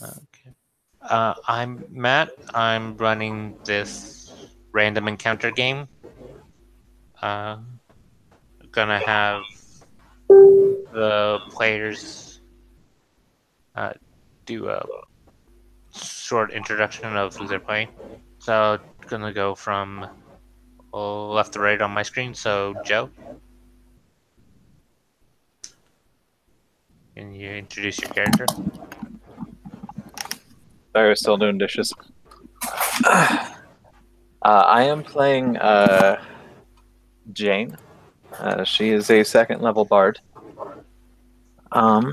Okay. I'm Matt. I'm running this random encounter game. Uh, gonna have the players uh, do a short introduction of who they're playing. So, gonna go from left to right on my screen. So, Joe, can you introduce your character? I was still doing dishes. I am playing Jane. She is a second level bard. Where's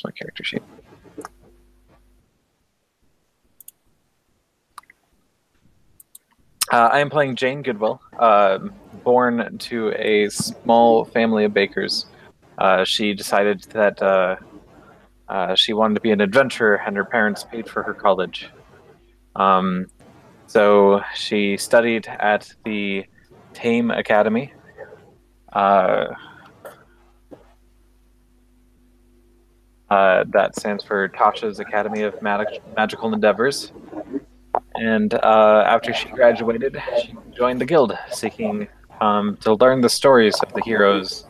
my character sheet? I am playing Jane Goodwill, born to a small family of bakers. She decided that she wanted to be an adventurer, and her parents paid for her college. Um, so she studied at the Tame Academy. That stands for Tasha's Academy of Magical Endeavors. And after she graduated, she joined the guild, seeking to learn the stories of the heroes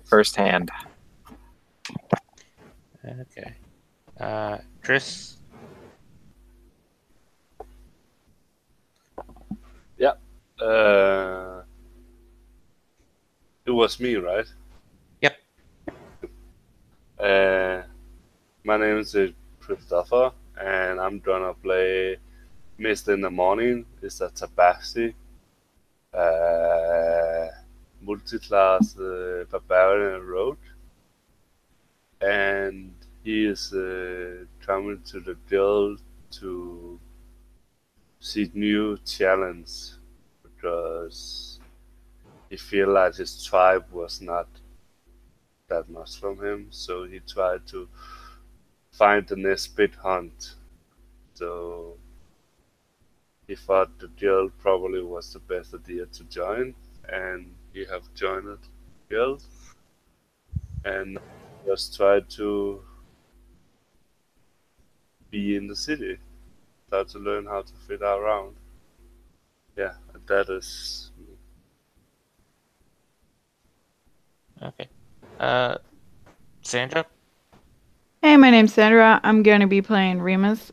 firsthand. Okay. Chris. Yeah. It was me, right? Yep. My name is Christopher, and I'm gonna play Mist in the Morning. It's a Tabaxi multi-class barbarian rogue, and he is coming to the guild to seek new challenge because he feel like his tribe was not that much from him, so he tried to find the next big hunt. So he thought the guild probably was the best idea to join, and he have joined the guild, and just tried to be in the city, try to learn how to fit around. Yeah, that is me. Okay. Sandra. Hey, my name's Sandra. I'm going to be playing Remus.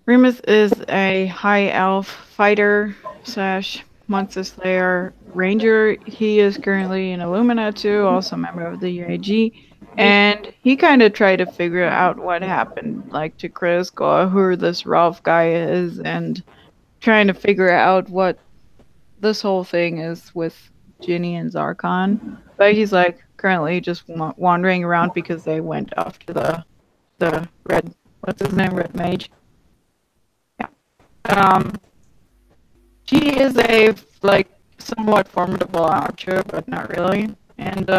Remus is a high elf fighter slash monster slayer ranger. He is currently in Illumina too, also a member of the UAG. And he kind of tried to figure out what happened, like to Chris, who this Ralph guy is, and trying to figure out what this whole thing is with Ginny and Zarkon. But he's like currently just wandering around because they went off to the red, what's his name, red mage. Yeah. She is a like somewhat formidable archer, but not really. And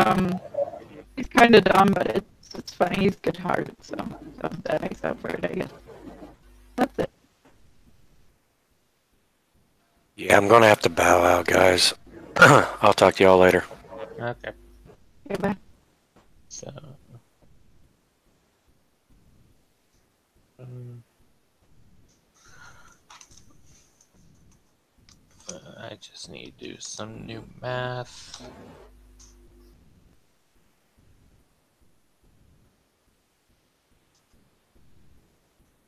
he's kind of dumb, but it's funny. He's good-hearted, so that makes up for it, I guess. That's it. Yeah, I'm gonna have to bow out, guys. I'll talk to y'all later. Okay. Okay, bye. So. I just need to do some new math.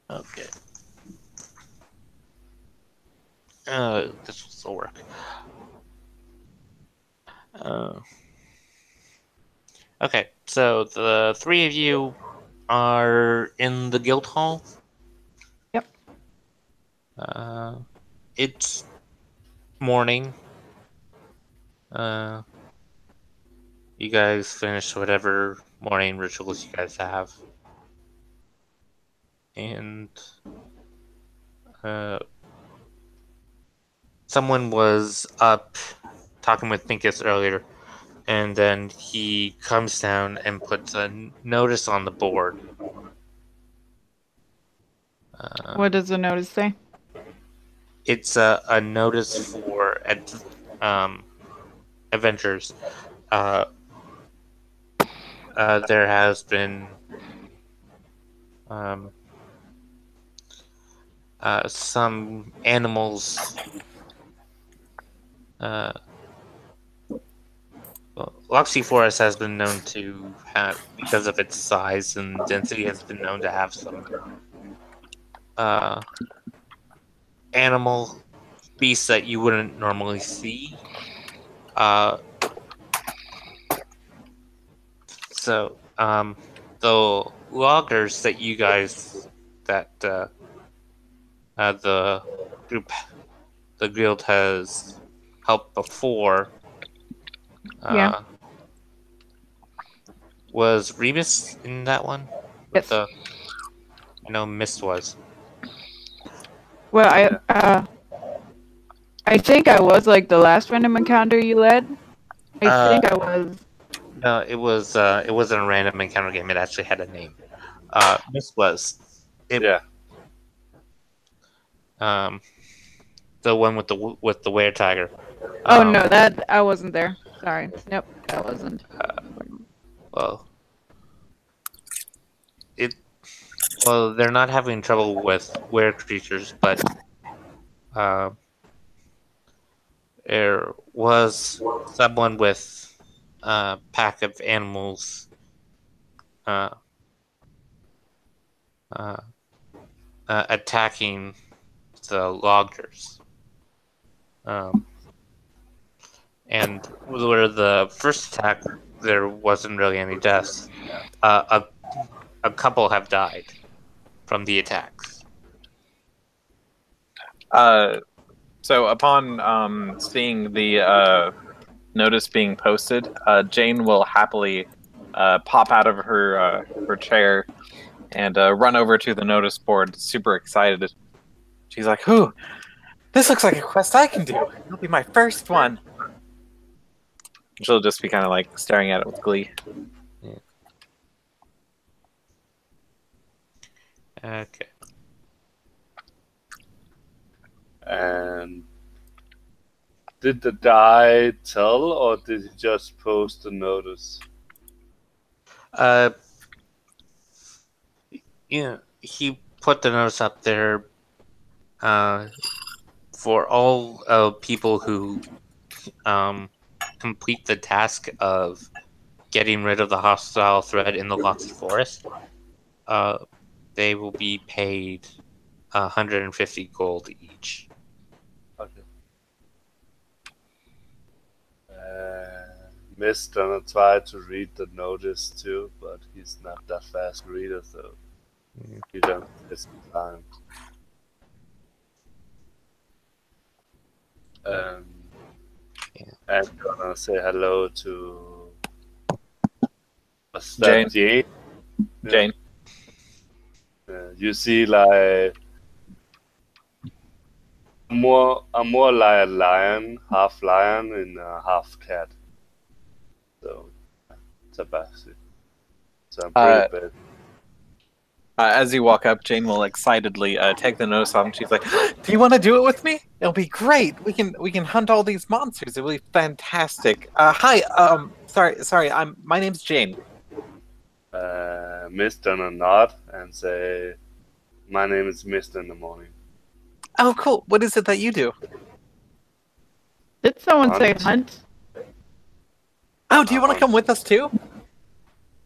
Okay. This will work. Okay, so the three of you are in the guild hall. Yep. It's morning. You guys finish whatever morning rituals you guys have. And someone was up talking with Pincus earlier, and then he comes down and puts a notice on the board. What does the notice say? It's a notice for adventures. There has been um, some animals. Well, Loxy Forest has been known to have, because of its size and density, has been known to have some animal beasts that you wouldn't normally see. So, the loggers that you guys, that the group, the guild has helped before, Yeah. was Rebus in that one? Yes. I know Mist was. Well, I think I was like the last random encounter you led. I think I was. No, it wasn't a random encounter game. It actually had a name. Mist was. Yeah. The one with the were tiger. Oh no, that I wasn't there. Sorry. Nope, that wasn't. Well, they're not having trouble with were creatures, but there was someone with a pack of animals attacking the loggers. And where the first attack, there wasn't really any deaths. A couple have died from the attacks. So upon seeing the notice being posted, Jane will happily pop out of her chair and run over to the notice board, super excited. She's like, "Whew, this looks like a quest I can do. It'll be my first one." She'll just be kind of like staring at it with glee. Yeah. Okay. And did the guy tell, or did he just post a notice? Yeah, he put the notice up there for all people who complete the task of getting rid of the hostile thread in the Loxy Forest. They will be paid 150 gold each. Okay. Mist gonna try to read the notice too, but he's not that fast reader, so he don't waste time. I'm gonna say hello to Jane. Jane. Jane. You see, like I'm more like a lion, half lion and half cat. So it's a basic. So I'm pretty bad. As you walk up, Jane will excitedly take the notice off, and she's like, "Do you want to do it with me? It'll be great. We can hunt all these monsters. It will be fantastic." Hi. Sorry. My name's Jane. Mist on a nod and say, "My name is Mist in the morning." Oh, cool. What is it that you do? Did someone say Hunt. hunt? Oh, do you want to come with us too?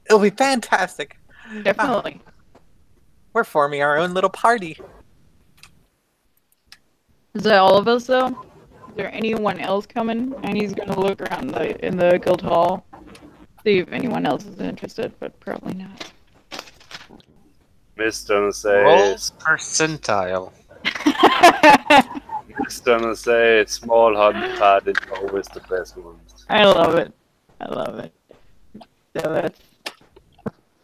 It'll be fantastic. Definitely. We're forming our own little party. Is that all of us though? Is there anyone else coming? And he's gonna look around in the guild hall, see if anyone else is interested, but probably not. Mist gonna say, Rolls percentile. Mist gonna say, small hunt party is always the best ones. I love it. I love it. So that's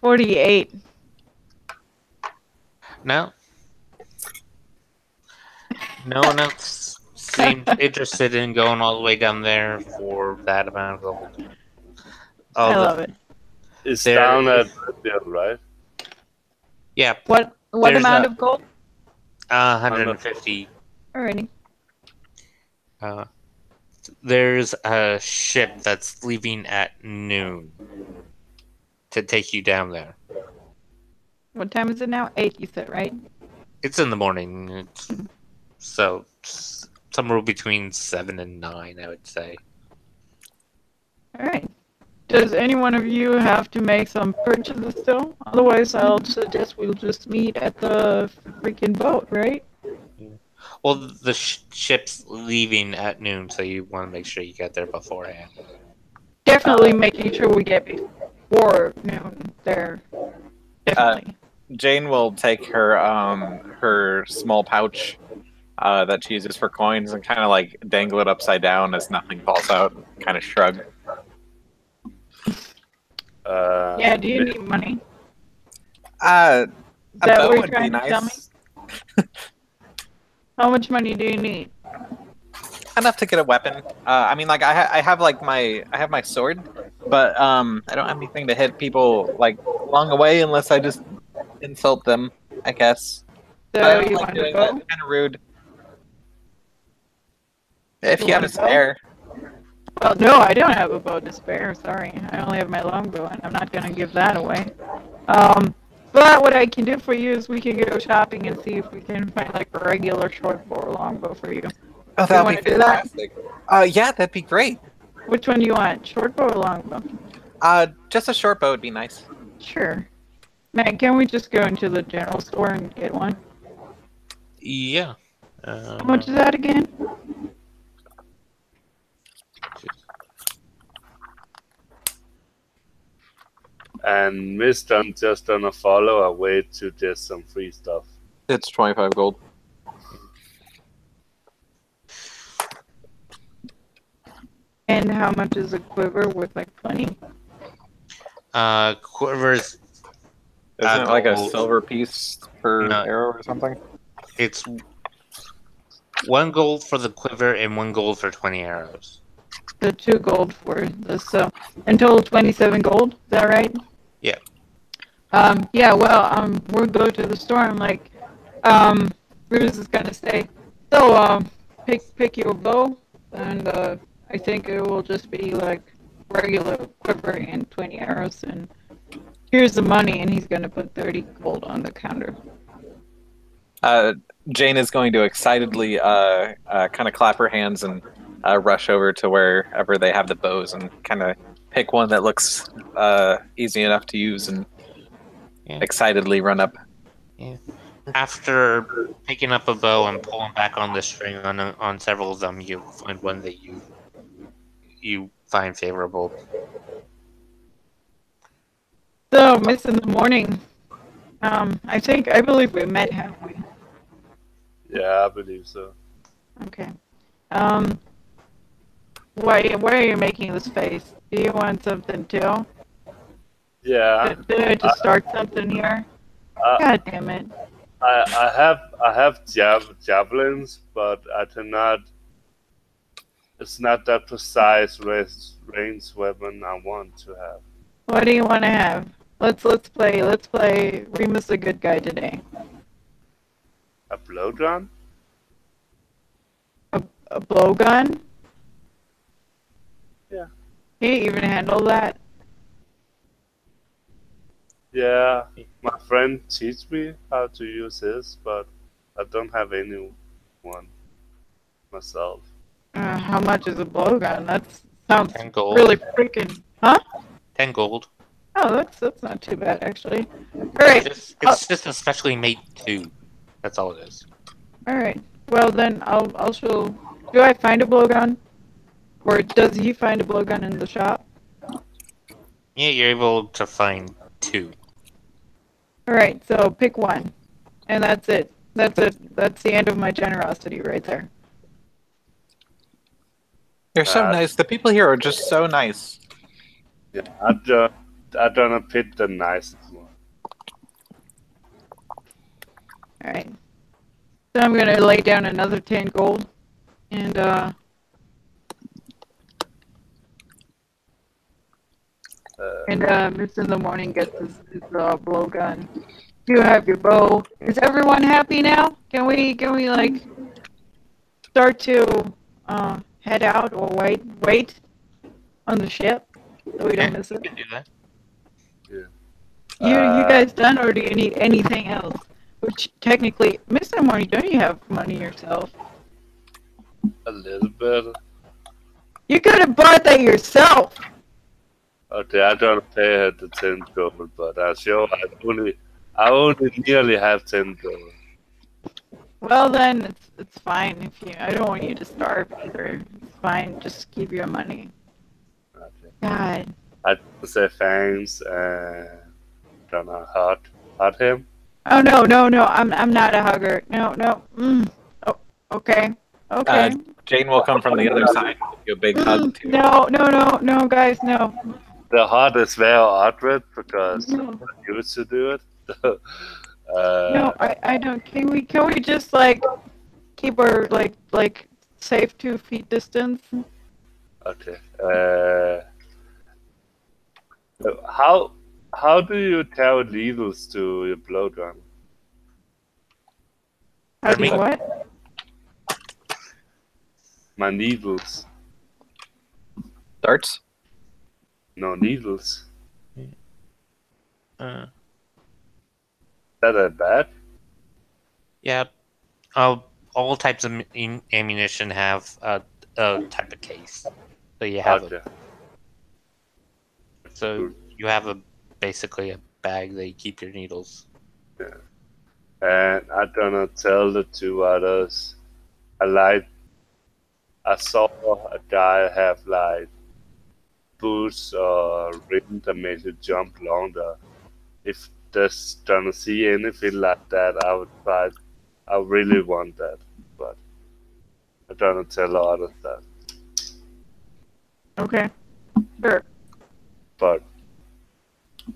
48. No. No one else seemed interested in going all the way down there for that amount of gold. I love it. It's There down at is- Redfield, right? Yeah, What There's amount a- of gold? 150. Alrighty. There's a ship that's leaving at noon to take you down there. What time is it now? 8, you said, right? It's in the morning. So somewhere between 7 and 9, I would say. Alright. Does any one of you have to make some purchases still? Otherwise, I'll suggest we'll just meet at the freaking boat, right? Well, the ship's leaving at noon, so you want to make sure you get there beforehand. Definitely making sure we get before noon there. Definitely. Jane will take her her small pouch that she uses for coins and kind of like dangle it upside down as nothing falls out. Kind of shrug. Yeah, do you need money? A Is that bow what you're would be trying to tell me? nice. How much money do you need? Enough to get a weapon. I mean, like I have like I have my sword, but I don't have anything to hit people like along the way unless I just insult them. I guess. So I don't you like want to doing go? that. Kind of rude. If You you have a wanna go? spare. Well, no, I don't have a bow to spare. Sorry, I only have my longbow, and I'm not gonna give that away. But what I can do for you is we can go shopping and see if we can find like a regular short bow or longbow for you. Oh, You that would wanna be do that? fantastic. Yeah, that'd be great. Which one do you want, short bow or longbow? Just a short bow would be nice. Sure. Man, can we just go into the general store and get one? Yeah. How much is that again? And Miss Dunn just gonna follow a way to get some free stuff. It's 25 gold. And how much is a quiver worth? Like 20? Quivers. Isn't it like a gold. silver piece per No. arrow or something? It's 1 gold for the quiver and 1 gold for 20 arrows. The 2 gold for this, so in total 27 gold. Is that right? Yeah. Yeah. Well, we'll go to the store and like, Bruce is gonna say, so pick your bow, and I think it will just be like regular quiver and 20 arrows, and here's the money, and he's gonna put 30 gold on the counter. Jane is going to excitedly kind of clap her hands and rush over to wherever they have the bows and kind of pick one that looks easy enough to use and Yeah. excitedly run up. After picking up a bow and pulling back on the string on several of them, you find one that you find favorable. So, Miss in the morning, I believe we met, haven't we? Yeah, I believe so. Okay. Why are you making this face? Do you want something too? Yeah, Did I just start something here? God damn it. I have javelins, but I cannot. It's not that precise range weapon I want to have. What do you want to have? Let's play Remus the Good Guy today. A blowgun? A blowgun? Yeah. Can you even handle that? Yeah, my friend teach me how to use his, but I don't have any one myself. How much is a blowgun? That sounds 10 gold. really freaking... Huh? 10 gold. Oh, that's not too bad, actually. Alright, It's just a specially made tube. That's all it is. alright. Well, then I'll show... Do I find a blowgun? Or does he find a blowgun in the shop? Yeah, you're able to find 2. Alright, so pick one. And that's it. That's it. That's the end of my generosity right there. You're so nice. The people here are just so nice. Yeah, I don't pick the nicest one. Alright. So I'm gonna lay down another 10 gold. And, Miss in the morning gets this blowgun. You have your bow. Is everyone happy now? Can we like start to head out or wait on the ship so we don't miss it? You can do that. You guys done, or do you need anything else? Which technically, Mr. Morning, don't you have money yourself? A little bit. You could have bought that yourself. Okay, I don't pay her the 10 gold, but I only nearly have 10 gold. Well then, it's fine if you. I don't want you to starve either. It's fine. Just keep your money. Okay. God. I just say thanks and gonna hurt him. Oh no. I'm not a hugger. No. Oh, okay. Okay. Jane will come from the other side. Give you a big hug too. No, guys, no. The heart is very awkward because No. I used to do it. No, I don't. Can we just like keep our like safe 2 feet distance? Okay. How do you tell needles to your blowgun? How do you Pardon what? My needles. Darts? No needles. Uh, That are bad? yeah. All types of ammunition have a type of case. So you have Okay. so you have basically a bag that you keep your needles. And I'm gonna tell the 2 others. I saw a guy have like boots or ring that makes you jump longer. If there's gonna see anything like that, I really want that, but I'm gonna tell the others that. Okay. Sure. But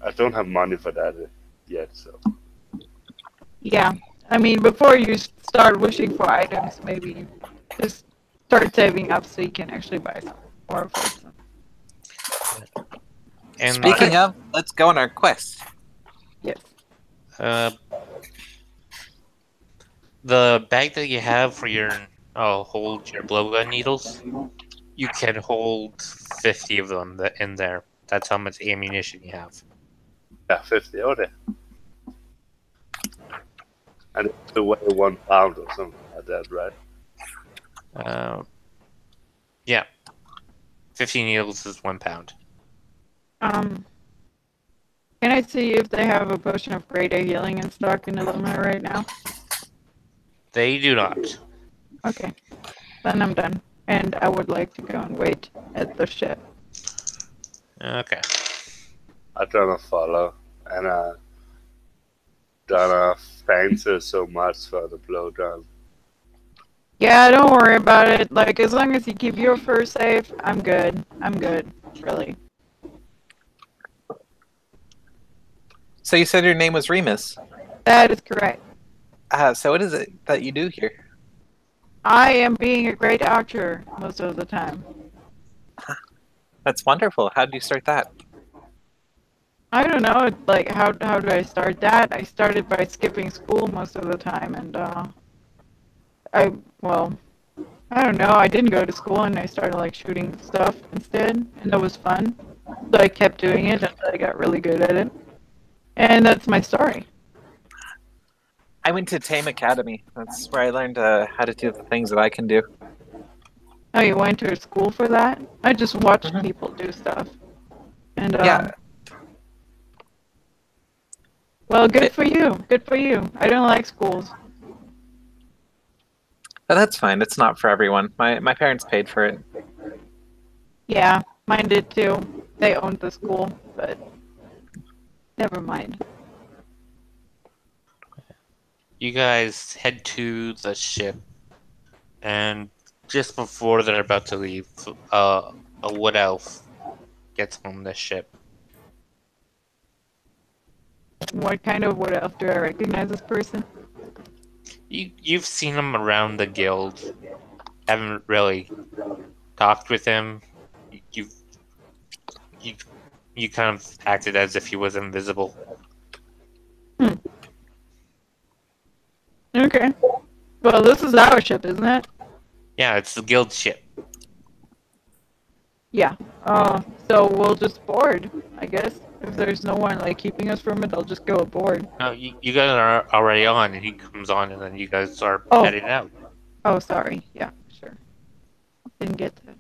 I don't have money for that yet, so. Yeah. I mean, before you start wishing for items, maybe just start saving up so you can actually buy some more for them. And Speaking of, let's go on our quest. Yes. the bag that you have for your hold your blowgun needles, you can hold 50 of them in there. That's how much ammunition you have. Yeah, 50, okay. And it's weigh 1 pound or something like that, right? Yeah. 50 needles is 1 pound. Can I see if they have a potion of greater healing in stock in Illumina right now? They do not. Okay. Then I'm done. And I would like to go and wait at the ship. Okay. I'm gonna follow, and gonna thank her so much for the blowgun. Yeah, don't worry about it. Like, as long as you keep your fur safe, I'm good. I'm good. Really. So you said your name was Remus. That is correct. So what is it that you do here? I am being a great archer most of the time. That's wonderful. How did you start that? I don't know, like, how do I start that? I started by skipping school most of the time, and, I don't know, I didn't go to school, and I started, like, shooting stuff instead, and that was fun. So I kept doing it until I got really good at it. And that's my story. I went to Tame Academy. That's where I learned how to do the things that I can do. Oh, you went to school for that? I just watched people do stuff. And, Yeah. Well, good for you. Good for you. I don't like schools. But that's fine. It's not for everyone. My parents paid for it. Yeah, mine did too. They owned the school, but never mind. You guys head to the ship, and just before they're about to leave, a wood elf gets on the ship. What kind of wood elf do I recognize this person? You've seen him around the guild. Haven't really talked with him. You kind of acted as if he was invisible. Okay. Well, this is our ship, isn't it? Yeah, it's the guild ship. Yeah. So we'll just board, I guess. If there's no one like keeping us from it, I'll just go aboard. No, you guys are already on, and he comes on, and then you guys are Oh. heading out. Oh, sorry. Yeah, sure. Didn't get that.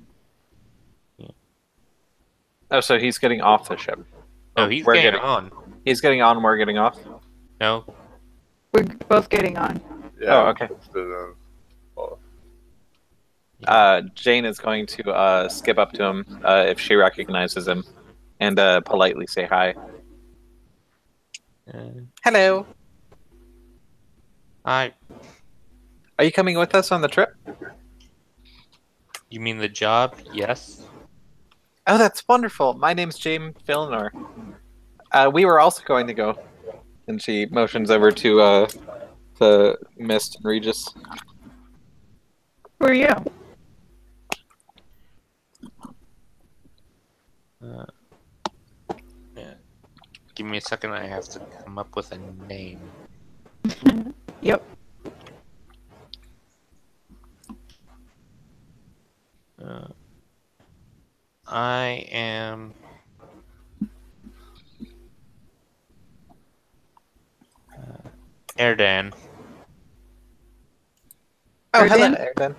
Oh, so he's getting off the ship. No, Oh, he's we're getting on. He's getting on. We're getting off. No, We're both getting on. Yeah. Oh, okay. Jane is going to skip up to him if she recognizes him, and politely say hi. Hello. Are Are you coming with us on the trip? you mean the job? Yes. Oh, that's wonderful. My name's James Villanor. We were also going to go. And she motions over to Mist and Regis. Who are you? Yeah. Give me a second. I have to come up with a name. Yep. I am. Erdan. Oh, hello, Erdan? Erdan.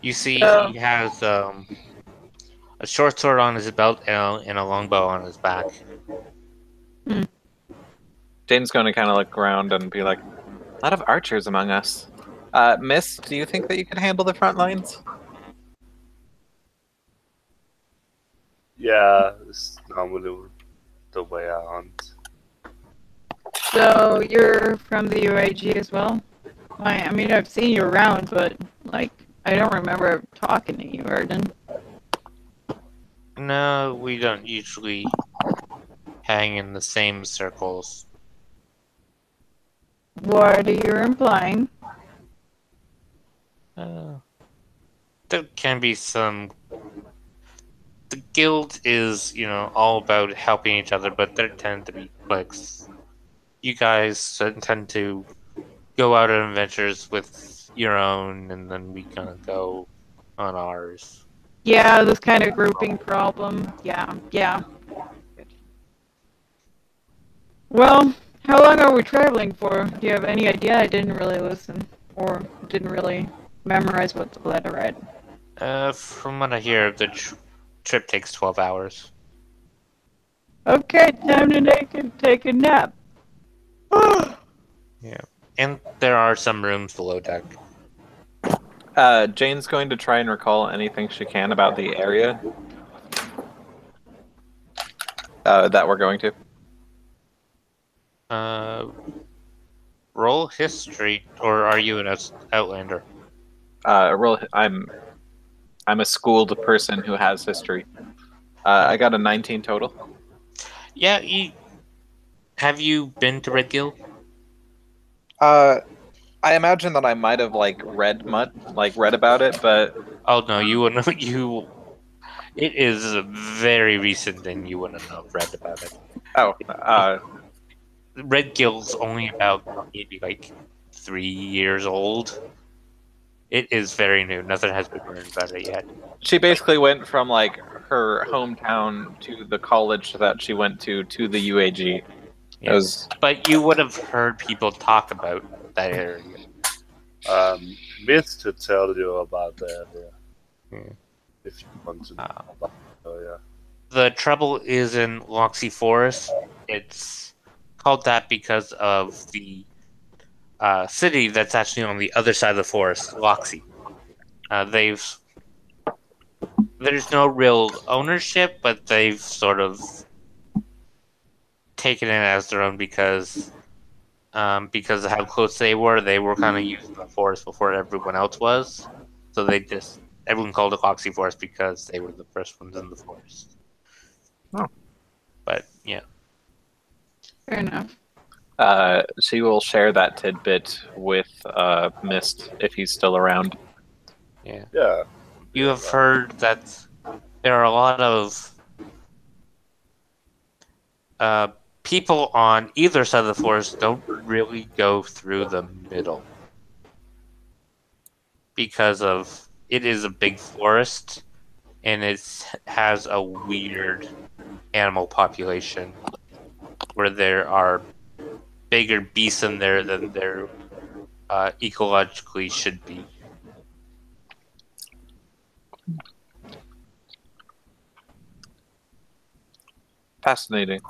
You see, Oh. he has a short sword on his belt and a longbow on his back. Jane's going to kind of look around and be like, a lot of archers among us. Mist, do you think that you could handle the front lines? Yeah, it's normally the way I hunt. So you're from the UAG as well? I mean, I've seen you around, but like, I don't remember talking to you, Erden. No, we don't usually hang in the same circles. What are you implying? There can be some. The guild is, all about helping each other, but there tend to be cliques. You guys tend to go out on adventures with your own, and then we kind of go on ours. Yeah, this kind of grouping problem. Yeah. Well, how long are we traveling for? Do you have any idea? I didn't really listen, or didn't really memorize what the letter read. From what I hear, the trip takes 12 hours. Okay, time to take a nap. Yeah. And there are some rooms below deck. Jane's going to try and recall anything she can about the area that we're going to. Roll history, or are you an outlander? I'm a schooled person who has history. I got a 19 total. Yeah, have you been to Red Guild? I imagine that I might have read about it, but Oh no, you wouldn't. It is very recent, and you wouldn't have read about it. Red Guild's only about maybe 3 years old. It is very new. Nothing has been written about it yet. She basically went from her hometown to the college that she went to the UAG. Yeah. But you would have heard people talk about that area. Myth to tell you about that. Hmm. If you want to know about it. Oh, yeah. The trouble is in Loxy Forest. It's called that because of the city that's actually on the other side of the forest, Loxy. There's no real ownership, but they've sort of taken it as their own because of how close they were. They were kind of using the forest before everyone else was, so everyone called it Loxy Forest because they were the first ones in the forest. Oh. But yeah. Fair enough. She will share that tidbit with Mist if he's still around. Yeah. Yeah. You have heard that there are a lot of people on either side of the forest don't really go through the middle because of it is a big forest and it has a weird animal population where there are bigger beasts in there than there ecologically should be. Fascinating.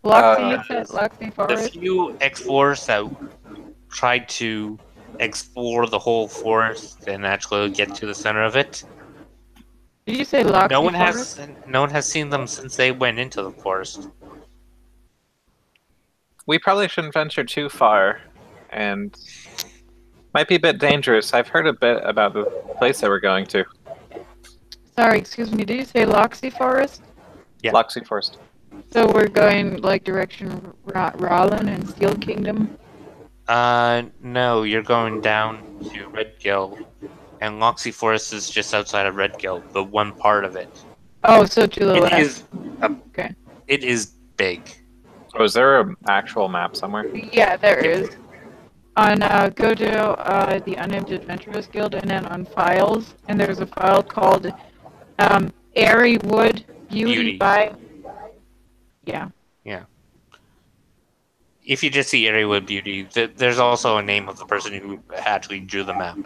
Loxy, you said Loxy The Forest? few explorers that tried to explore the whole forest and actually get to the center of it, Did you say Loxy no one Forest? has seen them since they went into the forest. We probably shouldn't venture too far, and might be a bit dangerous. I've heard a bit about the place that we're going to. Sorry, excuse me. Did you say Loxy Forest? Yeah. Loxy Forest. So we're going like direction Rollin and Steel Kingdom. No, you're going down to Redgill, and Loxy Forest is just outside of Redgill, the one part of it. Oh, so to the It left. is, Okay. it is big. Oh, is there an actual map somewhere? Yeah, there is. On go to the Unnamed Adventurers Guild, and then on files, and there's a file called Airy Wood Beauty by. Yeah. If you just see Areawood Beauty, there's also a name of the person who actually drew the map.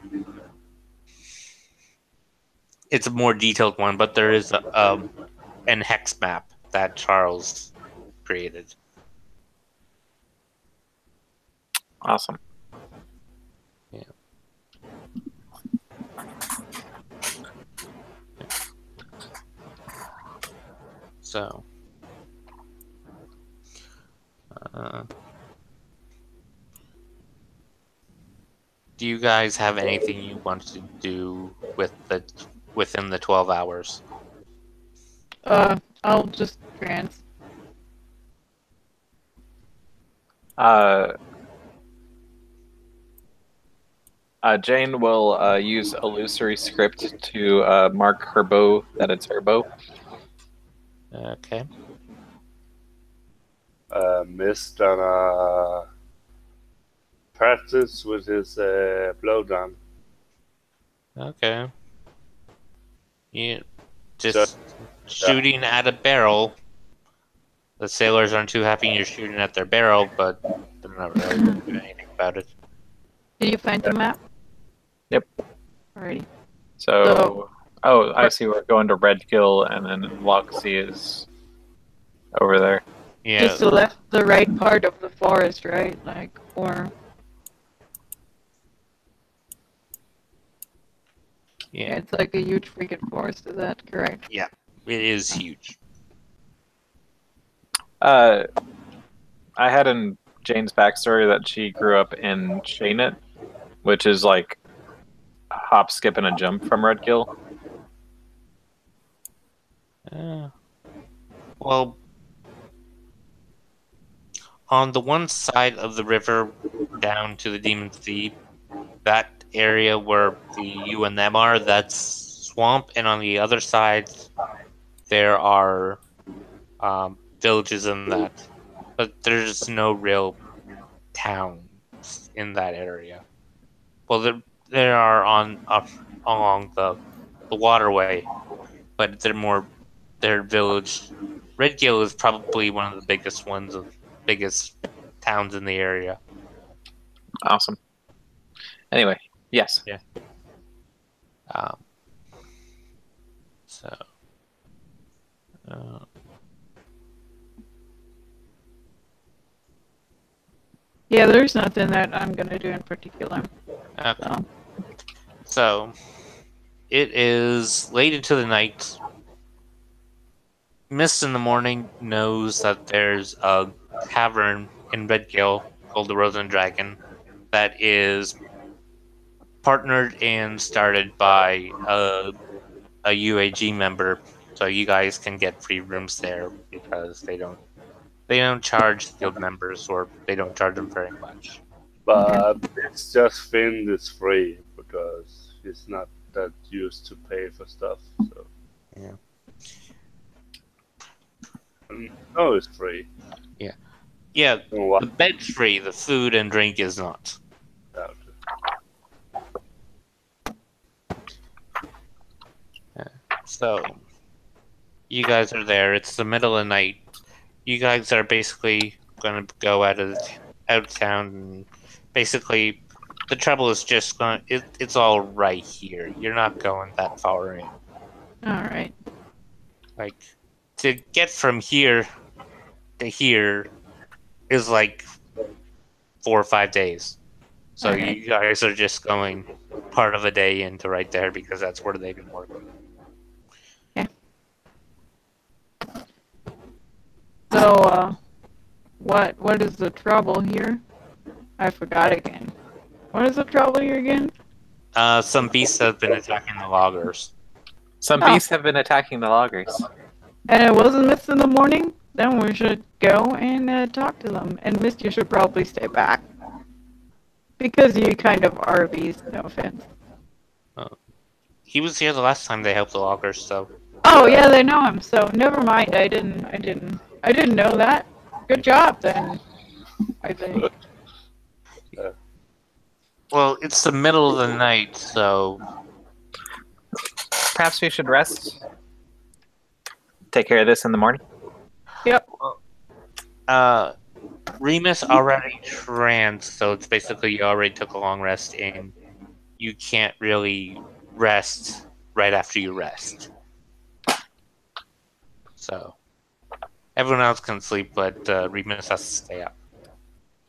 It's a more detailed one, but there is an hex map that Charles created. Awesome. Yeah. So. Do you guys have anything you want to do within the 12 hours? I'll just trance. Jane will use illusory script to mark her bow that it's her bow. Okay. Mist gonna practice with his blowgun. Okay. You just shooting at a barrel. The sailors aren't too happy you're shooting at their barrel, but they're not really doing anything about it. Did you find the map? Yep. Alrighty. So, oh, I see. We're going to Redgill, and then Loxy is over there. Yeah. Just the right part of the forest, right? Like, or Yeah. it's like a huge freaking forest. Is that correct? It is huge. I had in Jane's backstory that she grew up in Shaynit, which is like a hop, skip, and a jump from Redgill. Well, on the one side of the river down to the Demon Sea, that area where the you and them are, that's swamp, and on the other side, there are villages in that. But there's no real towns in that area. Well, there are along the waterway, but they're village. Redgill is probably one of the biggest towns in the area. Awesome. Anyway, yes. So. Yeah, there's nothing that I'm gonna do in particular. Okay. So, it is late into the night. Mist in the morning knows that there's a tavern in Redgill called the Rose and Dragon that is partnered and started by a UAG member, so you guys can get free rooms there because they don't charge guild members, or they don't charge them very much. But it's just Finn is free because he's not that used to pay for stuff. So Yeah. No, it's free. Yeah, So what? the bed's free, the food and drink is not. So, you guys are there. It's the middle of the night. You guys are basically gonna go out of town, and basically, the trouble is just gonna. It's all right here. You're not going that far in. All right. Like, to get from here to here is like 4 or 5 days. So Okay. you guys are just going part of a day into right there because that's where they've been working. So, what is the trouble here? I forgot again. What is the trouble here again? Some beasts have been attacking the loggers. Some Oh. beasts have been attacking the loggers. And it wasn't Mist in the morning? Then we should go and talk to them. And Mist, you should probably stay back. Because you kind of are a beast, no offense. He was here the last time they helped the loggers, so Oh yeah, they know him, so never mind. I didn't know that. Good job then. I think. well, it's the middle of the night, so Perhaps we should rest. Take care of this in the morning. Yep. Remus already trans, so it's basically you already took a long rest and you can't really rest right after you rest. So everyone else can sleep, but Remus has to stay up.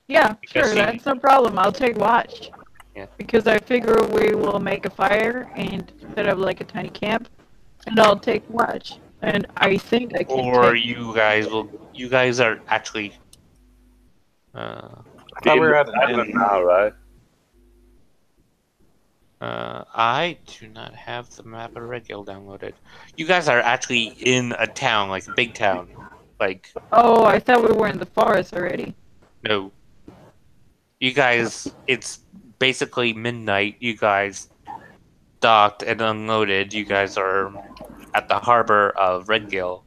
Yeah, Because sure, he- that's no problem. I'll take watch. Yeah. Because I figure we will make a fire and set up like a tiny camp, and I'll take watch. And I think I can Or take... you guys are actually I thought we were at an Island inn. now, right? I do not have the map of Redgill downloaded. You guys are actually in a town, like a big town. Like, Oh, I thought we were in the forest already. no. You guys, it's basically midnight. You guys docked and unloaded. You guys are at the harbor of Redgill.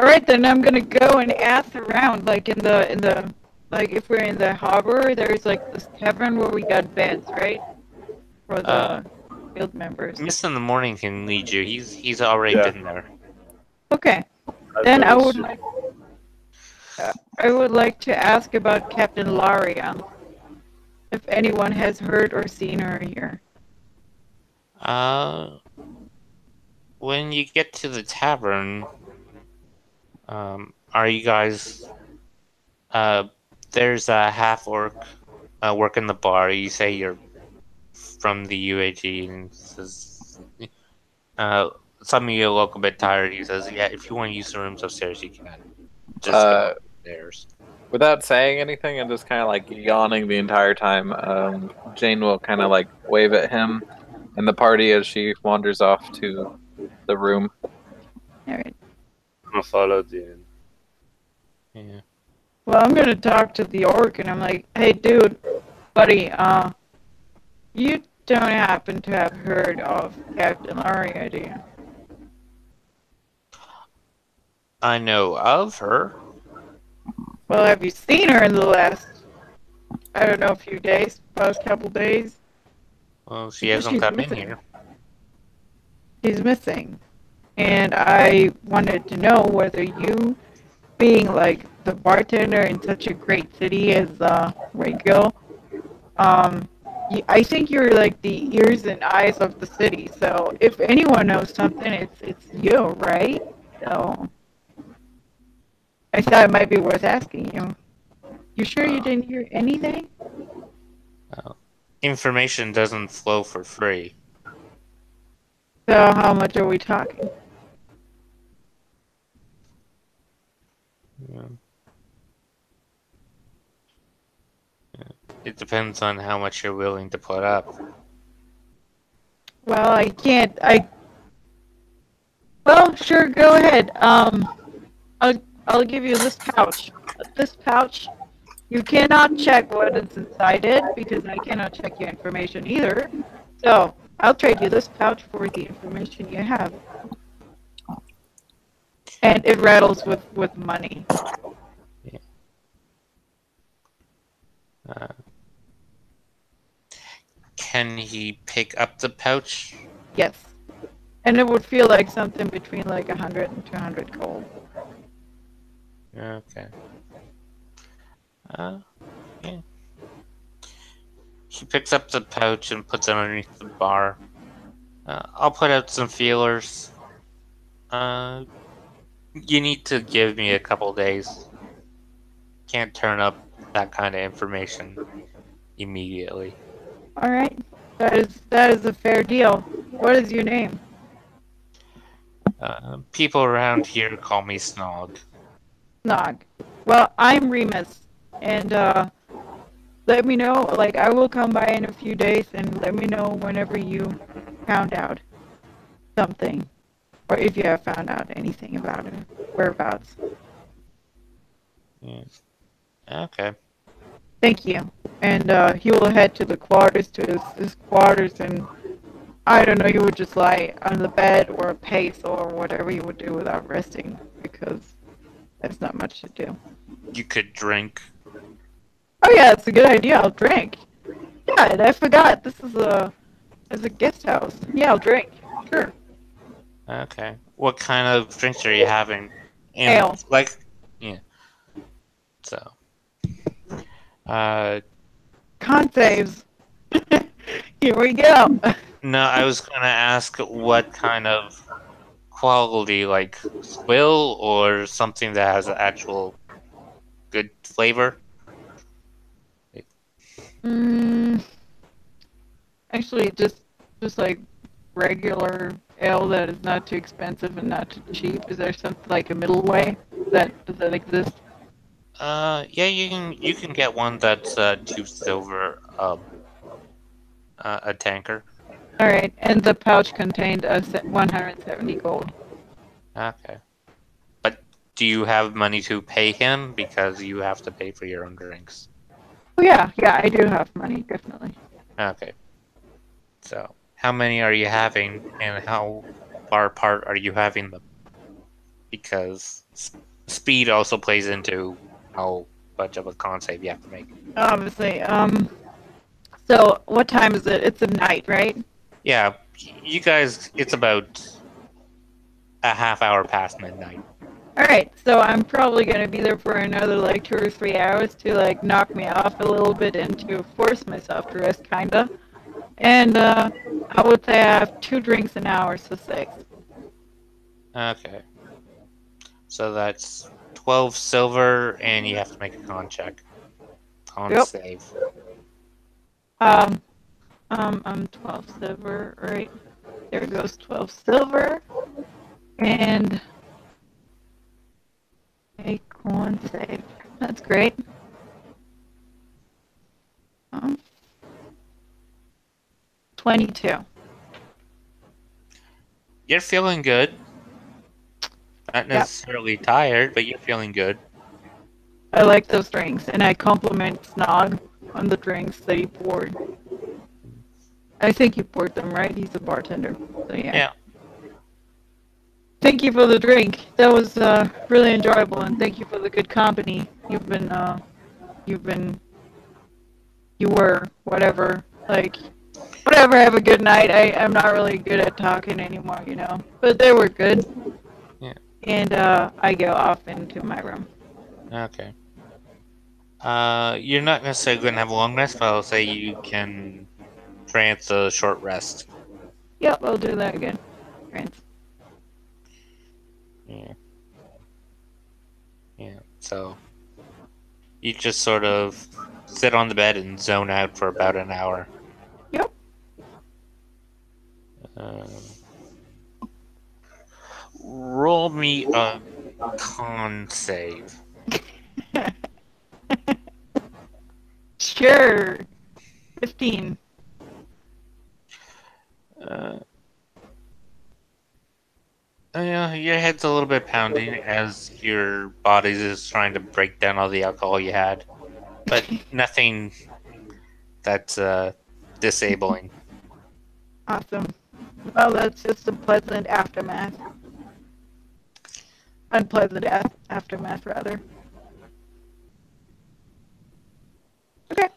Alright, then I'm gonna go and ask around, like in the like if we're in the harbor, there's like this tavern where we got beds, right? For the guild members. Mist in the Morning can lead you. He's already Yeah. been there. Okay. Then I would like to ask about Captain Laria. If anyone has heard or seen her here. When you get to the tavern, are you guys? There's a half orc working the bar. You say you're from the UAG, and says, some of you look a bit tired. He says, "Yeah, if you want to use the rooms upstairs, you can. Just go upstairs." Without saying anything and just kind of like yawning the entire time, Jane will kind of like wave at him and the party as she wanders off to the room. Alright. I'm gonna follow the inn. Yeah. Well, I'm gonna talk to the orc and I'm like, hey dude, buddy, you don't happen to have heard of Captain Laria, do you? I know of her. Well, have you seen her in the last, I don't know, few days, past couple days? Well, she Because hasn't she's come in missing. here. She's missing. And I wanted to know whether you, being like the bartender in such a great city as Redgill, I think you're like the ears and eyes of the city. So if anyone knows something, it's you, right? So I thought it might be worth asking you. You sure you didn't hear anything? Information doesn't flow for free. So how much are we talking? Yeah. It depends on how much you're willing to put up. Well, I can't. Well, sure, go ahead. I'll give you this pouch. This pouch. You cannot check what is inside it because I cannot check your information either. So I'll trade you this pouch for the information you have. And it rattles with money. Can he pick up the pouch? Yes. And it would feel like something between like 100 and 200 gold. Okay. Yeah. She picks up the pouch and puts it underneath the bar. I'll put out some feelers. You need to give me a couple days. Can't turn up that kind of information immediately. All right, that is a fair deal. What is your name? People around here call me Snog. Nog. Well, I'm Remus, and let me know. Like, I will come by in a few days, and let me know whenever you found out something, or if you have found out anything about it, whereabouts. Yeah. Okay. Thank you. And he will head to the quarters, to his quarters, and I don't know, you would just lie on the bed or a pace or whatever you would do without resting, because there's not much to do. You could drink. Oh yeah, it's a good idea. I'll drink. Yeah, and I forgot. This is a guest house. Yeah, I'll drink. Sure. Okay. What kind of drinks are you having? And, Ale. like, yeah. So. Con saves. Here we go. No, I was gonna ask what kind of quality, like swill or something that has actual good flavor. Mm, actually, just like regular ale that is not too expensive and not too cheap. Is there something like a middle way? Does that exist? Yeah, you can get one that's 2 silver a tanker. All right, and the pouch contained 170 gold. Okay. But do you have money to pay him? Because you have to pay for your own drinks. Oh yeah, I do have money, definitely. Okay. So, how many are you having, and how far apart are you having them? Because speed also plays into how much of a con save you have to make. Obviously. So what time is it? It's at night, right? Yeah, you guys, it's about a half hour past midnight. All right, so I'm probably gonna be there for another like 2 or 3 hours to like knock me off a little bit and to force myself to rest, kinda. And I would say I have 2 drinks an hour, so 6. Okay. So that's 12 silver, and you have to make a con check. Con Yep. save. I'm 12 silver, right? There goes 12 silver, and a con save. That's great. 22. You're feeling good. Not necessarily tired, but you're feeling good. I like those drinks, and I compliment Snog on the drinks that he poured. I think he poured them, right? He's a bartender. So yeah. Thank you for the drink. That was really enjoyable, and thank you for the good company. You were, whatever. Like, whatever, have a good night. I'm not really good at talking anymore, you know. But they were good. Yeah. And I go off into my room. Okay. You're not necessarily going to have a long rest, but I'll say you can trance a short rest. Yep, I'll do that again. Trance. Yeah. Yeah, so you just sort of sit on the bed and zone out for about an hour. Yep. Roll me a con save. Sure. 15. Yeah, your head's a little bit pounding as your body is trying to break down all the alcohol you had, but nothing that's disabling. Awesome. Well, that's just a pleasant aftermath. Unpleasant aftermath, rather. Okay.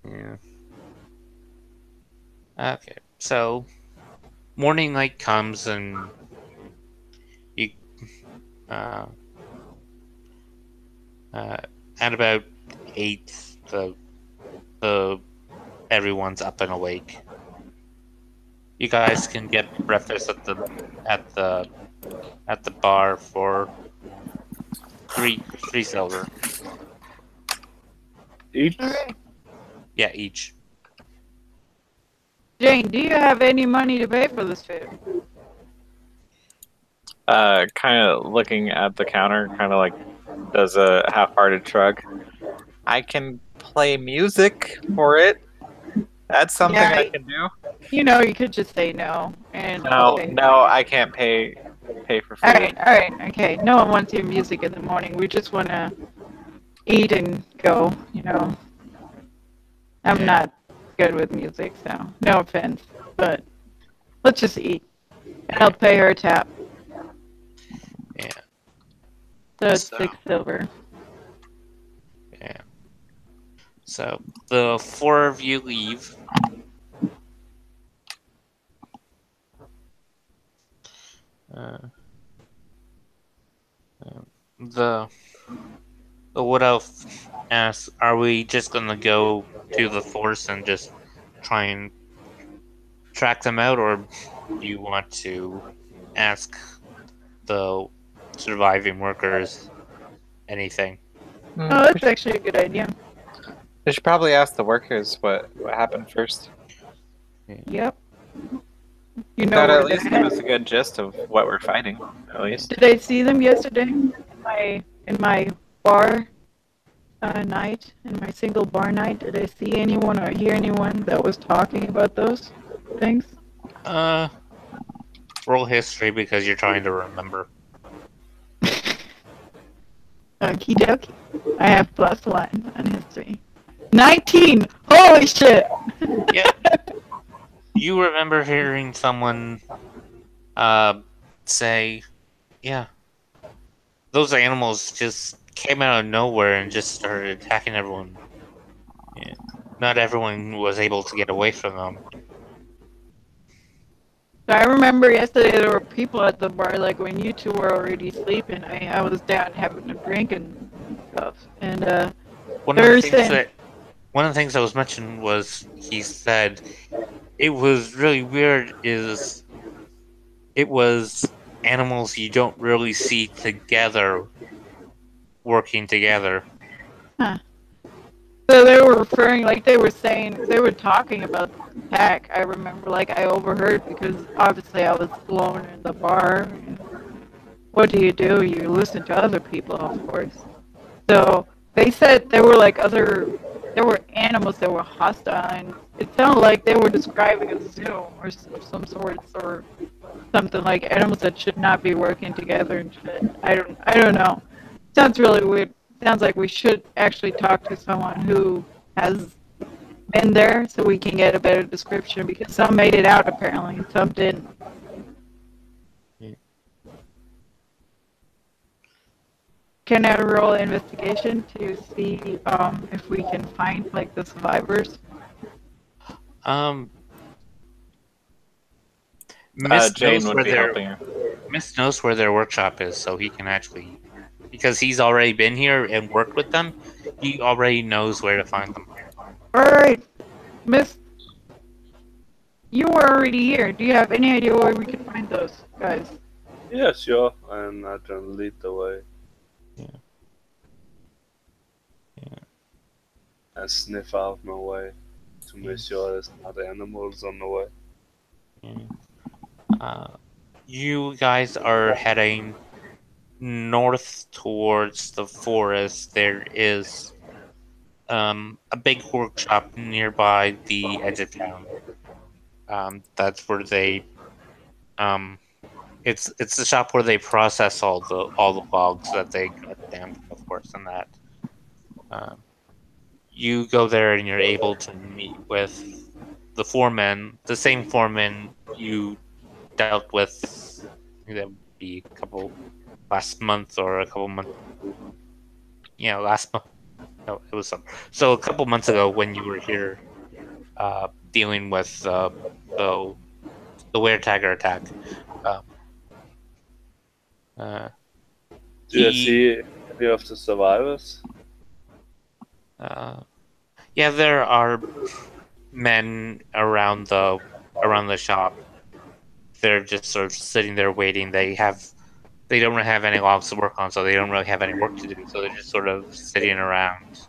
Yeah. Okay, so morning light comes and you uh, at about 8, the everyone's up and awake. You guys can get breakfast at the at the bar for three silver. Each? Okay. Yeah, each. Jane, do you have any money to pay for this food? Kind of looking at the counter, kind of like does a half-hearted shrug. I can play music for it. That's something Yeah, I can do. You know, you could just say no. And No, okay. no, I can't pay for food. Alright, okay. No one wants your music in the morning. We just want to eat and go, you know. I'm Yeah. not good with music, so no offense. But let's just eat. And I'll pay her a tap. Yeah. So it's So- 6 silver. Yeah. So the 4 of you leave. The wood elf asks, "Are we just gonna go to the forest and just try and track them out, or do you want to ask the surviving workers anything?" Hmm, Oh, that's actually a good idea. we should probably ask the workers what happened first. Yep. You know That where at least they're give at. us a good gist of what we're fighting. At least. Did I see them yesterday in my bar night, in my single bar night? Did I see anyone or hear anyone that was talking about those things? Roll history because you're trying to remember. Okie dokie. I have +1 on history. 19! Holy shit! Yeah. You remember hearing someone say, "Yeah, those animals just came out of nowhere and just started attacking everyone. Yeah. Not everyone was able to get away from them." I remember yesterday there were people at the bar, like when you two were already sleeping. I was down having a drink and stuff. And One of They're the things saying- that one of the things that was mentioned was he said it was really weird is it was animals you don't really see together working together. so they were referring, like they were saying, they were talking about the attack. I remember, like I overheard because obviously I was alone in the bar. And what do? You listen to other people, of course. So they said there were there were animals that were hostile, and it sounded like they were describing a zoo or some sorts or something like animals that should not be working together and shit. I don't know. Sounds really weird. Sounds like we should actually talk to someone who has been there so we can get a better description because some made it out apparently and some didn't. Can I roll investigation to see if we can find like the survivors? Miss Jane knows would where be their helping her. Miss knows where their workshop is, so he can actually, because he's already been here and worked with them, he already knows where to find them. Alright, Miss, you were already here. Do you have any idea where we can find those guys? Yeah, sure. And I can lead the way. Yeah. And sniff out my way to make sure there's not animals on the way. You guys are heading north towards the forest. There is a big workshop nearby the edge of town. That's where they it's the shop where they process all the logs that they cut down, of course, and that. You go there and you're able to meet with the foreman, the same foreman you dealt with. That would be a couple last month or a couple months. Last month. No, it was some. So a couple months ago when you were here, dealing with the were tiger attack. Do you He- see any of the survivors? Yeah, there are men around the shop. They're just sort of sitting there waiting. They don't really have any logs to work on, so they don't really have any work to do. So they're just sort of sitting around.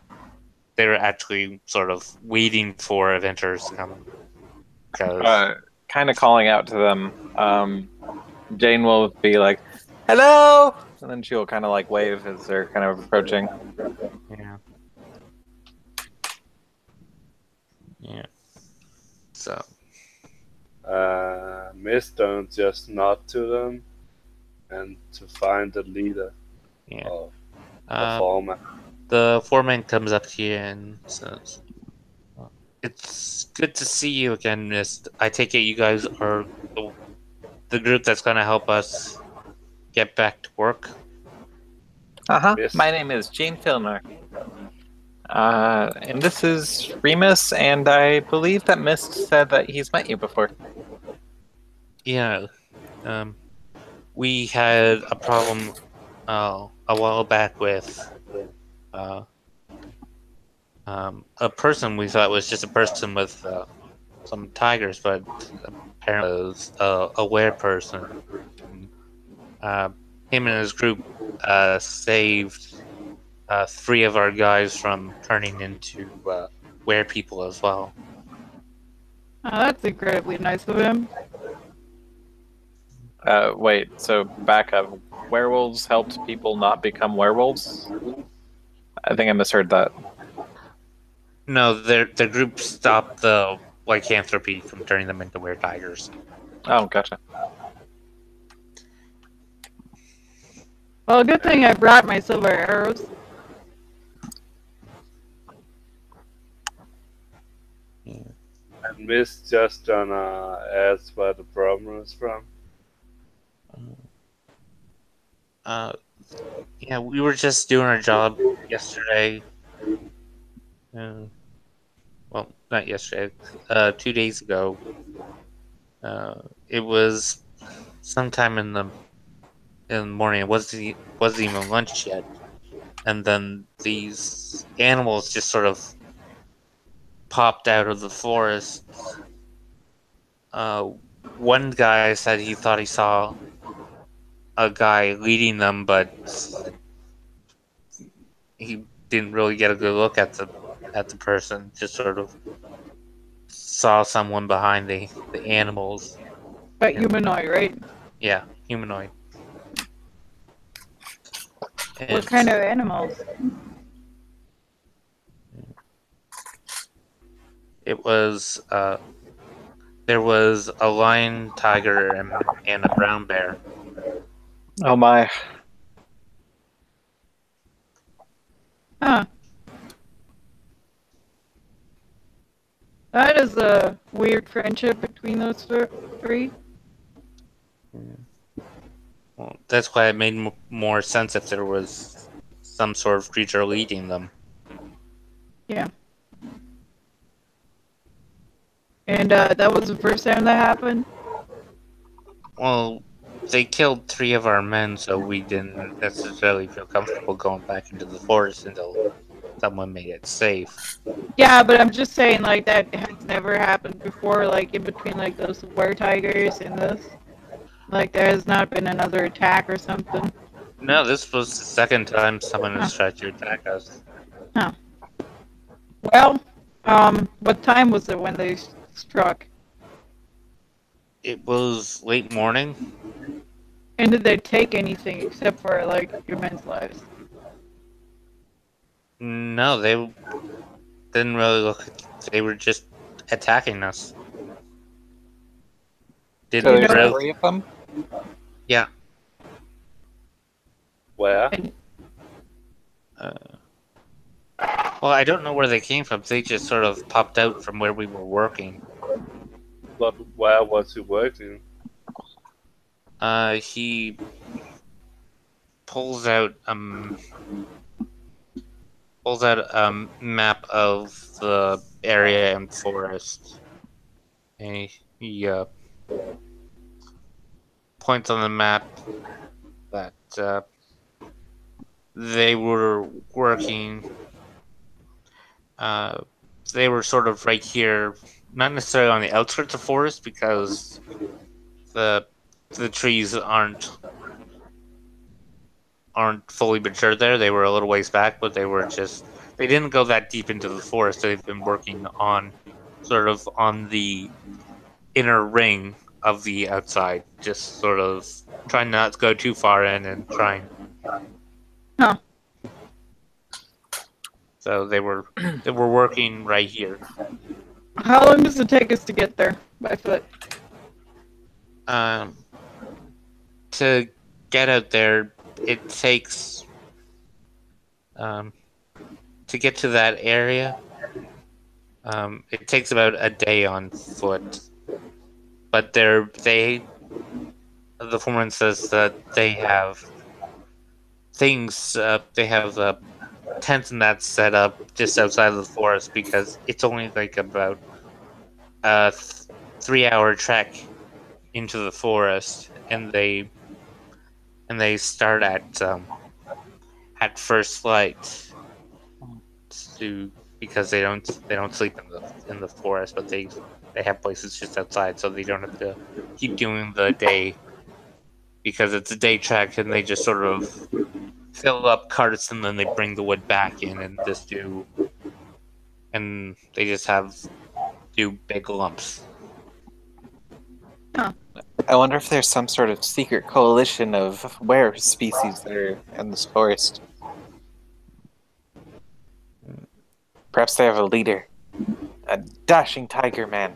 They're actually sort of waiting for adventurers to come. 'Cause- Kind of calling out to them. Jane will be like, "Hello," and then she'll kind of like wave as they're kind of approaching. Yeah. Yeah. So. Mist just nod to them and to find the leader Yeah. of the foreman. The foreman comes up to you and says, "It's good to see you again, Mist. I take it you guys are the group that's going to help us get back to work." Yes. My name is Jane Filner. And this is Remus, and I believe that Mist said that he's met you before. Yeah. We had a problem a while back with a person we thought was just a person with some tigers, but apparently it was a were person. Him and his group saved 3 of our guys from turning into were people as well. Oh, that's incredibly nice of him. Wait, so back up. Werewolves helped people not become werewolves? I think I misheard that. No, their group stopped the lycanthropy from turning them into were tigers. Oh, gotcha. Well, good thing I brought my silver arrows. And Mist just gonna ask where the problem is from. Yeah, we were just doing our job yesterday. Well, not yesterday. 2 days ago. It was sometime in the morning. It wasn't even lunch yet, and then these animals just sort of popped out of the forest. One guy said he thought he saw a guy leading them, but he didn't really get a good look at the person. Just sort of saw someone behind the animals. But humanoid, right? Yeah, humanoid. What kind of animals? It was there was a lion, tiger, and a brown bear. Oh my. Huh. That is a weird friendship between those 3. Well, that's why it made more sense if there was some sort of creature leading them. Yeah. And that was the first time that happened? Well, they killed 3 of our men, so we didn't necessarily feel comfortable going back into the forest until someone made it safe. Yeah, but I'm just saying, like, that has never happened before, like, in between, like, those were tigers and this. Like, there has not been another attack or something. No, this was the second time someone has tried to attack us. Huh. Well, what time was it when they struck? It was late morning. And did they take anything except for, like, your men's lives? No, they didn't really look. They were just attacking us. So Didn't there's really. 3 of them? Yeah. Where? Well, I don't know where they came from. They just sort of popped out from where we were working. But where was he working? He pulls out a map of the area and forest And he points on the map that they were working. They were sort of right here, not necessarily on the outskirts of forest, because the trees aren't fully mature there. They were a little ways back, but they didn't go that deep into the forest. They've been working on sort of on the inner ring of the outside, just sort of trying not to go too far in and trying. Huh. So they were working right here. How long does it take us to get there by foot? To get out there, it takes to get to that area. It takes about a day on foot, but the foreman says that they have things. They have tents and that set up just outside of the forest because it's only like about a 3-hour trek into the forest, and they start at first light because they don't sleep in the forest, but they have places just outside, so they don't have to keep doing the day because it's a day trek, and they just sort of fill up carts and then they bring the wood back in and they just do big lumps. I wonder if there's some sort of secret coalition of were species that are in this forest. Perhaps they have a leader, a dashing tiger man.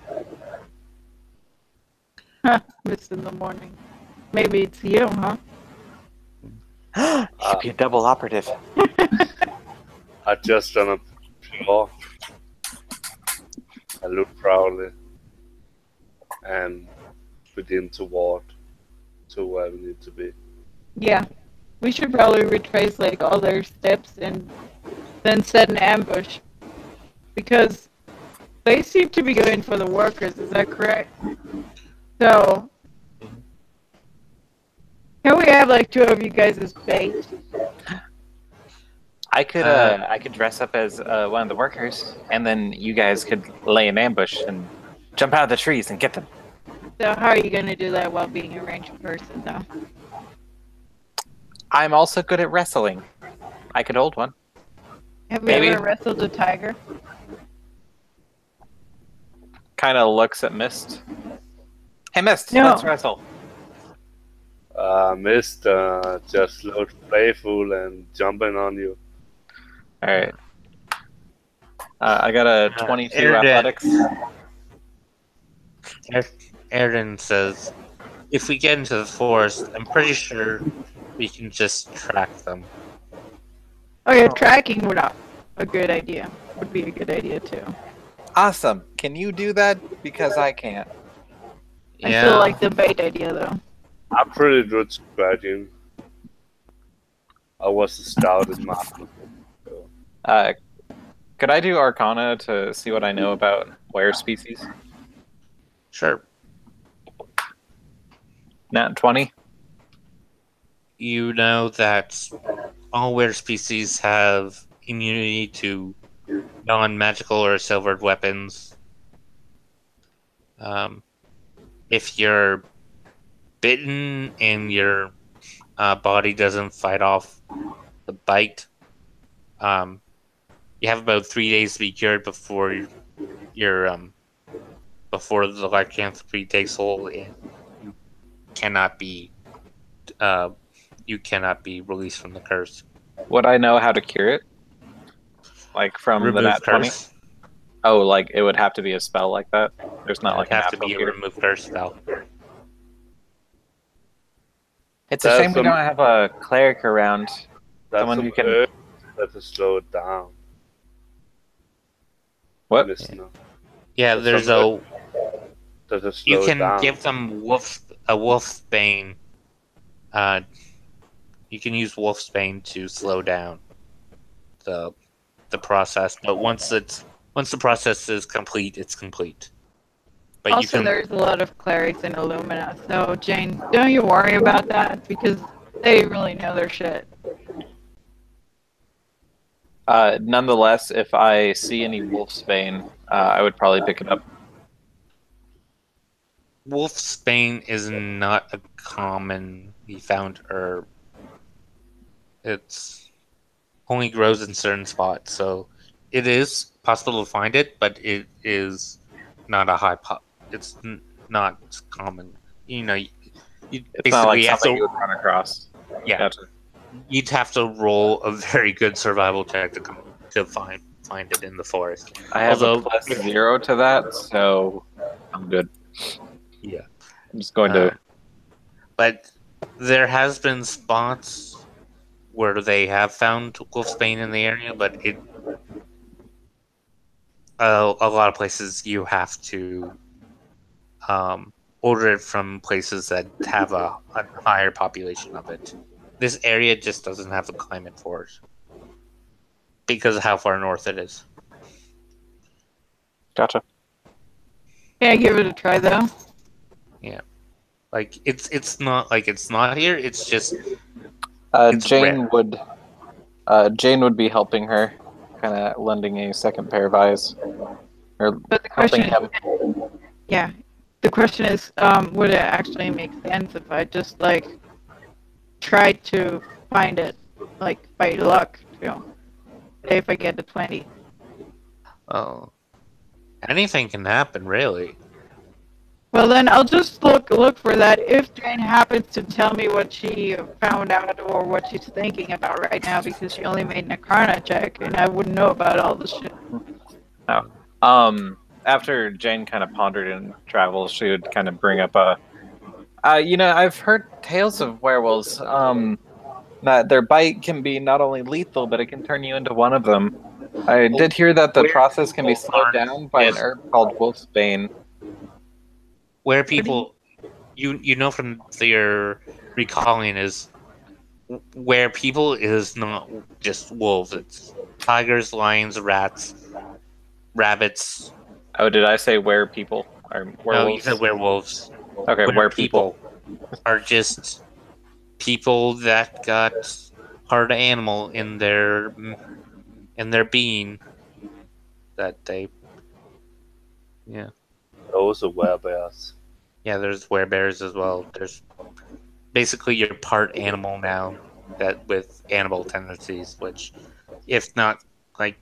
Missed in the morning. Maybe it's you, huh? He'd be a double operative. I just done a pure. I look proudly and begin to walk to where we need to be. Yeah. We should probably retrace like all their steps and then set an ambush. Because they seem to be going for the workers, is that correct? So can we have like 2 of you guys as bait? I could dress up as one of the workers, and then you guys could lay an ambush and jump out of the trees and get them. So how are you gonna do that while being a ranged person though? I'm also good at wrestling. I could hold one. Have you Maybe. ever wrestled a tiger? Kind of looks at Mist. Hey, Mist, No. let's wrestle. Mist just looked playful and jumping on you. All right. I got a 22 Aaron. athletics. Aaron says, if we get into the forest, I'm pretty sure we can just track them. Oh yeah, tracking would a good idea. Would be a good idea too. Awesome. Can you do that? Because I can't. I still like the bait idea though. I'm pretty good scratching. I was a scout in Martin. Could I do Arcana to see what I know about were species? Sure. Nat 20. You know that all were species have immunity to non-magical or silvered weapons. If you're bitten and your body doesn't fight off the bite, you have about 3 days to be cured before before the lycanthropy takes hold, and you cannot be released from the curse. Would I know how to cure it? Like from Remove the Nat 20? curse. Oh, like it would have to be a spell like that? There's not It like would an have to actual be a cure. remove curse spell. It's a That's shame we don't have a cleric around. That's Someone some who can- herb that to slow it down. What? Mist, no. Yeah, That's there's some That to slow you it can down. give them a wolf's bane. You can use wolf's bane to slow down the process, but once the process is complete, it's complete. But But you Also, can. there's a lot of clerics in Illumina, so Jane, don't you worry about that because they really know their shit. Nonetheless, if I see any wolfsbane, I would probably pick it up. Wolfsbane is not a commonly found herb. It's only grows in certain spots, so it is possible to find it, but it is not a high pop. It's not common. You know, you It's not like basically have something you to. would run across. Yeah, Gotcha. you'd have to roll a very good survival check to find it in the forest. I have Although- a +0 to that, so I'm good. Yeah. I'm just going to. But there has been spots where they have found wolfsbane in the area, but a lot of places you have to order it from places that have a higher population of it. This area just doesn't have the climate for it because of how far north it is. Gotcha. Yeah, give it a try though. Like it's not like it's not here. It's just It's Jane rare. would be helping her, kind of lending a second pair of eyes, or But the helping question him. is, yeah, the question is, would it actually make sense if I just like tried to find it, like by luck, you know, say if I get the 20. oh, anything can happen really. Well, then I'll just look for that. If Jane happens to tell me what she found out or what she's thinking about right now, because she only made an Arcana check, and I wouldn't know about all this shit. After Jane kind of pondered and traveled, she would kind of bring up I've heard tales of werewolves. That their bite can be not only lethal, but it can turn you into one of them. I did hear that the process can be slowed down by an herb called wolfsbane. Where people, you know from their recalling is where people is not just wolves. It's tigers, lions, rats, rabbits. Oh, did I say were people or No, you werewolves? said werewolves. Okay, were people. Are just people that got part animal in their being that they. Yeah. Those are werebears. Yeah, there's werebears as well. There's basically you're part animal now, that with animal tendencies, which, if not like,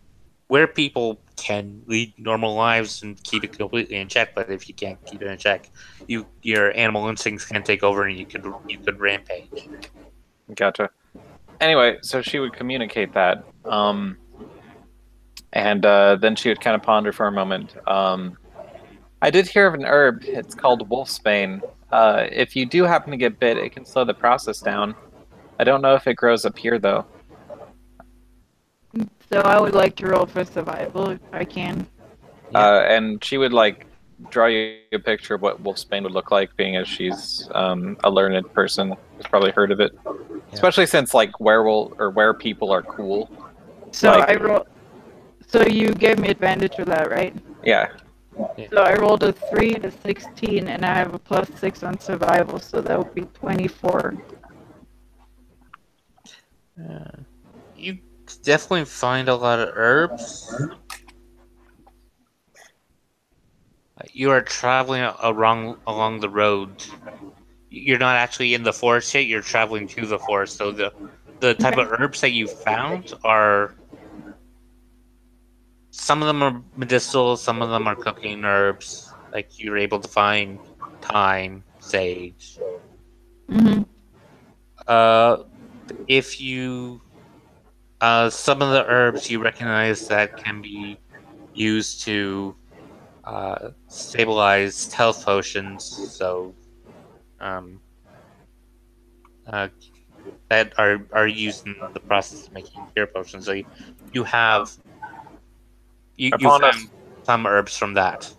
where people can lead normal lives and keep it completely in check, but if you can't keep it in check, your animal instincts can take over and you could rampage. Gotcha. Anyway, so she would communicate that, and then she would kind of ponder for a moment. I did hear of an herb. It's called wolfsbane. If you do happen to get bit, it can slow the process down. I don't know if it grows up here, though. So I would like to roll for survival if I can. And she would, like, draw you a picture of what wolfsbane would look like, being as she's a learned person. She's probably heard of it. Especially since, like, were people are cool. So Like- I roll. So you gave me advantage for that, right? Yeah. So I rolled a 3 to 16, and I have a +6 on survival, so that would be 24. You definitely find a lot of herbs. You are traveling along the road. You're not actually in the forest yet. You're traveling to the forest. So the type of herbs that you found are, some of them are medicinal, some of them are cooking herbs. Like you're able to find thyme, sage. Mm-hmm. If you some of the herbs you recognize that can be used to stabilize health potions, so that are used in the process of making cure potions. So you have you Upon us- found some herbs from that.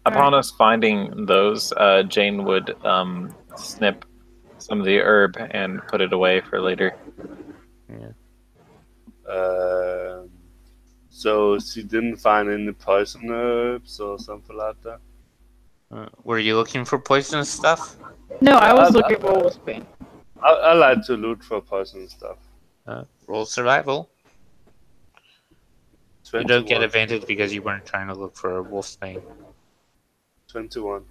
Upon us finding those, Jane would snip some of the herb and put it away for later. So she didn't find any poison herbs or something like that? Were you looking for poisonous stuff? No, I was looking for wolfsbane. I like to loot for poison stuff. Roll survival. You 21. don't get advantage because you weren't trying to look for a wolfsbane. 21.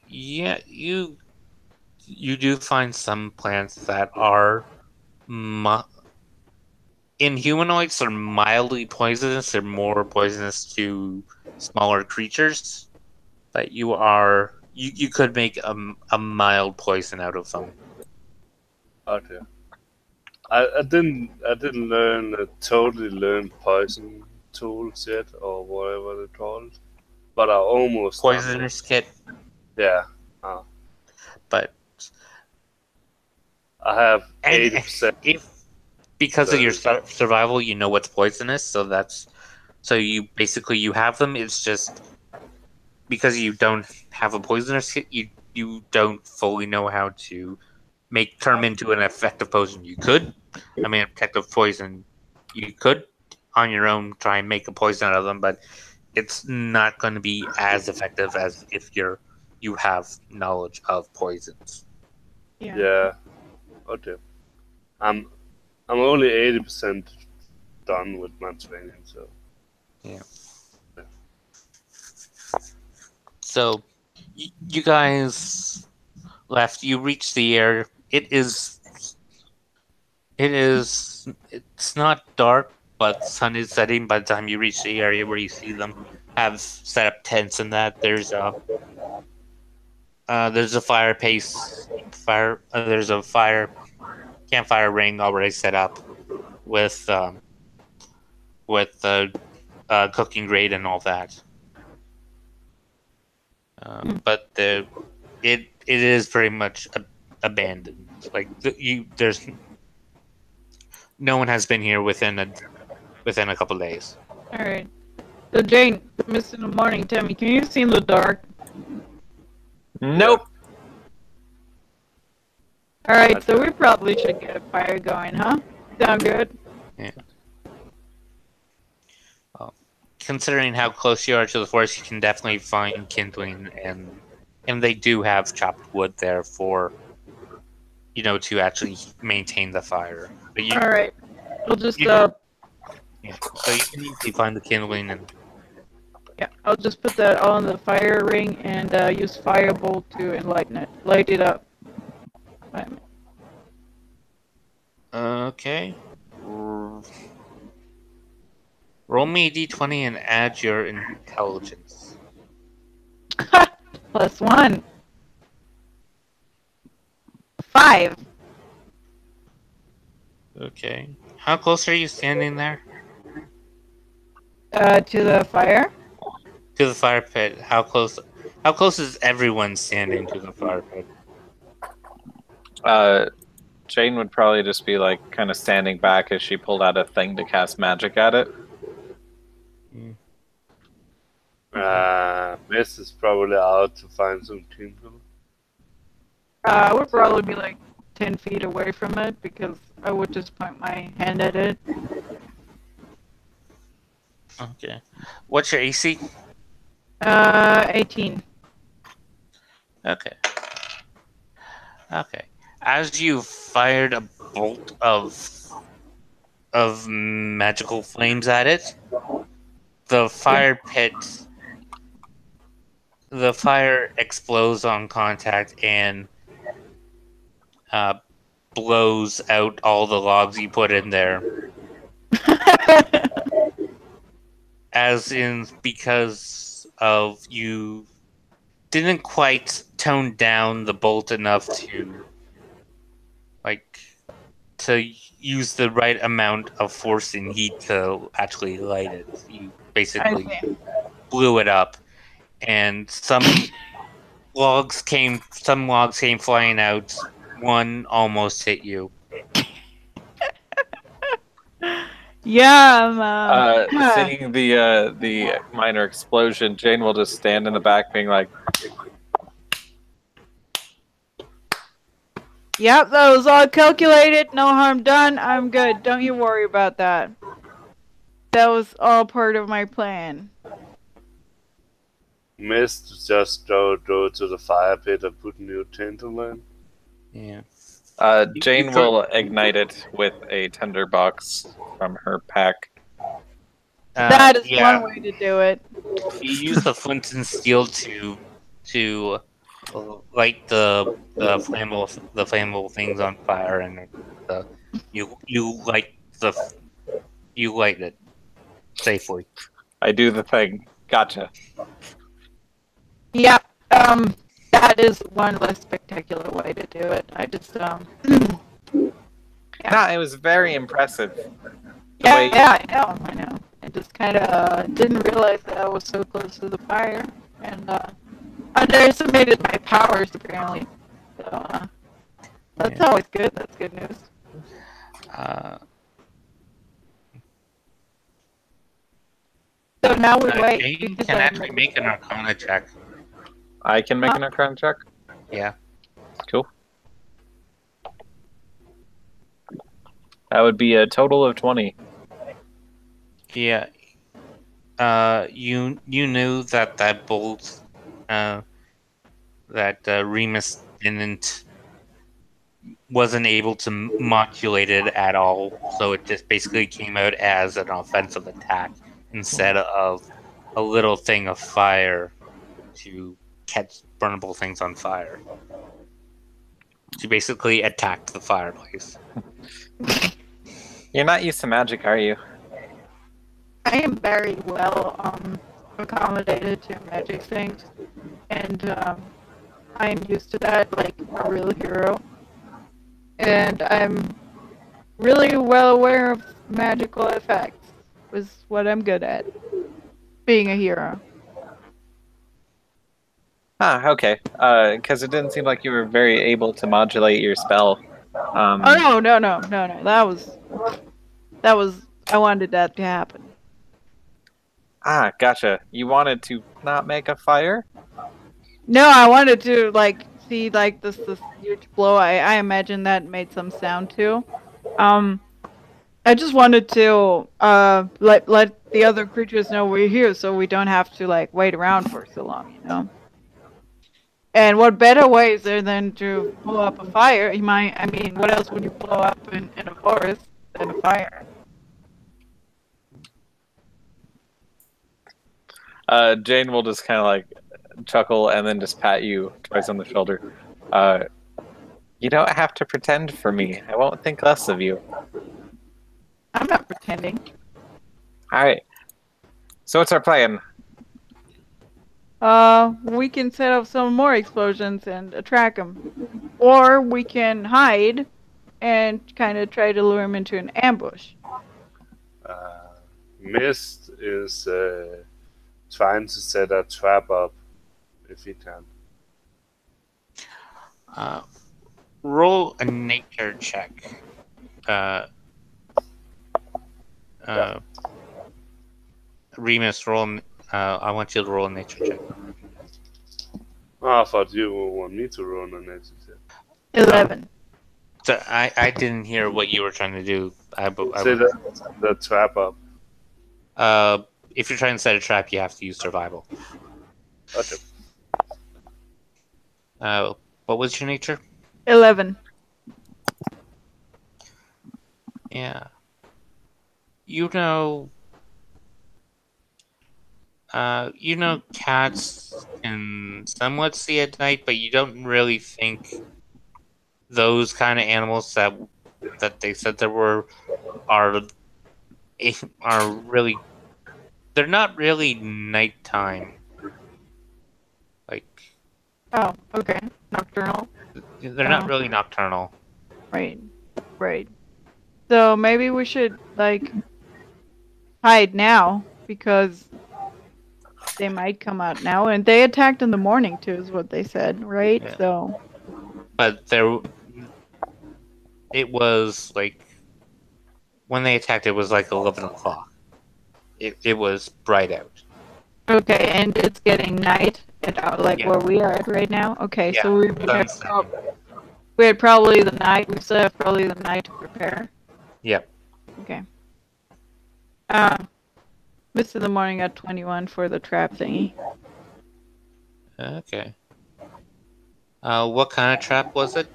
Yeah, you do find some plants that are in humanoids are mildly poisonous. They're more poisonous to smaller creatures, but you could make a mild poison out of them. Okay. I didn't totally learn poison tools yet, or whatever they're called, but I almost done it. Poisoner's kit, Yeah, but I have and 80%. if because of your survival, you know what's poisonous, so you basically you have them. It's just because you don't have a poisoner's kit, you don't fully know how to turn them into an effective poison. You could, I mean, effective poison. You could on your own try and make a poison out of them, but it's not going to be as effective as if you have knowledge of poisons. Yeah. Okay. I'm only 80% done with my training, so. Yeah. So, you guys left. You reached the area. It's not dark, but the sun is setting by the time you reach the area where you see them have set up tents and that. There's a campfire ring already set up with the cooking grate and all that. But it is pretty much abandoned. Like there's no one has been here within a couple days. All right. So Jane, Miss in the morning, tell me, can you see in the dark? Nope. All right. So we probably should get a fire going, huh? Sound good? Yeah. Well, considering how close you are to the forest, you can definitely find kindling, and they do have chopped wood there for to actually maintain the fire. All right. We'll just yeah, so you can easily find the kindling and. Yeah, I'll just put that on the fire ring and use firebolt to light it up. Okay. Roll me a d20 and add your intelligence. +1. 5. Okay. How close are you standing there? To the fire? To the fire pit. How close is everyone standing to the fire pit? Jane would probably just be like kind of standing back as she pulled out a thing to cast magic at it. Miss is probably out to find some kindle. We'll probably be like 10 feet away from it because I would just point my hand at it. Okay. What's your AC? 18. Okay. Okay. As you fired a bolt of magical flames at it, the fire explodes on contact and blows out all the logs you put in there. As in, because of you didn't quite tone down the bolt enough to use the right amount of force and heat to actually light it. You basically blew it up, and some logs came flying out. One almost hit you. Yeah, Seeing the minor explosion, Jane will just stand in the back, being like, Yep, that was all calculated. No harm done. I'm good. Don't you worry about that. That was all part of my plan. Mist just go to the fire pit and put new tinder in. Yeah. Jane you will ignite it with a tinderbox from her pack. That is yeah. one way to do it. You use the flint and steel to light the flammable things on fire, and you light it safely. I do the thing. Gotcha. Yeah. That is one less spectacular way to do it. I just Yeah. No, it was very impressive. Yeah, I know. I just kind of didn't realize that I was so close to the fire, and underestimated my powers apparently. So that's always good. That's good news. So now we wait. You because can I actually made- make an Arcana check. I can make an Arcana check? Yeah. Cool. That would be a total of 20. Yeah. You knew that bolt, that Remus wasn't able to modulate it at all, so it just basically came out as an offensive attack instead of a little thing of fire to catch burnable things on fire. She basically attacked the fireplace. You're not used to magic, are you? I am very well accommodated to magic things, and I am used to that like a real hero. And I'm really well aware of magical effects, was what I'm good at. Being a hero. Ah, okay. Because it didn't seem like you were very able to modulate your spell. Oh no. That was I wanted that to happen. Ah, gotcha. You wanted to not make a fire? No, I wanted to like see like this huge blow. I imagine that made some sound too. I just wanted to let the other creatures know we're here, so we don't have to like wait around for so long, you know. And what better way is there than to blow up a fire? I mean, what else would you blow up in a forest than a fire? Jane will just kind of like chuckle and then just pat you twice on the shoulder. You don't have to pretend for me. I won't think less of you. I'm not pretending. Alright. So what's our plan? We can set up some more explosions and attract them. Or we can hide and kind of try to lure him into an ambush. Mist is trying to set a trap up if he can. Roll a nature check. Remus, roll. I want you to roll a nature check. Oh, I thought you would want me to roll a nature check. 11. So I didn't hear what you were trying to do. Say the trap up. If you're trying to set a trap, you have to use survival. Okay. What was your nature? 11. Yeah. You know, cats can somewhat see at night, but you don't really think those kind of animals that they said there were are really. They're not really nighttime. Like. Oh, okay. Nocturnal. They're not really nocturnal. Right. So maybe we should, like, hide now, because they might come out now. And they attacked in the morning, too, is what they said, right? Yeah. So. But it was, like, when they attacked, it was, like, 11 o'clock. It was bright out. Okay, and it's getting night at, where we are at right now? Okay, Yeah, so we had probably the night. We still have probably the night to prepare. Yep. Okay. Mist of the morning at 21 for the trap thingy. Okay. What kind of trap was it?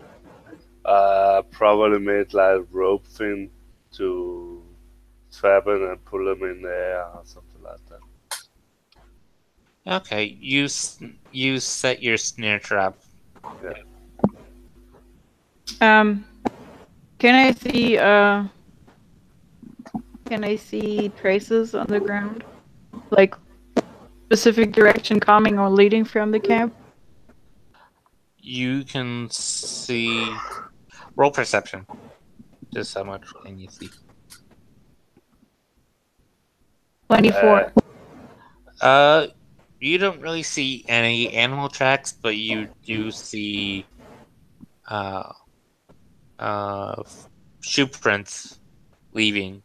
Probably made like rope thing to trap him and pull him in the air or something like that. Okay, you set your snare trap. Can I see traces on the ground? Like specific direction coming or leading from the camp? You can see. Roll perception. Just how much can you see? 24. You don't really see any animal tracks, but you do see shoe prints leaving.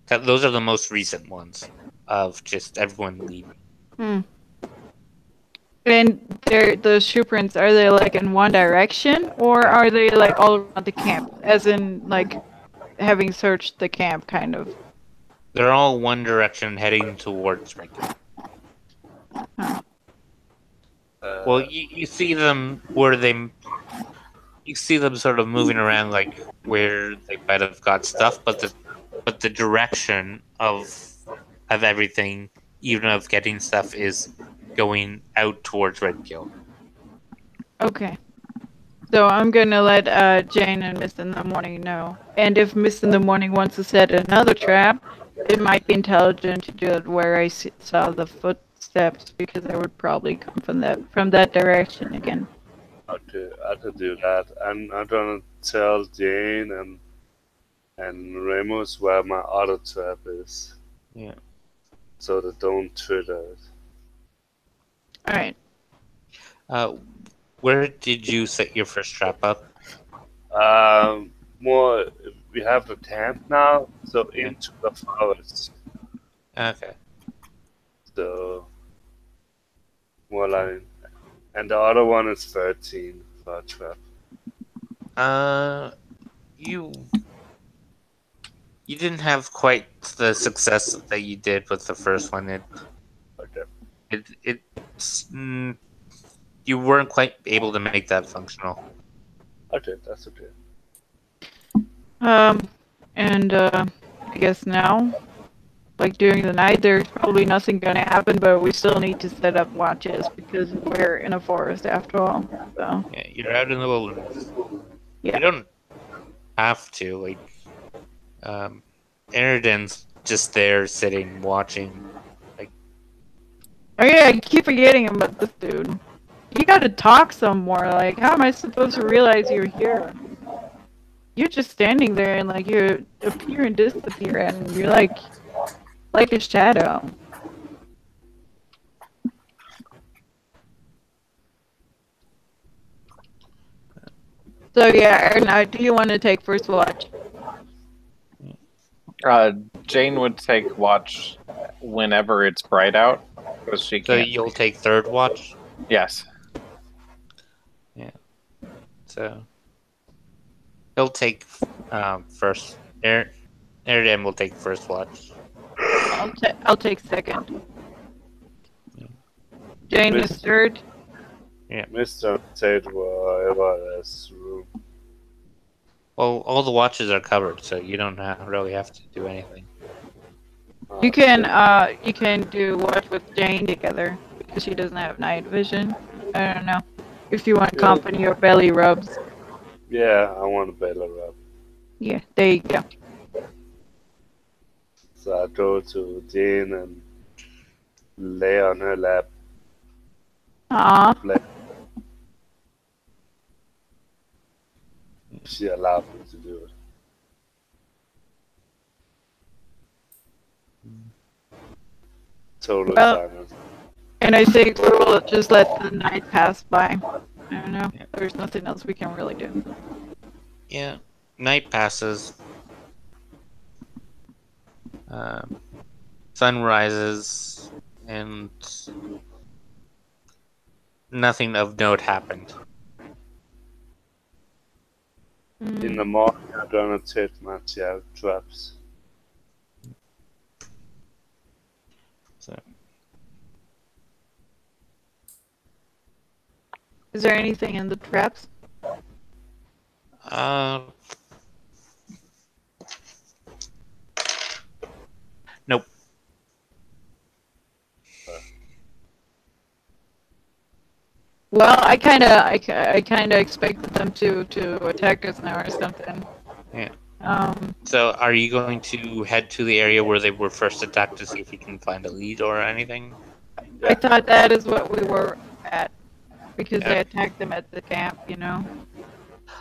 Those are the most recent ones of just everyone leaving. And the shoe prints, are they like in one direction or are they like all around the camp? As in like having searched the camp kind of. They're all one direction heading towards Rinko. Well, you see them where you see them sort of moving around like where they might have got stuff, but the direction of everything, even of getting stuff, is going out towards Red Kill. Okay. So I'm gonna let Jane and Mist in the Morning know. And if Mist in the Morning wants to set another trap, it might be intelligent to do it where I saw the footsteps, because they would probably come from that direction again. Okay, I can do that. I'm gonna tell Jane and Remus where my auto trap is. Yeah. So they don't trigger it. Alright. Where did you set your first trap up? More, we have the camp now, so into the forest. Okay. So, more like, and the other one is 13 for a trap. You didn't have quite the success that you did with the first one. You weren't quite able to make that functional. Okay, that's okay. And I guess now, like during the night, there's probably nothing gonna happen, but we still need to set up watches because we're in a forest after all. So Yeah, you're out in the wilderness. yeah. You don't have to, like, Eridan's just there sitting, watching. Like, Oh yeah, I keep forgetting about this dude. You gotta talk some more. Like, how am I supposed to realize you're here? You're just standing there and like you appear and disappear, and you're like a shadow. So yeah, Erna, do you want to take first watch? Jane would take watch whenever it's bright out, because she so can't. you'll take third watch? Yes. Yeah. So he'll take first. Eridan will take first watch. I'll take second. Jane is third. Yeah. Mr. Tate wherever is room. Well, all the watches are covered, so you don't really have to do anything. You can do watch with Jane together because she doesn't have night vision. I don't know if you want company or belly rubs. Yeah, I want a belly rub. Yeah, there you go. So I go to Jane and lay on her lap. Aww. She allowed me to do it. Total silence. And I think we will just let the night pass by. I don't know. There's nothing else we can really do. Yeah. Night passes. Sun rises, and nothing of note happened. In the morning, I'm gonna take my traps. So, Is there anything in the traps? Nope. Well, I kinda expected them to attack us now or something. Yeah. Um, So, are you going to head to the area where they were first attacked to see if you can find a lead or anything? I thought that is what we were at because Yeah. they attacked them at the camp, you know.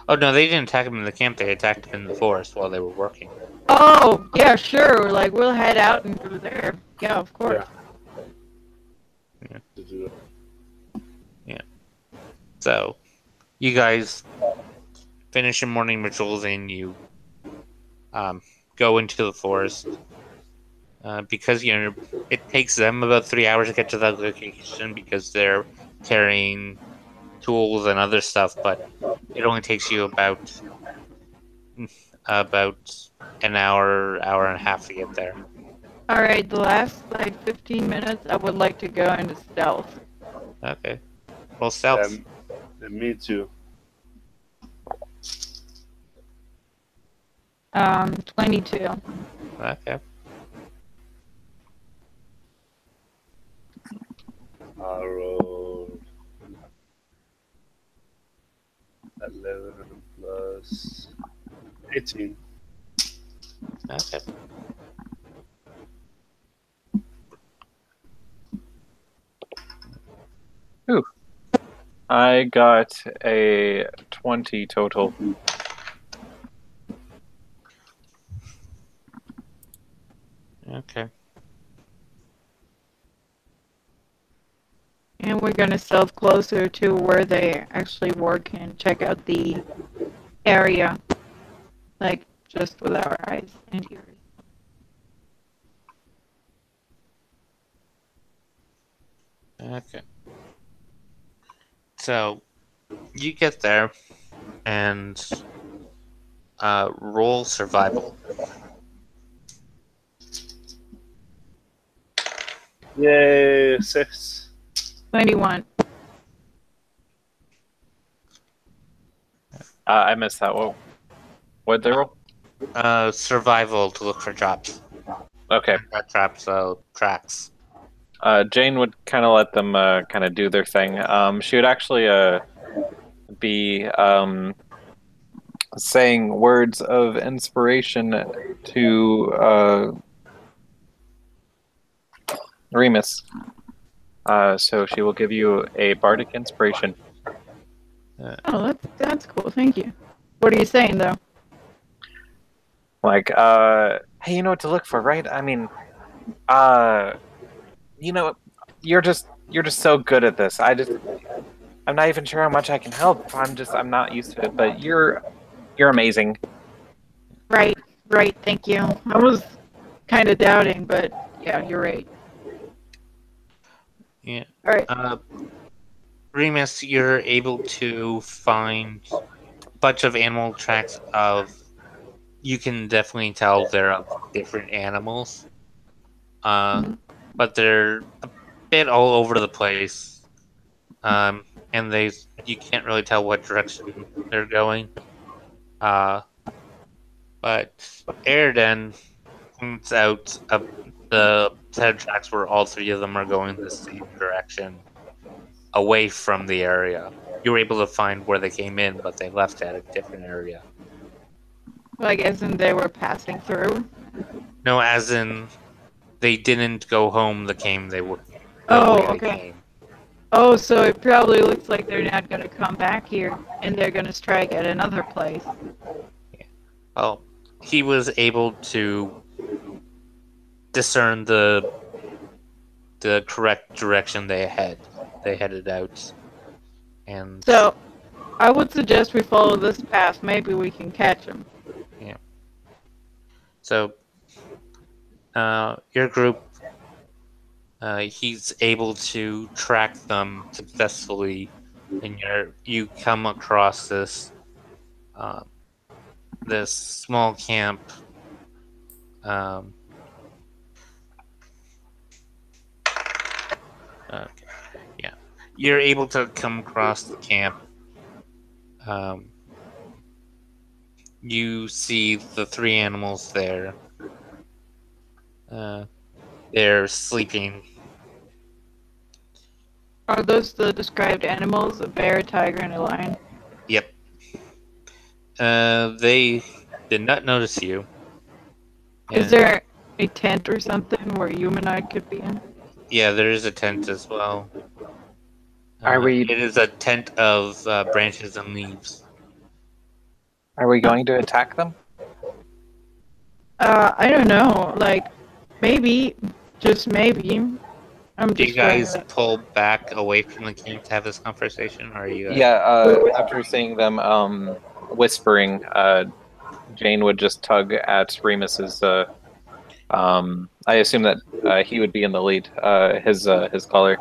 Oh no, they didn't attack them in the camp. They attacked them in the forest while they were working. Oh, yeah, sure. Like we'll head out and go there. Yeah, of course. To do it. So, you guys finish your morning rituals and you go into the forest. Because it takes them about 3 hours to get to that location because they're carrying tools and other stuff, but it only takes you about an hour and a half to get there. All right, the last like 15 minutes, I would like to go into stealth. Okay. Well, stealth. Me too. 22. Okay. I rolled 11 plus 18. Okay. Ooh. I got a 20 total. Okay. And we're gonna stealth closer to where they actually work and check out the area, like just with our eyes and ears. Okay. So, you get there and roll survival. Yay, 6. 21. I missed that. What'd they roll? Survival to look for traps. Okay. Not traps, tracks. Jane would kind of let them kind of do their thing. She would actually be saying words of inspiration to Remus. So she will give you a bardic inspiration. Oh, that's cool. Thank you. What are you saying though? Like, hey, you know what to look for, right? I mean, you know, you're just so good at this. I'm not even sure how much I can help. I'm not used to it, but you're amazing. Right. Thank you. I was kind of doubting, but yeah, you're right. Yeah. All right. Remus, you're able to find a bunch of animal tracks you can definitely tell they're of different animals. But they're a bit all over the place. And you can't really tell what direction they're going. But Airden points out the set of tracks where all three of them are going the same direction, away from the area. You were able to find where they came in, but they left at a different area. Well, I guess they were passing through. No, as in they didn't go home the way Oh, they okay. came. Oh, so it probably looks like they're not gonna come back here, and they're gonna strike at another place. Well, he was able to discern the correct direction they headed out. And So, I would suggest we follow this path. Maybe we can catch them. yeah. So, your group, he's able to track them successfully, and you come across this small camp. Okay. Yeah. you're able to come across the camp. You see the 3 animals there. They're sleeping. Are those the described animals? A bear, a tiger, and a lion? Yep. They did not notice you. Is And- there a tent or something where humanoid could be in? Yeah, there is a tent as well. Are we- It is a tent of branches and leaves. Are we going to attack them? I don't know. Like, maybe, just maybe. I'm Do you just trying guys to- pull back away from the camp to have this conversation, or are you? Yeah. After seeing them whispering, Jane would just tug at Remus's. I assume that he would be in the lead. His collar.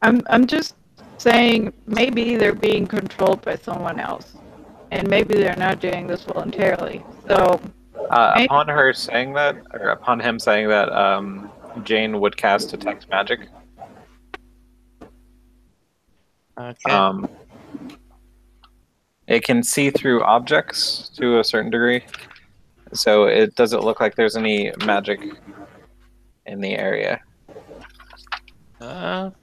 I'm just saying maybe they're being controlled by someone else, and maybe they're not doing this voluntarily. So Upon her saying that, or upon him saying that, Jane would cast Detect Magic. Okay. It can see through objects to a certain degree, so it doesn't look like there's any magic in the area. No,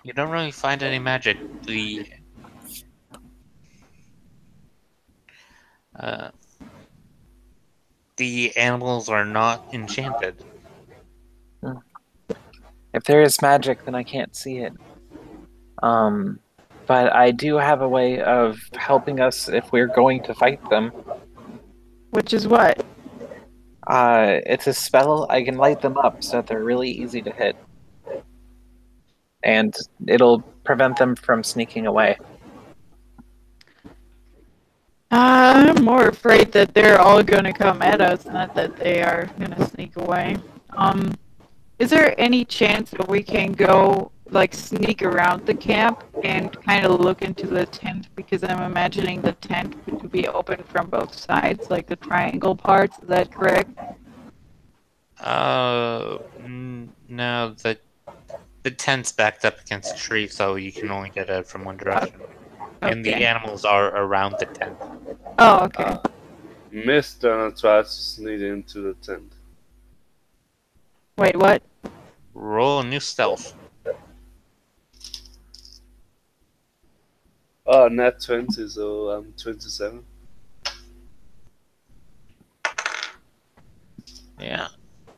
you don't really find any magic. The animals are not enchanted. If there is magic, then I can't see it. But I do have a way of helping us if we're going to fight them. which is what? It's a spell. I can light them up so that they're really easy to hit. And it'll prevent them from sneaking away. I'm more afraid that they're all gonna come at us, not that they are gonna sneak away. Is there any chance that we can go, like, sneak around the camp and kind of look into the tent? Because I'm imagining the tent could be open from both sides, like the triangle parts. Is that correct? No, the tent's backed up against a tree, so you can only get it from one direction. And the Okay. animals are around the tent. Oh, okay. Mist gonna try to sneak into the tent. Wait, what? Roll a new stealth. Oh, nat 20, so I'm 27. Yeah.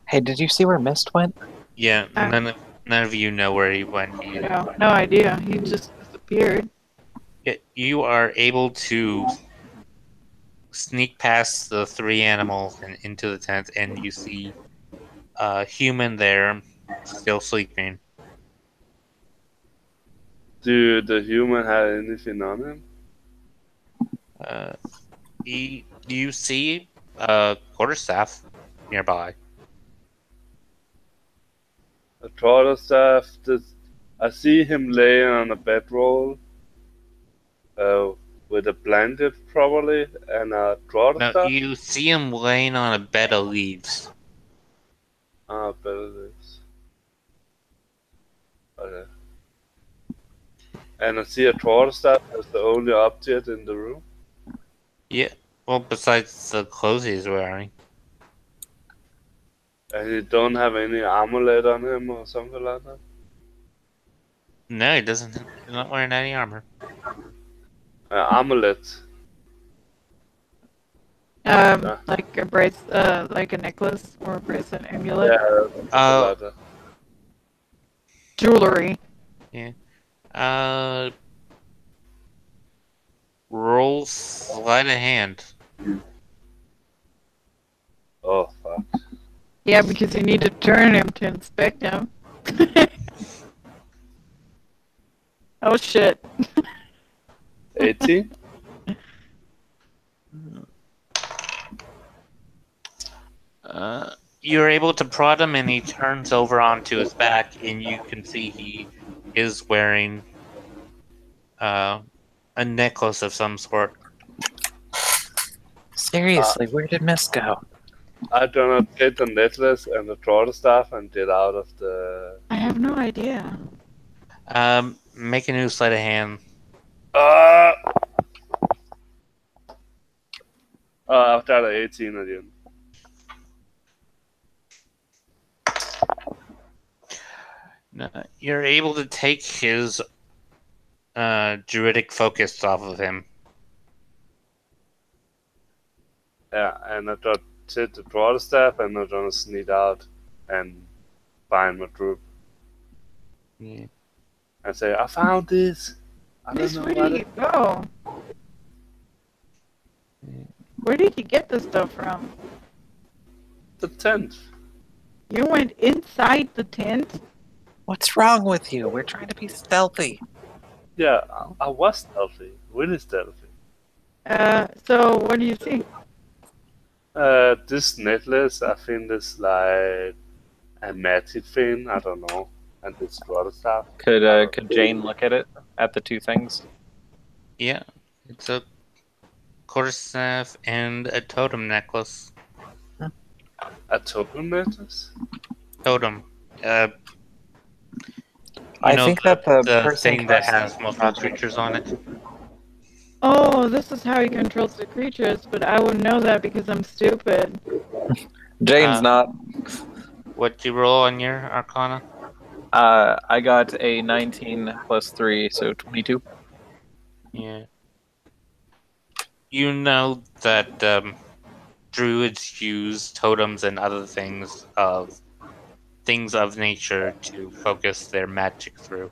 Hey, did you see where Mist went? Yeah, none of you know where he went either. No idea. He just disappeared. You are able to sneak past the 3 animals and into the tent, and you see a human there, still sleeping. Do the human have anything on him? You see a quarterstaff nearby. A quarterstaff. I see him laying on a bedroll. With a blanket probably, and a quarterstaff. No, you see him laying on a bed of leaves. Ah, better this. Okay. And I see a quarterstaff as the only object in the room. Yeah, well, besides the clothes he's wearing. And he don't have any amulet on him or something like that. No, he doesn't. He's not wearing any armor. Amulet. Like a like a necklace or a bracelet, amulet, Yeah. something like that. jewelry. Roll sleight of hand. Oh fuck. Yeah, because you need to turn him to inspect him. Oh shit. 18. You're able to prod him, and he turns over onto his back, and you can see he is wearing a necklace of some sort. Seriously, where did Mist go? I'm gonna take the necklace and the quarterstaff and get out of the. I have no idea. Make a new sleight of hand. I've got an 18 again. No, you're able to take his druidic focus off of him. Yeah, and I got take the quarterstaff and I'm gonna sneak out and find my group Yeah. and say, I found this. I Miss, don't where know what did you go? Where did you get this stuff from? the tent. You went inside the tent? What's wrong with you? We're trying to be stealthy. Yeah, I was stealthy. Really stealthy. So what do you see? This necklace, I think is like a magic thing. I don't know. And this quarterstaff. Could Jane look at it? At the two things? Yeah, it's a quarterstaff and a totem necklace. A totem necklace? Totem. I think that the person thing that casting has multiple magic- creatures on it. Oh, this is how he controls the creatures, but I wouldn't know that because I'm stupid. Jane's not. What'd you roll on your Arcana? I got a 19 plus 3, so 22. Yeah. You know that druids use totems and other things of nature to focus their magic through.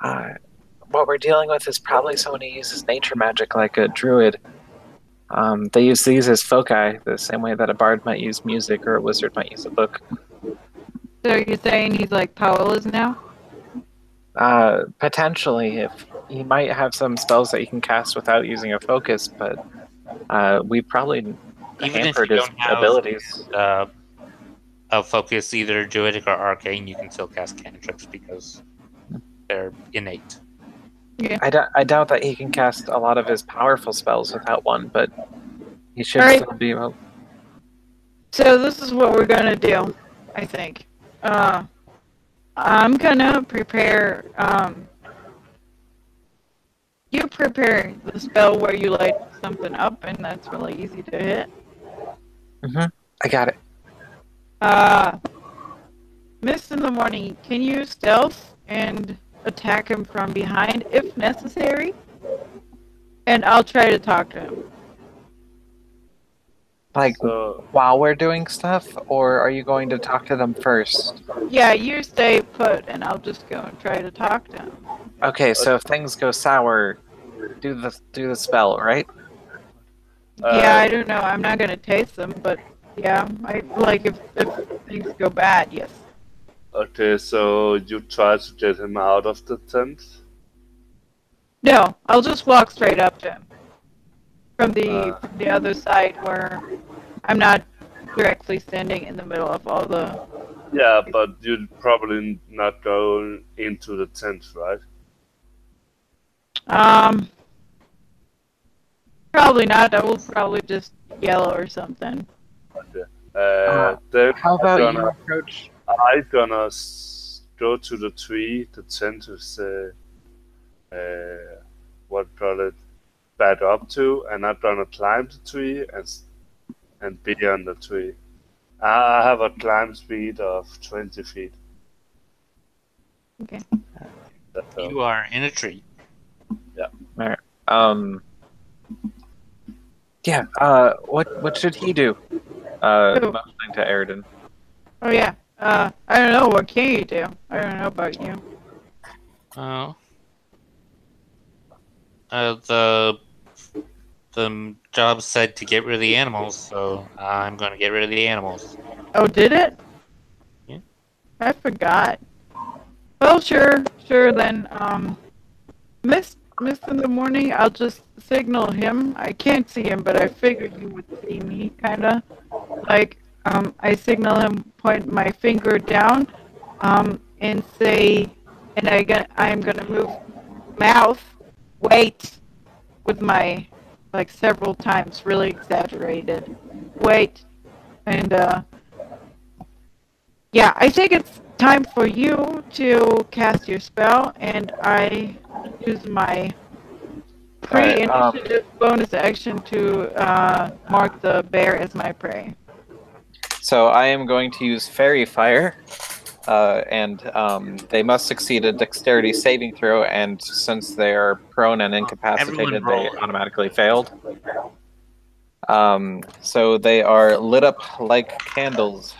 What we're dealing with is probably someone who uses nature magic like a druid. They use these as foci, the same way that a bard might use music or a wizard might use a book. So you're saying he's like powerless now? Potentially, if he might have some spells that he can cast without using a focus, but we probably Even if you hampered his don't have abilities. a focus, either druidic or arcane, you can still cast cantrips because they're innate. I doubt that he can cast a lot of his powerful spells without one, but he should Alright. still be able. So this is what we're gonna do, I think. I'm gonna prepare, you prepare the spell where you light something up and that's really easy to hit. I got it. Mist in the Morning, can you stealth and attack him from behind if necessary? And I'll try to talk to him. Like, So, while we're doing stuff, or are you going to talk to them first? Yeah, you stay put and I'll just go and try to talk to him. Okay, so if things go sour, do the spell, right? Yeah, I don't know. I'm not gonna taste them, but yeah, like if things go bad, yes. okay, so you try to get him out of the tent? No, I'll just walk straight up to him from the other side where I'm not directly standing in the middle of all the. Yeah, but you'd probably not go into the tent, right? Probably not. I will probably just yell or something. Okay. Then How about I'm you gonna, approach? I'm gonna go to the tree. The tent is what call it, back up to, and I'm gonna climb the tree and be on the tree. I have a climb speed of 20 feet. Okay. That's all. You are in a tree. Yeah. What should he do? Motioning to Aridin. Oh yeah. I don't know. What can you do? I don't know about you. Oh. The job said to get rid of the animals, so I'm going to get rid of the animals. Oh, did it? Yeah. I forgot. Well, sure then. Mist in the Morning, I'll just signal him. I can't see him, but I figured you would see me, kinda. Like, I signal him, point my finger down, and say, and I'm gonna move mouth, wait, with my, like, several times, really exaggerated. wait. And, yeah, I think it's time for you to cast your spell, and I use my Alright, pre-initiative bonus action to mark the bear as my prey. So I am going to use Fairy Fire, and they must succeed a Dexterity saving throw, and since they are prone and incapacitated, Everyone roll. they automatically failed. So they are lit up like candles,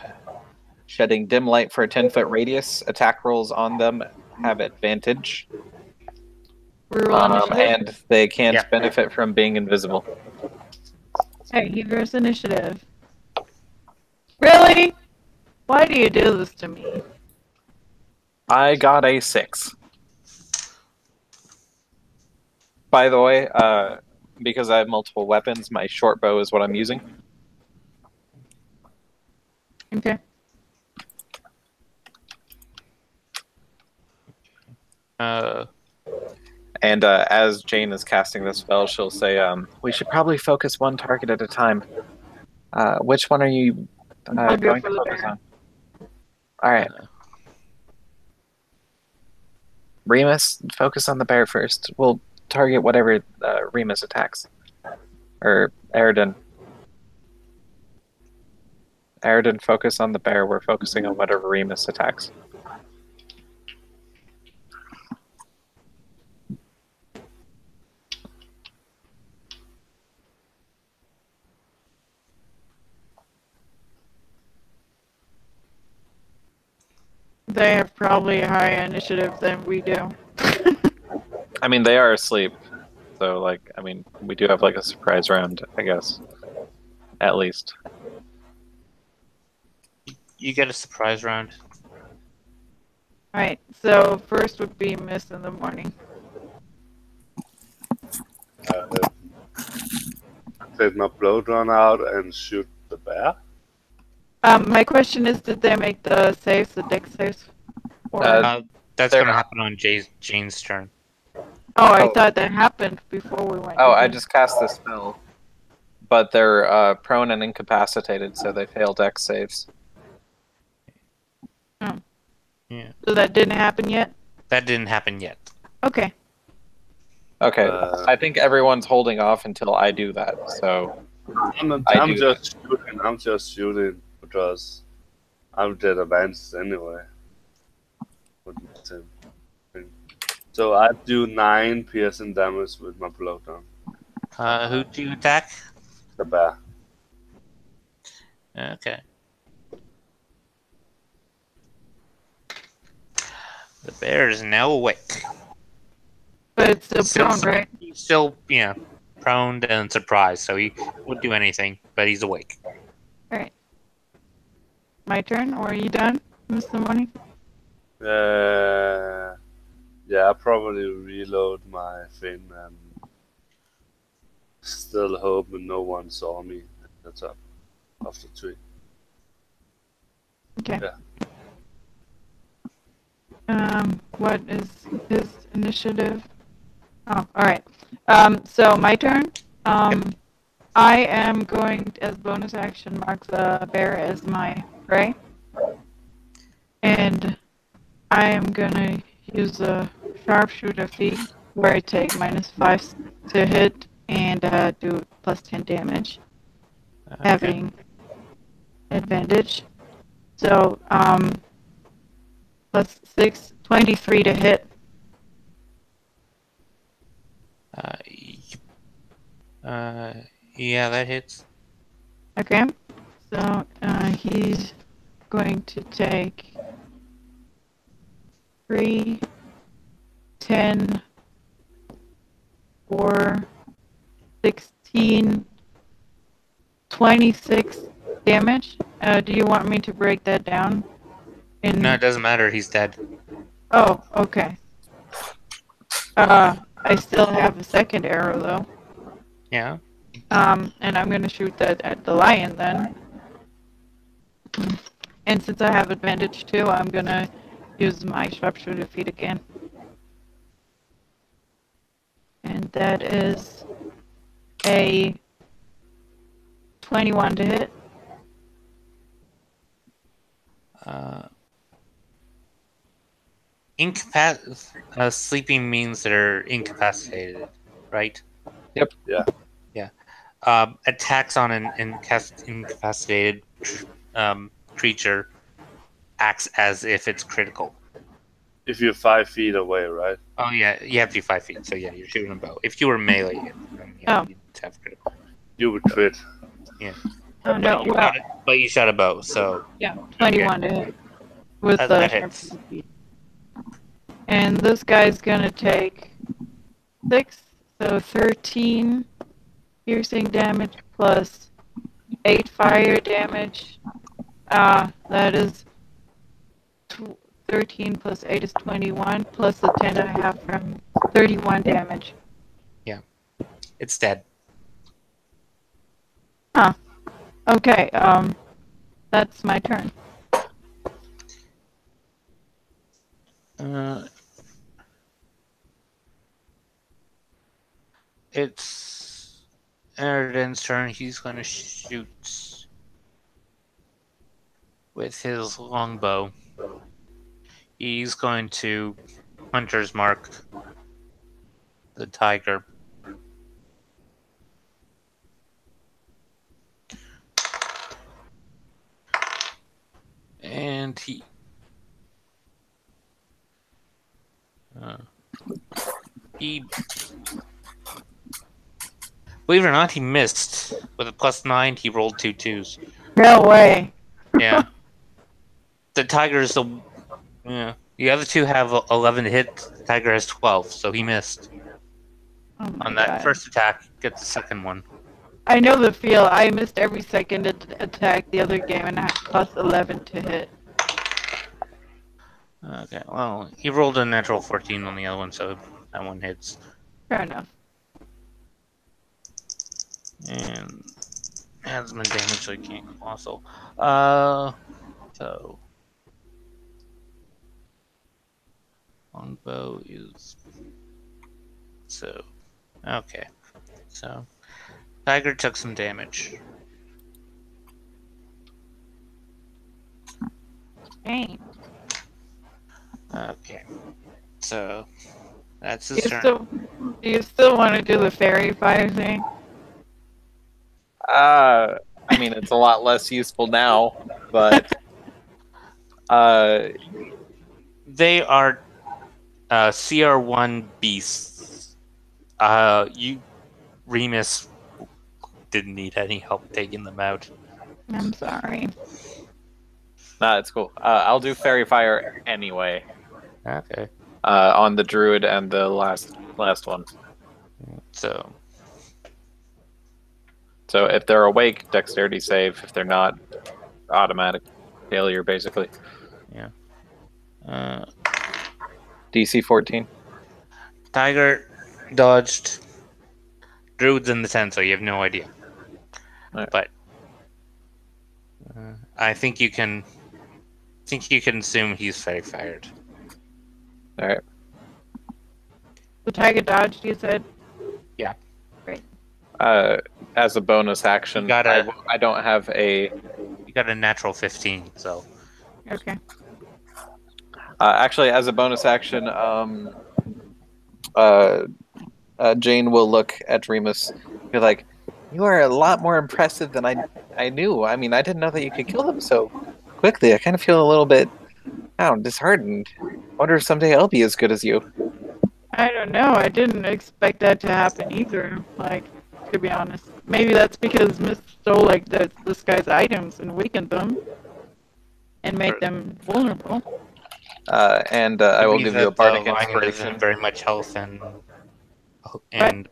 shedding dim light for a 10-foot radius. Attack rolls on them have advantage, Reroll initiative. and they can't Yeah. benefit from being invisible. Hey, here's initiative. Really? Why do you do this to me? I got a 6. By the way, because I have multiple weapons, my short bow is what I'm using. Okay. And as Jane is casting the spell, she'll say, we should probably focus one target at a time. Which one are you I'll go going for to the focus bear. on? Alright. Remus, focus on the bear first. We'll target whatever Remus attacks. Or Aridin. Aridin, focus on the bear. We're focusing on whatever Remus attacks. They have probably a higher initiative than we do. I mean, they are asleep. So, like, I mean, we do have, like, a surprise round, I guess. At least. You get a surprise round. Alright, so first would be Miss in the morning. Take my blood run out and shoot the bear. My question is, did they make the saves, the deck saves? Or... That's They're gonna not. happen on Jane's turn. I Oh. thought that happened before we went. Oh, to I the- just cast the spell. But they're prone and incapacitated, so they fail dex saves. Yeah, So that didn't happen yet? that didn't happen yet. Okay. Okay, Uh, I think everyone's holding off until I do that, so... I'm I do just shooting. I'm just shooting because I'm dead advanced anyway. So I do 9 piercing damage with my blowdown. Who do you attack? The bear. Okay. The bear is now awake. But it's still prone, right? He's still, prone and surprised, so he would do anything, but he's awake. Alright. My turn, or are you done, Mr. Money? Yeah, I probably reload my thing and still hoping no one saw me at the top of the tree. Okay. Yeah. What is his initiative? Oh, alright. So my turn. I am going, as bonus action, mark the bear as my prey. And I am gonna use a sharpshooter feat where I take -5 to hit and do +10 damage, having advantage. So, +6, 23 to hit. Yeah, that hits. Okay. So, he's going to take 3, 10, 4, 16, 26 damage. Do you want me to break that down? No, it doesn't matter. He's dead. Oh, okay. I still have a second arrow though. Yeah. And I'm gonna shoot that at the lion then. And since I have advantage too, I'm gonna use my sharpshooter feat again. And that is a 21 to hit. Sleeping means they're incapacitated, right? Yep. Yeah. Yeah. Attacks on an incapacitated creature acts as if it's critical. If you're 5 feet away, right? Oh yeah, you have to be 5 feet, so yeah, you're shooting a bow. If you were melee, then yeah, Oh. you'd have critical. You would crit. Oh no, well, But you shot a bow, so yeah, 21 to hit. With that the hits. And this guy's gonna take 6, so 13 piercing damage plus 8 fire damage. That is 13 plus 8 is 21, plus the 10 I have from 31 damage. It's dead. Okay, that's my turn. It's Eridan's turn. He's going to shoot with his longbow. He's going to Hunter's Mark the tiger. And he believe it or not, he missed. With a +9, he rolled 2 2s. No way. Yeah. The tiger is the... Yeah. The other two have 11 to hit. The tiger has 12, so he missed. Oh my On that God. first attack, gets the second one. I know the feel. I missed every second attack the other game and I had +11 to hit. Okay, well, he rolled a natural 14 on the other one, so that one hits. Fair enough. And adds some damage so he can't colossal. So longbow is so okay. So tiger took some damage. Dang. Okay, so that's Do his you turn. still want to do the fairy fire thing? I mean, it's a lot less useful now, but They are CR1 beasts. Remus didn't need any help taking them out. I'm sorry. nah, it's cool. I'll do fairy fire anyway Okay, on the druid and the last one. so So if they're awake, dexterity save. If they're not, automatic failure, basically. uh, DC 14. tiger dodged. Druid's in the tent, so you have no idea. Alright. But I think you can assume he's very fired. All right. The tiger dodged, you said? As a bonus action, Got it. I don't have a. You got a natural 15, so Okay. Actually, as a bonus action, Jane will look at Remus, be like, "You are a lot more impressive than I knew. I mean, I didn't know that you could kill them so quickly. I kind of feel a little bit, disheartened. Wonder if someday I'll be as good as you." I don't know. I didn't expect that to happen either. Like, to be honest. Maybe that's because Miss stole like this guy's items and weakened them and made them vulnerable. And I will give you a bardic lion inspiration. isn't very much health, and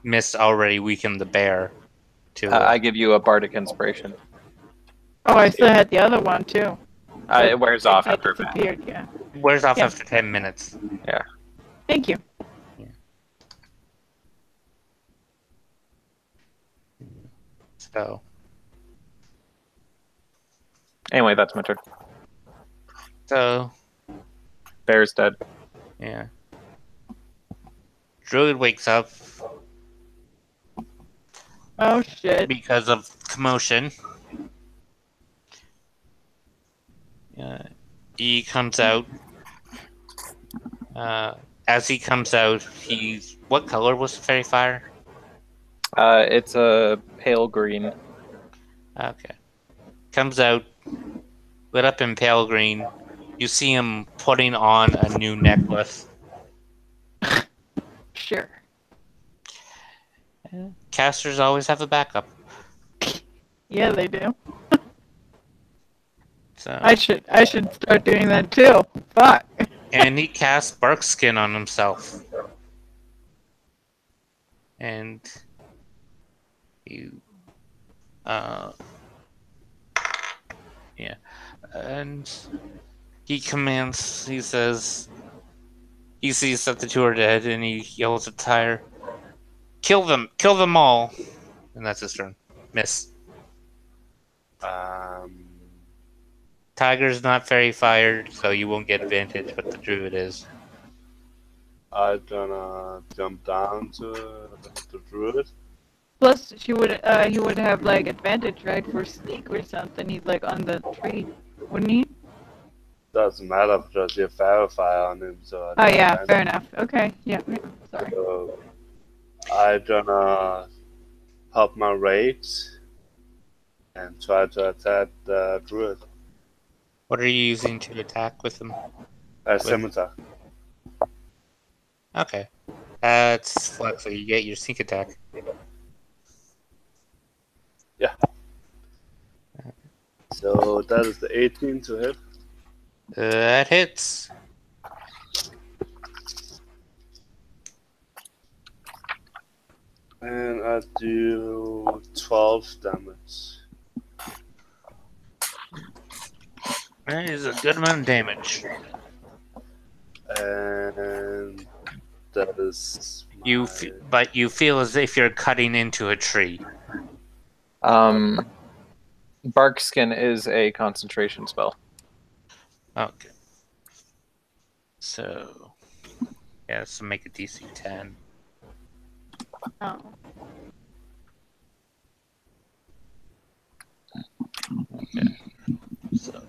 Mist already weakened the bear. I give you a bardic inspiration. Oh, I still had the other one too. It wears off That after a bit. disappeared, yeah. Wears off Yeah. after 10 minutes. Thank you. So Anyway, that's my turn. Bear's dead. Yeah. Druid wakes up Oh shit. because of commotion. He comes out. As he comes out, he's... What color was the fairy fire? It's a pale green. Okay. Comes out, lit up in pale green. You see him putting on a new necklace. Sure. Casters always have a backup. Yeah, they do. So, I should start doing that too. Fuck. and he casts bark skin on himself. And you yeah. And he commands, he says, he sees that the two are dead, and he yells at Tyre, kill them all. And that's his turn. Miss. Tiger's not fairy fired, so you won't get advantage, but the druid is. I'm gonna jump down to the druid. Plus, he would have like advantage, right, for sneak or something. He's like on the tree, wouldn't he? Doesn't matter because you have fairy fire on him, so. Oh yeah, fair enough. Okay, yeah. Sorry. So I'm gonna pop my rage and try to attack the druid. What are you using to attack with him? Scimitar. Okay. That's flex, so you get your sneak attack. Yeah. So that is the 18 to hit. That hits. And I do 12 damage. That is a good amount of damage. And that is But you feel as if you're cutting into a tree. Bark skin is a concentration spell. Okay. So, yeah, so make a DC 10. Oh. Okay. So,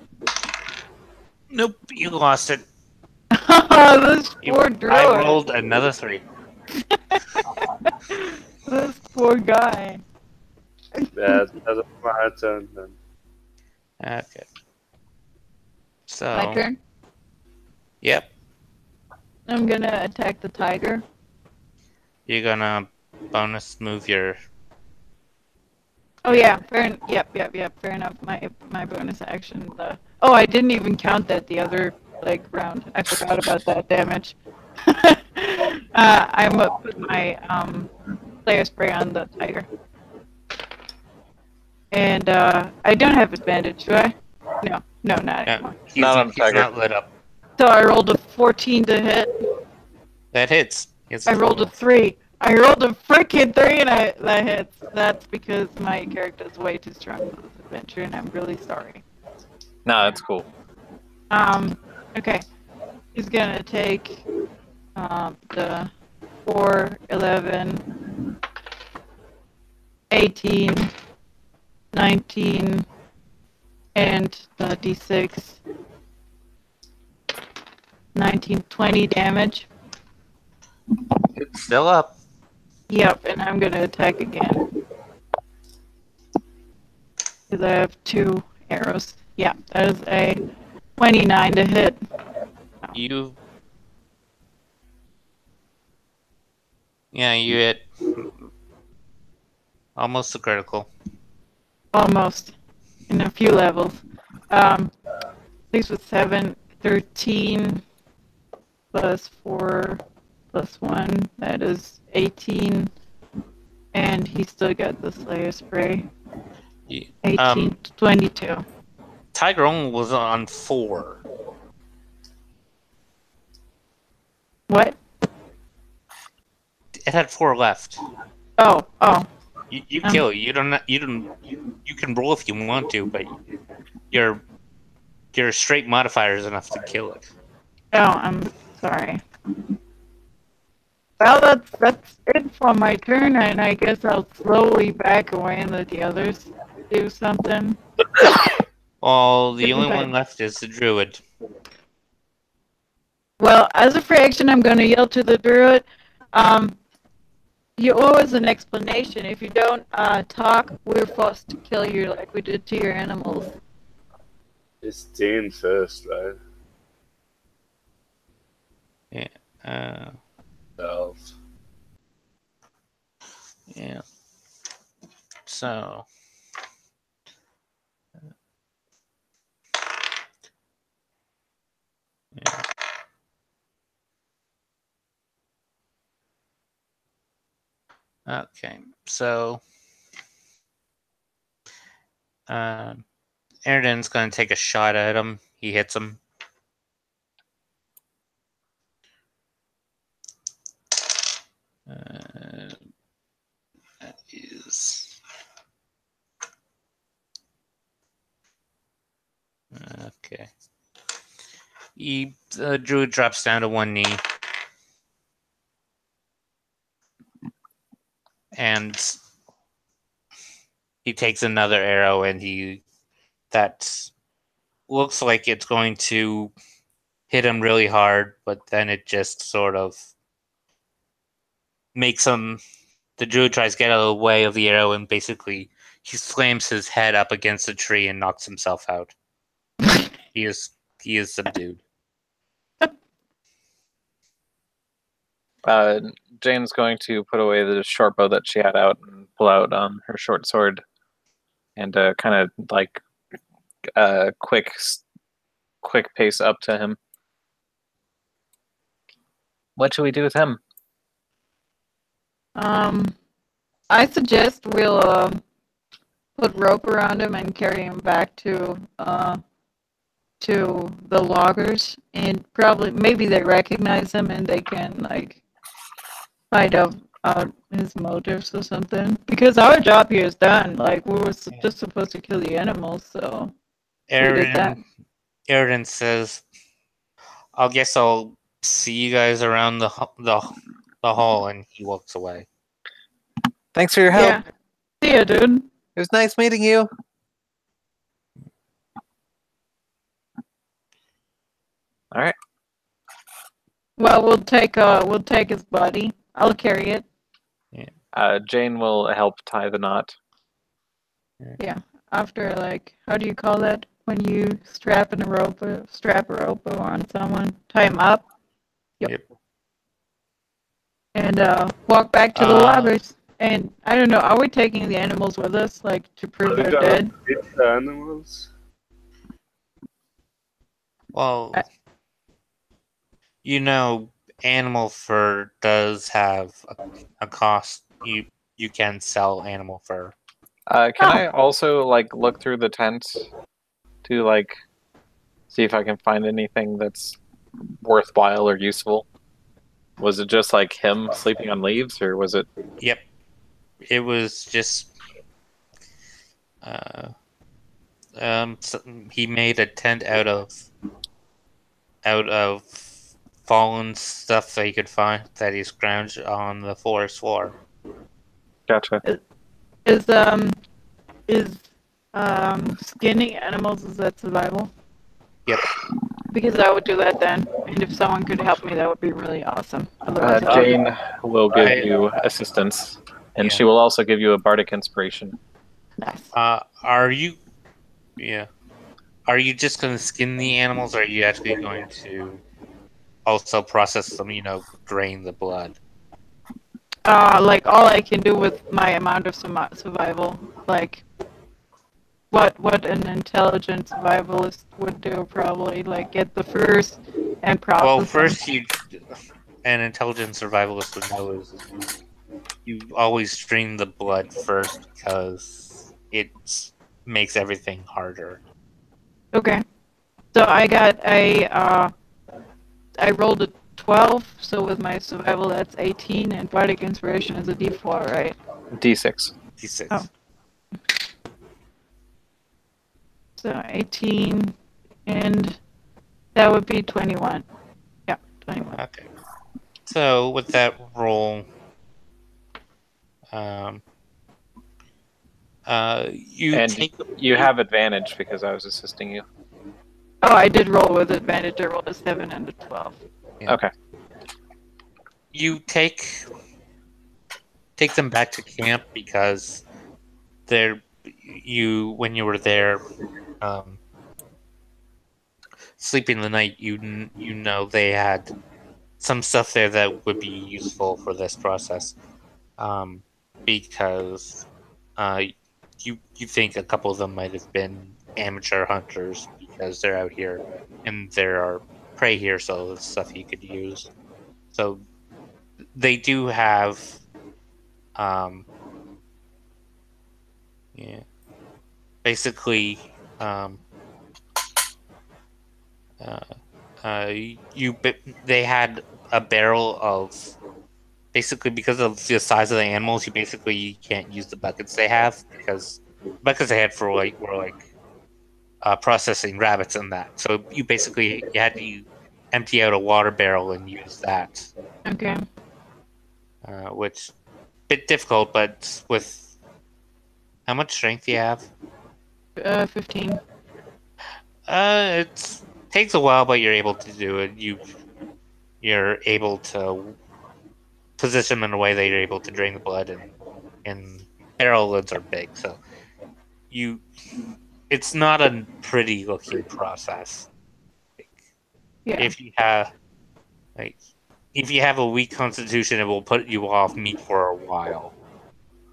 nope, you lost it. This poor I druid. rolled another 3. This poor guy. Yeah, that's my turn then. Okay. So, My turn. yep, I'm gonna attack the tiger. you're gonna bonus move your... Oh yeah, yep. Fair enough. My bonus action. Oh, I didn't even count that the other like round. I forgot about that damage. I'm gonna put my player spray on the tiger. And I don't have advantage, do I? No, not anymore. Not on he's Tiger. not lit up. So I rolled a 14 to hit. That hits. It's I rolled a 3. I rolled a freaking 3 and that hits. That's because my character is way too strong for this adventure and I'm really sorry. No, that's cool. Okay. He's gonna take the 4, 11, 18, 19, and the d6. 19, 20 damage. It's still up. Yep, and I'm gonna attack again. Because I have 2 arrows. Yeah, that is a 29 to hit. You hit almost a critical. Almost. In a few levels. 6 with 7, 13 plus 4 plus 1, that is 18. And he still got the Slayer Spray. 18 to 22. Tiger only was on 4. What? It had 4 left. Oh. You kill. You can roll if you want to, but your straight modifier is enough to kill it. Oh, I'm sorry. Well, that's it for my turn, and I guess I'll slowly back away and let the others do something. Well, the only Okay. one left is the druid. Well, as a free action, I'm going to yell to the druid. You owe us an explanation. If you don't talk, we're forced to kill you like we did to your animals. It's Jane first, right? Yeah. Elf. Yeah. So. Yeah. Okay, so Airden's going to take a shot at him. He hits him. That is okay. The druid drops down to one knee, and he takes another arrow, and that looks like it's going to hit him really hard, but then it just sort of makes him. The druid tries to get out of the way of the arrow, and basically he slams his head up against a tree and knocks himself out. He is subdued. Jane's going to put away the short bow that she had out and pull out her short sword, and kind of like quick pace up to him. What should we do with him? I suggest we'll put rope around him and carry him back to the loggers, and probably maybe they recognize him and they can like find out his motives or something. Because our job here is done. Like we were just supposed to kill the animals, so we did that. Airden says, "I guess I'll see you guys around the hall," and he walks away. Thanks for your help. Yeah. See ya, dude. It was nice meeting you. All right. Well, we'll take his body. I'll carry it. Jane will help tie the knot. Yeah. After like, how do you call that when you strap a rope on someone? Tie him up. Yep. And walk back to the loggers. And I don't know, are we taking the animals with us, like to prove they're dead? Eat the animals. Well, animal fur does have a cost. You can sell animal fur. Can I also like look through the tent to like see if I can find anything that's worthwhile or useful? Was it just like him sleeping on leaves, or was it? Yep, it was just. He made a tent out of fallen stuff that he could find that he scrounged on the forest floor. Gotcha. Is skinning animals, is that survival? Yep. Because I would do that then, and if someone could help me, that would be really awesome. Otherwise, Jane will give you assistance, and she will also give you a bardic inspiration. Nice. Are you just going to skin the animals, or are you actually going to also process them, drain the blood? Like all I can do with my amount of survival, like what an intelligent survivalist would do, probably like get the furs and process. Well, first an intelligent survivalist would know is you always drain the blood first because it makes everything harder. Okay, so I got I rolled a 12, so with my survival that's 18, and bardic inspiration is a d4, right? D6. D6. Oh. So 18, and that would be 21. Yeah, 21. Okay. So with that roll, You And take you have advantage because I was assisting you. Oh, I did roll with advantage. I rolled a 7 and a 12. Yeah. Okay. you take them back to camp because when you were there sleeping the night, you know they had some stuff there that would be useful for this process, because you think a couple of them might have been amateur hunters because they're out here and there are prey here, so it's stuff you could use. So they do have, yeah, basically, they had a barrel of, basically because of the size of the animals, you can't use the buckets they have because buckets they had for were processing rabbits and that. So you had to empty out a water barrel and use that, Okay. which bit difficult, but with how much strength do you have? 15. It takes a while, but you're able to do it. You're able to position them in a way that you're able to drain the blood, and barrel lids are big, so it's not a pretty looking process. Yeah. If you have a weak constitution, it will put you off meat for a while.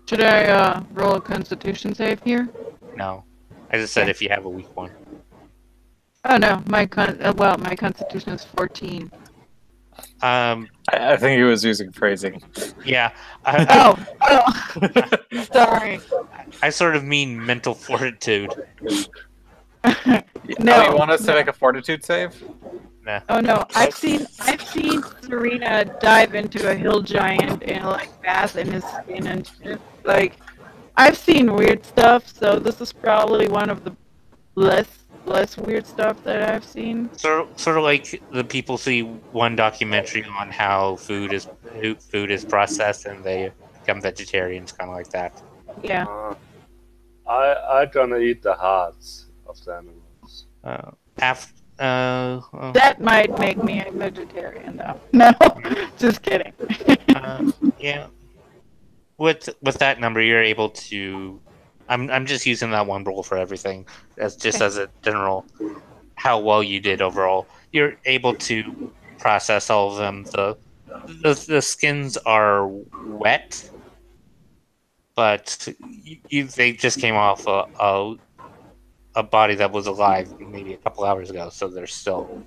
Should I roll a constitution save here? No, I just said if you have a weak one. Oh no, my constitution is 14. I think he was using phrasing. Yeah. Oh, sorry. I sort of mean mental fortitude. No, you want us to make a fortitude save? Nah. Oh no, I've seen Serena dive into a hill giant and bath in his skin and shit. I've seen weird stuff, so this is probably one of the less weird stuff that I've seen. Sort of like the people see one documentary on how food is processed and they become vegetarians, kind of like that. Yeah. I gonna eat the hearts of the animals. That might make me a vegetarian, though. No, just kidding. Yeah. With that number, you're able to. I'm just using that one roll for everything, as a general, how well you did overall. You're able to process all of them. The skins are wet, but they just came off a body that was alive maybe a couple hours ago, so they're still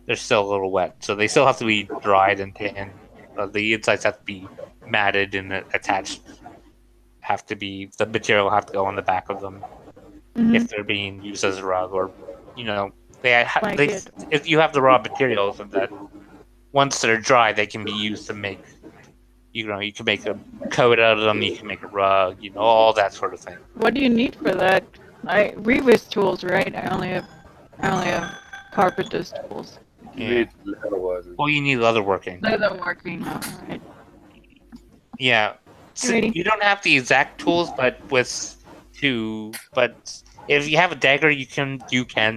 a little wet. So they still have to be dried and tanned. The insides have to be matted and attached. The material will have to go on the back of them if they're being used as a rug, or if you have the raw materials, and that once they're dry, they can be used to make. You can make a coat out of them. You can make a rug. All that sort of thing. What do you need for that? Reaver's tools, right? I only have carpenter's tools. You Yeah. need leatherworking. Well, you need leatherworking. Leatherworking, alright. Yeah. So Alrighty. you don't have the exact tools, but if you have a dagger, you can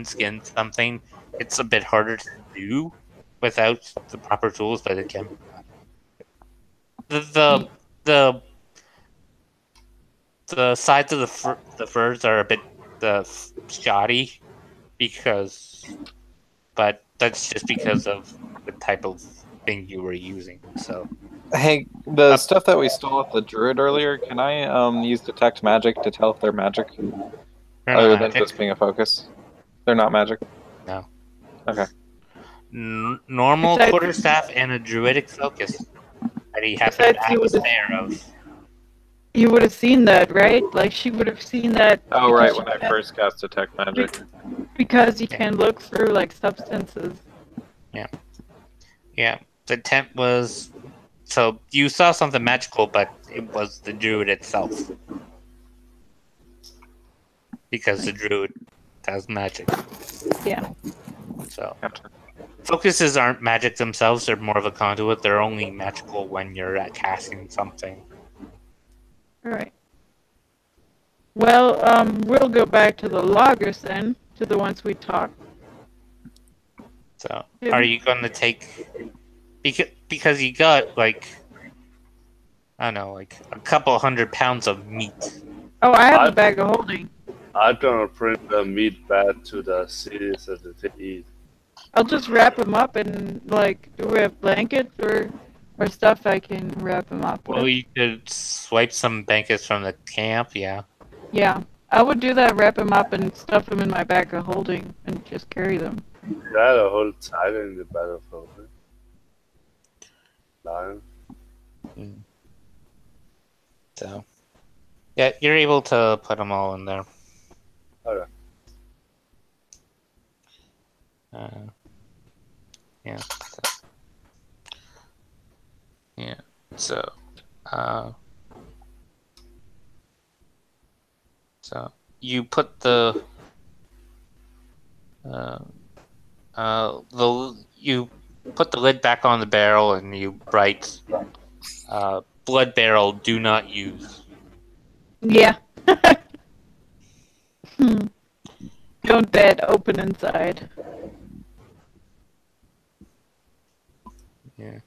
skin something. It's a bit harder to do without the proper tools, but it can. The sides of the furs are a bit shoddy but that's just because of the type of thing you were using. So. Hey, the stuff that we stole off the druid earlier, can I use detect magic to tell if they're magic? Other than just being a focus? They're not magic? No. Okay. Normal Besides- quarterstaff and a druidic focus that he happens to have a spare of. You would have seen that, right? She would have seen that. Oh, because right, she when I had- first cast detect magic. Because you can look through, substances. Yeah, the tent was. So you saw something magical, but it was the druid itself. Because the druid has magic. Yeah. So Gotcha. focuses aren't magic themselves, they're more of a conduit. They're only magical when you're casting something. Alright. Well, we'll go back to the loggers then, to the ones we talked. So, Yeah. are you gonna take because you got like I don't know, like a couple 100 pounds of meat. Oh, I have I- a bag of holding. I'm gonna bring the meat back to the city so that they eat. I'll just wrap them up and like, do we have blankets or stuff I can wrap them up Well, with? you could swipe some blankets from the camp, yeah. Yeah, I would do that. Wrap them up and stuff them in my bag of holding and just carry them. You had a whole tiger in the battlefield. Lion. So, yeah, you're able to put them all in there. Okay. Yeah. Yeah. So, so you put the you put the lid back on the barrel and you write, blood barrel do not use. Yeah. Don't bed open inside. Yeah.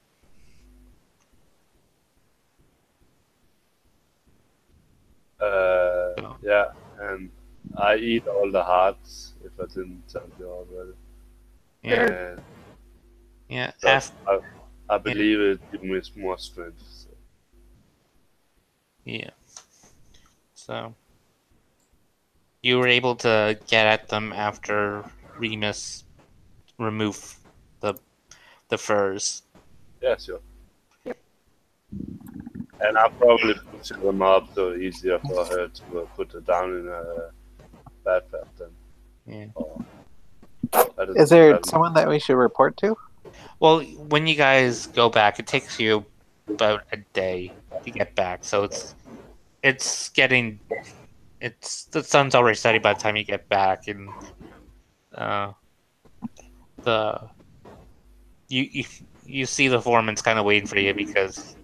Yeah, and I eat all the hearts if I didn't tell you already. Yeah. And Yeah. that's- I believe it gives me more strength. So. Yeah. So you were able to get at them after Remus removed the furs. Yeah, sure. And I'll probably put them up so easier for her to put it down in a backpack then. Yeah. Or, Is there someone that we should report to? Well, when you guys go back, it takes you about a day to get back. So it's getting the sun's already setting by the time you get back, and you see the foreman's kind of waiting for you because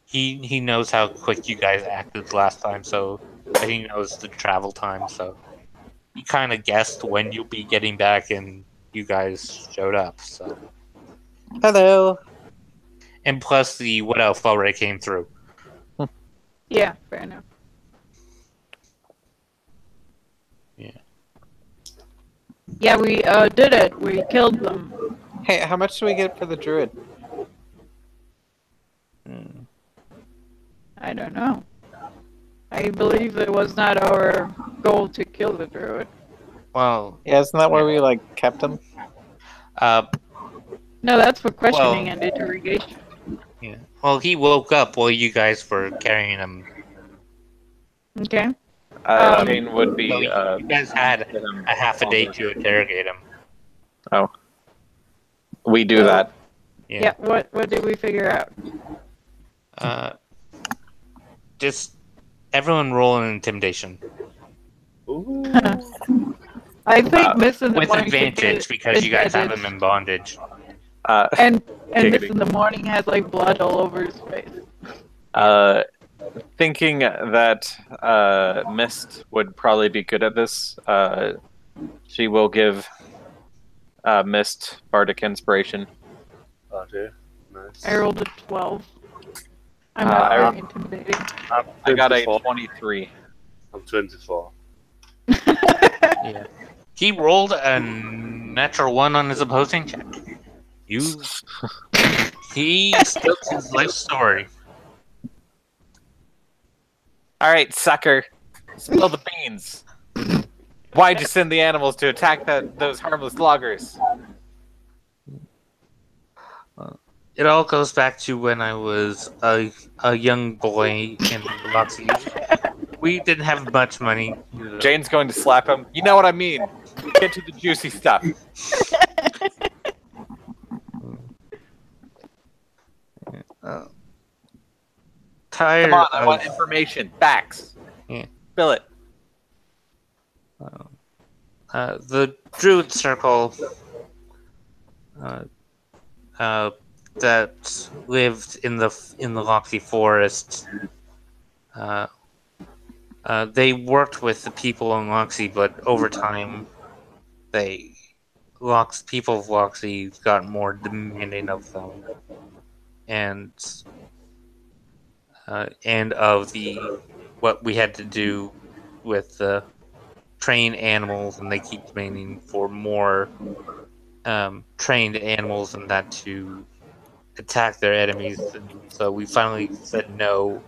he knows how quick you guys acted last time, so he knows the travel time. So he kind of guessed when you'll be getting back, and you guys showed up. So Hello. and plus the Wood Elf already came through. Yeah, fair enough. Yeah. Yeah, we did it. We killed them. Hey, how much do we get for the druid? I don't know. I believe it was not our goal to kill the druid. Well, Yeah, isn't that where we like kept him? No, that's for questioning Well- and interrogation. yeah. Well, he woke up while you guys were carrying him. Okay. Jane would be. So you guys had a half a day to interrogate him. Oh. We do that. Yeah. What did we figure out? Just everyone roll an intimidation Ooh. I think Miss in the with morning advantage because you guys have him in bondage. and Miss Giggity. in the morning has like blood all over his face. Thinking that Mist would probably be good at this, she will give Mist Bardic Inspiration. Okay, nice. I rolled a 12. I'm I not rolled- very intimidating. I'm I got a 24. 23. I'm 24. Yeah. He rolled a natural 1 on his opposing check. He spoke his life story. All right, sucker. Spill the beans. Why'd you send the animals to attack those harmless loggers? It all goes back to when I was a young boy in Biloxi. We didn't have much money. Jane's going to slap him. You know what I mean. Get to the juicy stuff. Tired Come on, I of- want information. Facts. Yeah. Spill it. the Druid Circle that lived in the Loxy Forest They worked with the people in Loxy, but over time, people of Loxy got more demanding of them, and of what we had to do with the train animals, and they keep demanding for more trained animals and that to attack their enemies. And so we finally said no,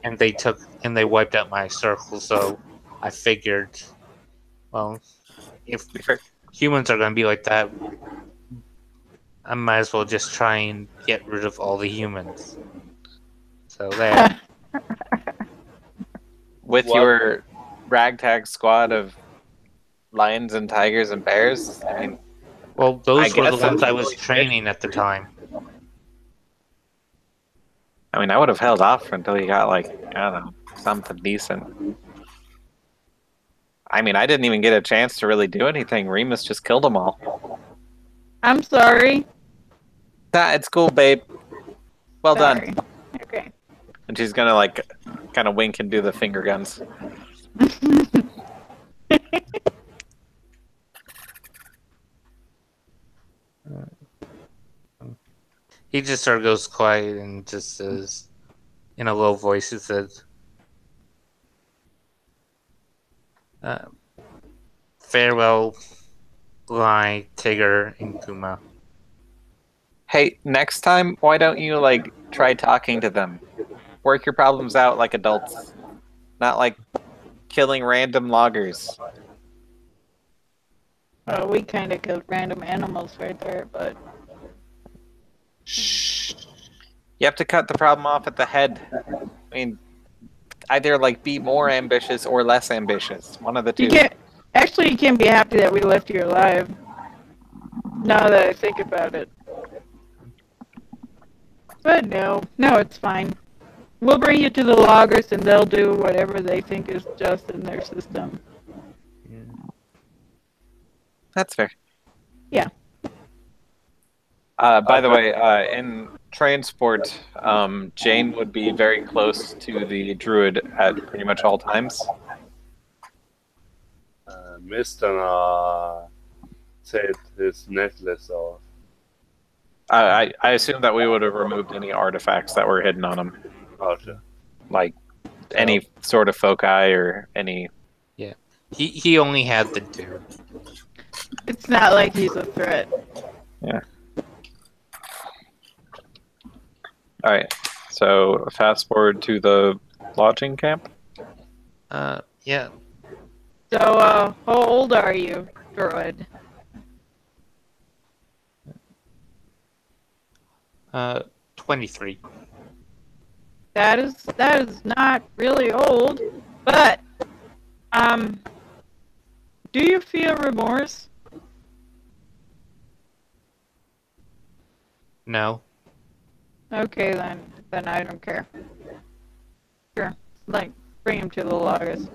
and they wiped out my circle. So I figured, well, if humans are going to be like that, I might as well just try and get rid of all the humans. So there. With What? your ragtag squad of lions and tigers and bears, I mean, Well, those I were the guess ones that's I was really training at the time. I would have held off until you got, like, I don't know, something decent. I mean, I didn't even get a chance to really do anything. Remus just killed them all. I'm sorry. Nah, it's cool, babe. Well Sorry. done. Okay. And she's gonna, like, kind of wink and do the finger guns. He just sort of goes quiet and just says, in a low voice, he says, "Farewell, Lai, Tigger, and Kuma." Hey, next time, why don't you, like, try talking to them? Work your problems out like adults. Not like killing random loggers. Well, we kind of killed random animals right there, but You have to cut the problem off at the head. I mean, either, like, be more ambitious or less ambitious. One of the two. you can't. Actually, you can't be happy that we left you alive. Now that I think about it. But no, it's fine. We'll bring you to the loggers, and they'll do whatever they think is just in their system. That's fair. Yeah. By the way, in transport, Jane would be very close to the druid at pretty much all times. Mr. take his necklace off. I assume that we would have removed any artifacts that were hidden on him, Okay. like any sort of foci or any. He only had the dude. It's not like he's a threat. Yeah. All right. So fast forward to the lodging camp. Yeah. So, how old are you, Druid? 23. That is not really old, but do you feel remorse? No. Okay, then I don't care. Sure, like bring him to the loggers.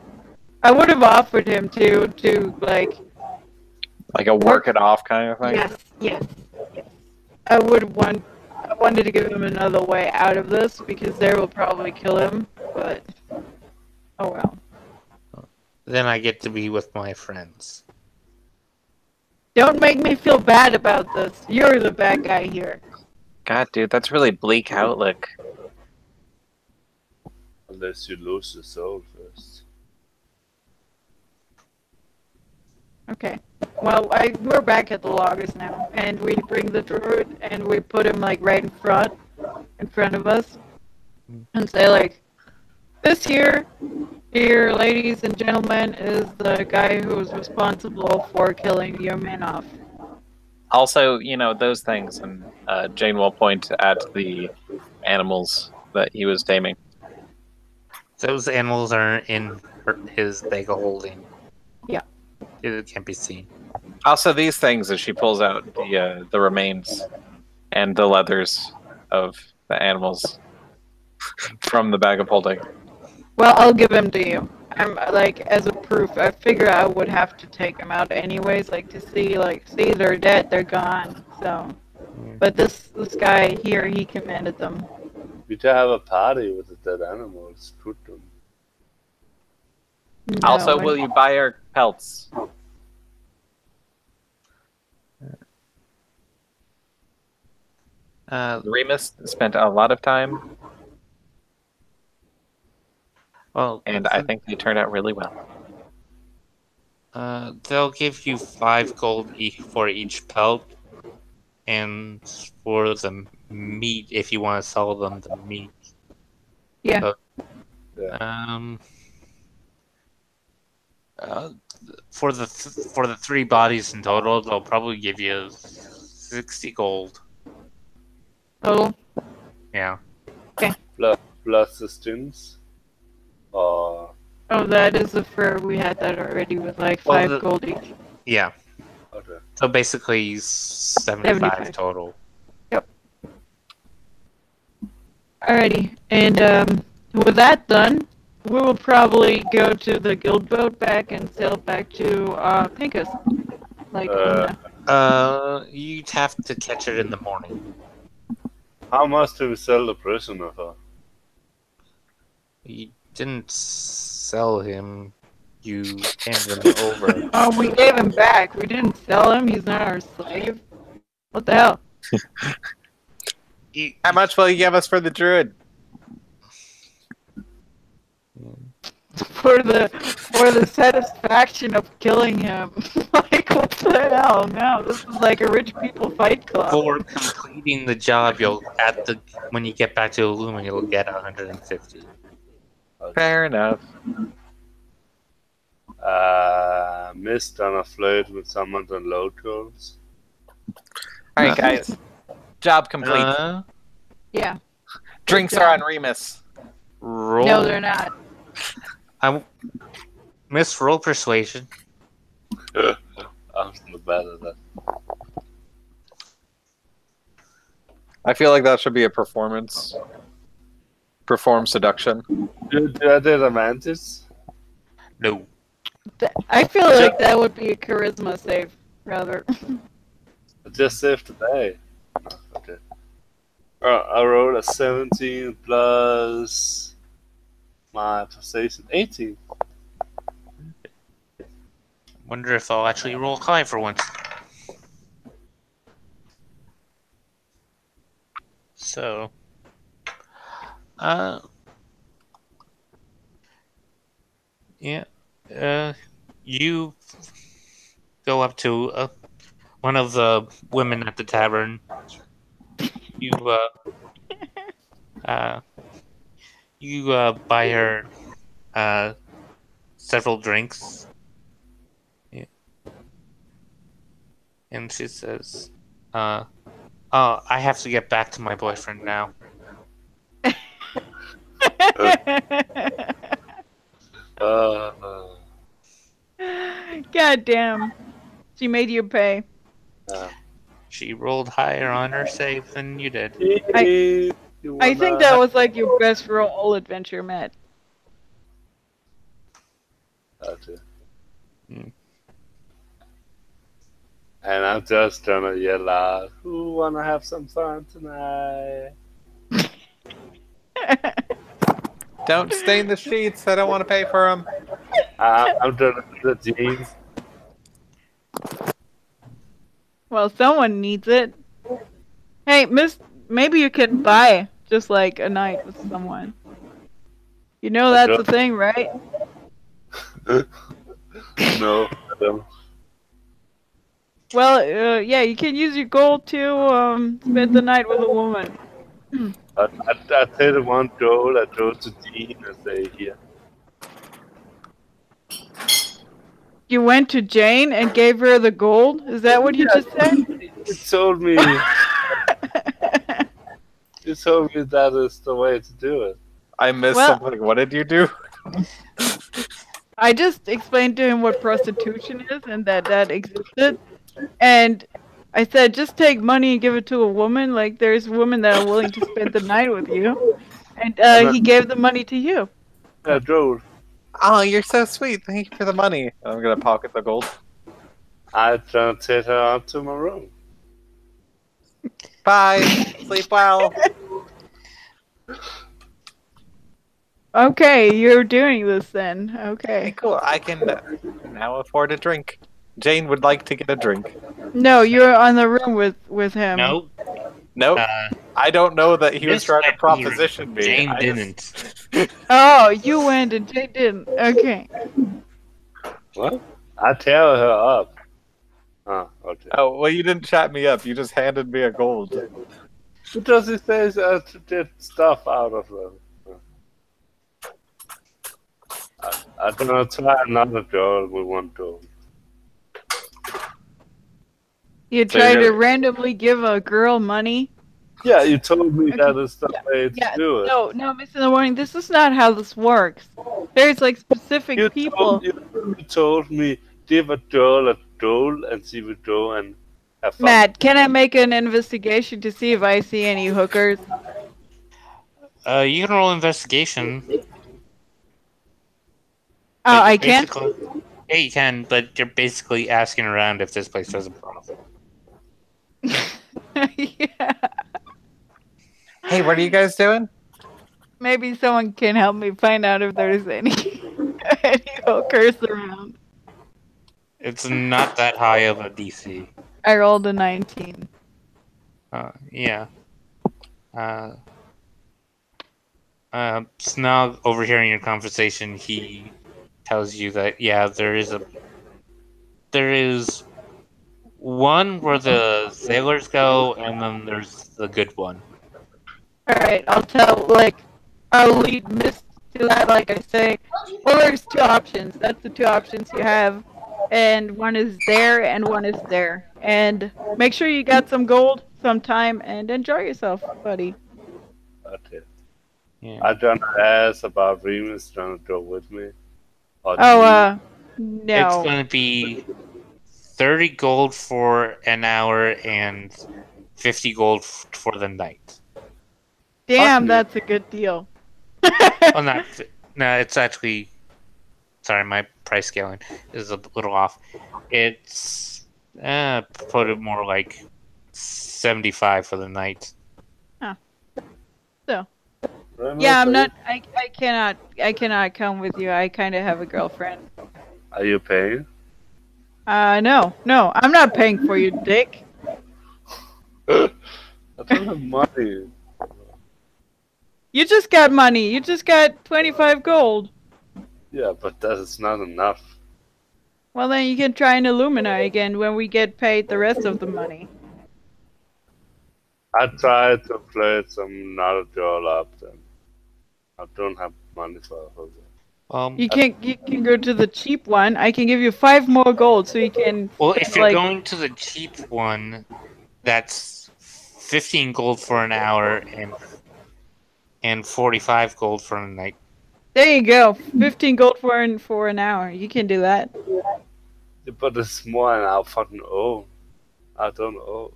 I would have offered him to like Like a work it off kind of thing. yes. I wanted to give him another way out of this because they will probably kill him, but oh well. Then I get to be with my friends. Don't make me feel bad about this. You're the bad guy here. God, dude, that's really bleak outlook. Unless you lose the soul first. Okay. Well, we're back at the loggers now, and we bring the druid and we put him like right in front of us, and say like, "This here, ladies and gentlemen, is the guy who was responsible for killing your man off." Also, you know, those things, and Jane will point at the animals that he was taming. Those animals are in his bag of holding. Yeah. It can't be seen. Also, these things, as she pulls out the remains and the leathers of the animals from the bag of holding. Well, I'll give him to you. I'm like, as a proof. I figure I would have to take them out anyways, like to see they're dead, they're gone. So, but this guy here, he commanded them. We could have a party with the dead animals, cook them. Also, No, will you buy our pelts? Remus spent a lot of time, Well, and I think they turned out really well. they'll give you 5 gold for each pelt, and for the meat, if you want to sell them the meat. Yeah. So, Yeah. For the 3 bodies in total, they'll probably give you 60 gold. total. Yeah. Plus the students. Or Oh, that is the fur. We had that already with like Well, 5 gold each. Yeah. okay. So basically 75 total. Alrighty, and with that done, we will probably go to the guild boat back and sail back to Pincus. Like, You'd have to catch it in the morning. How much do we sell the prisoner for? You didn't sell him. You handed him over. oh, we gave him back. We didn't sell him. He's not our slave. What the hell? How much will you give us for the druid? For the satisfaction of killing him. Like, what the hell? No, this is like a rich people fight club. For completing the job, when you get back to Illumina, you'll get 150. Fair enough. Missed on a flirt with someone on locals. Alright, guys. Job complete. Yeah. Drinks are on Remus. Roll. No, they're not. Roll persuasion. I'm not bad at that. I feel like that should be a performance. Perform seduction. Do I did advantage? No. I feel like that would be a charisma save, rather. I just saved today. Okay. I rolled a 17 plus my persuasion 18. Wonder if I'll actually roll high for once. So, yeah, you go up to one of the women at the tavern. You buy her several drinks. Yeah. And she says, oh, I have to get back to my boyfriend now. God damn. She made you pay. She rolled higher on her save than you did. I think that was like your best roll all adventure, Matt. Okay. And I'm just gonna yell out, "Who wanna have some fun tonight?" Don't stain the sheets. I don't want to pay for them. I'm gonna do the jeans. Well, someone needs it. Hey, miss, maybe you could buy just like a night with someone. You know that's a thing, right? No, I don't. Well, yeah, you can use your gold to spend the night with a woman. I take the one goal, I go to Dean and say, "Here." You went to Jane and gave her the gold? Is that what you just said? You told me. You told me that is the way to do it. I missed Well- something. What did you do? I just explained to him what prostitution is and that existed. And I said, just take money and give it to a woman. Like, there's women that are willing to spend the night with you. And he gave the money to you. I drove. Oh, you're so sweet. Thank you for the money. I'm gonna pocket the gold. I try to take her out to my room. Bye. Sleep well. Okay, you're doing this then. Hey, Okay. cool. I can now afford a drink. Jane would like to get a drink. No, you're on the room with him. No, Nope. I don't know that he was Miss trying to went to the room. proposition me. Jane I didn't. Oh, you went and Jay didn't. Okay. What? I tell her up. Okay. Oh, well, you didn't chat me up. You just handed me a gold. Because it says to get stuff out of them. I'm gonna try another girl with one gold. You So try you're to gonna- randomly give a girl money? Yeah, you told me Okay. that is the way to Yeah, do it. no, Miss in the Morning, this is not how this works. There's like specific You people. told me give a girl a gold and she would go and have fun. Matt, can I make an investigation to see if I see any hookers? You can roll investigation. Oh, But I you're can? basically- Yeah, you can, but you're basically asking around if this place has a brothel. Yeah. Hey, what are you guys doing? Maybe someone can help me find out if there's any any hookers around. It's not that high of a DC. I rolled a 19. Yeah. Snog, overhearing your conversation, he tells you that yeah, there is one where the sailors go, and then there's the good one. Alright, I'll lead Miss to that, like I say. Well, there's two options. That's the two options you have. And one is there, and one is there. And make sure you got some gold, some time, and enjoy yourself, buddy. Okay. Yeah. I don't ask about Remus trying to go with me. Or Oh, It's no. going to be 30 gold for an hour and 50 gold for the night. Damn, me. that's a good deal. Well, no, it's actually. Sorry, my price scaling is a little off. It's put it more like 75 for the night. So, Remus, yeah, are I'm you- not. I cannot come with you. I kind of have a girlfriend. Are you paying? No, I'm not paying for you, dick. I don't have money. You just got money. You just got 25 gold. Yeah, but that is not enough. Well, then you can try an Illumina again when we get paid the rest of the money. I tried to play some another girl up then. I don't have money for a hooker. You can go to the cheap one. I can give you 5 more gold, so you can. Well, if you're like- going to the cheap one, that's 15 gold for an hour and 45 gold for a night. There you go. 15 gold for an hour. You can do that. But it's more than I fucking owe. I don't owe.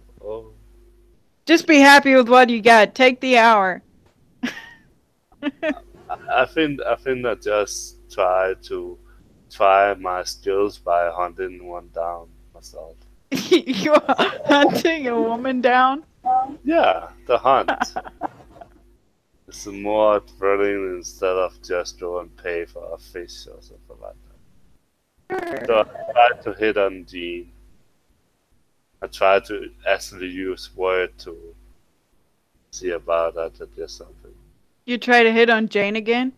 Just be happy with what you got. Take the hour. I think I just try my skills by hunting one down myself. You are hunting a woman down? Yeah, the hunt. It's more thrilling instead of just go and pay for a fish or something like that. So I tried to hit on Jean. I tried to actually use word to see about that or just something. You try to hit on Jane again?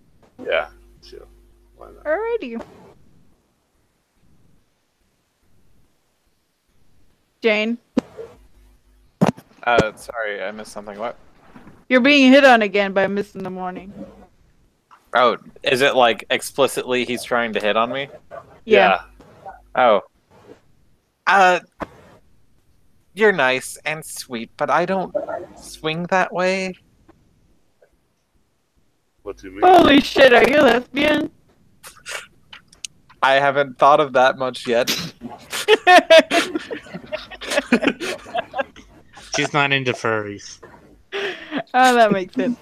Yeah, sure. Why not? Alrighty. Jane, Sorry, I missed something. What? you're being hit on again by Miss in the Morning. Oh, is it like explicitly he's trying to hit on me? Yeah. Oh. You're nice and sweet, but I don't swing that way. What do you mean? Holy shit, are you lesbian? I haven't thought of that much yet. She's not into furries. Oh, that makes sense.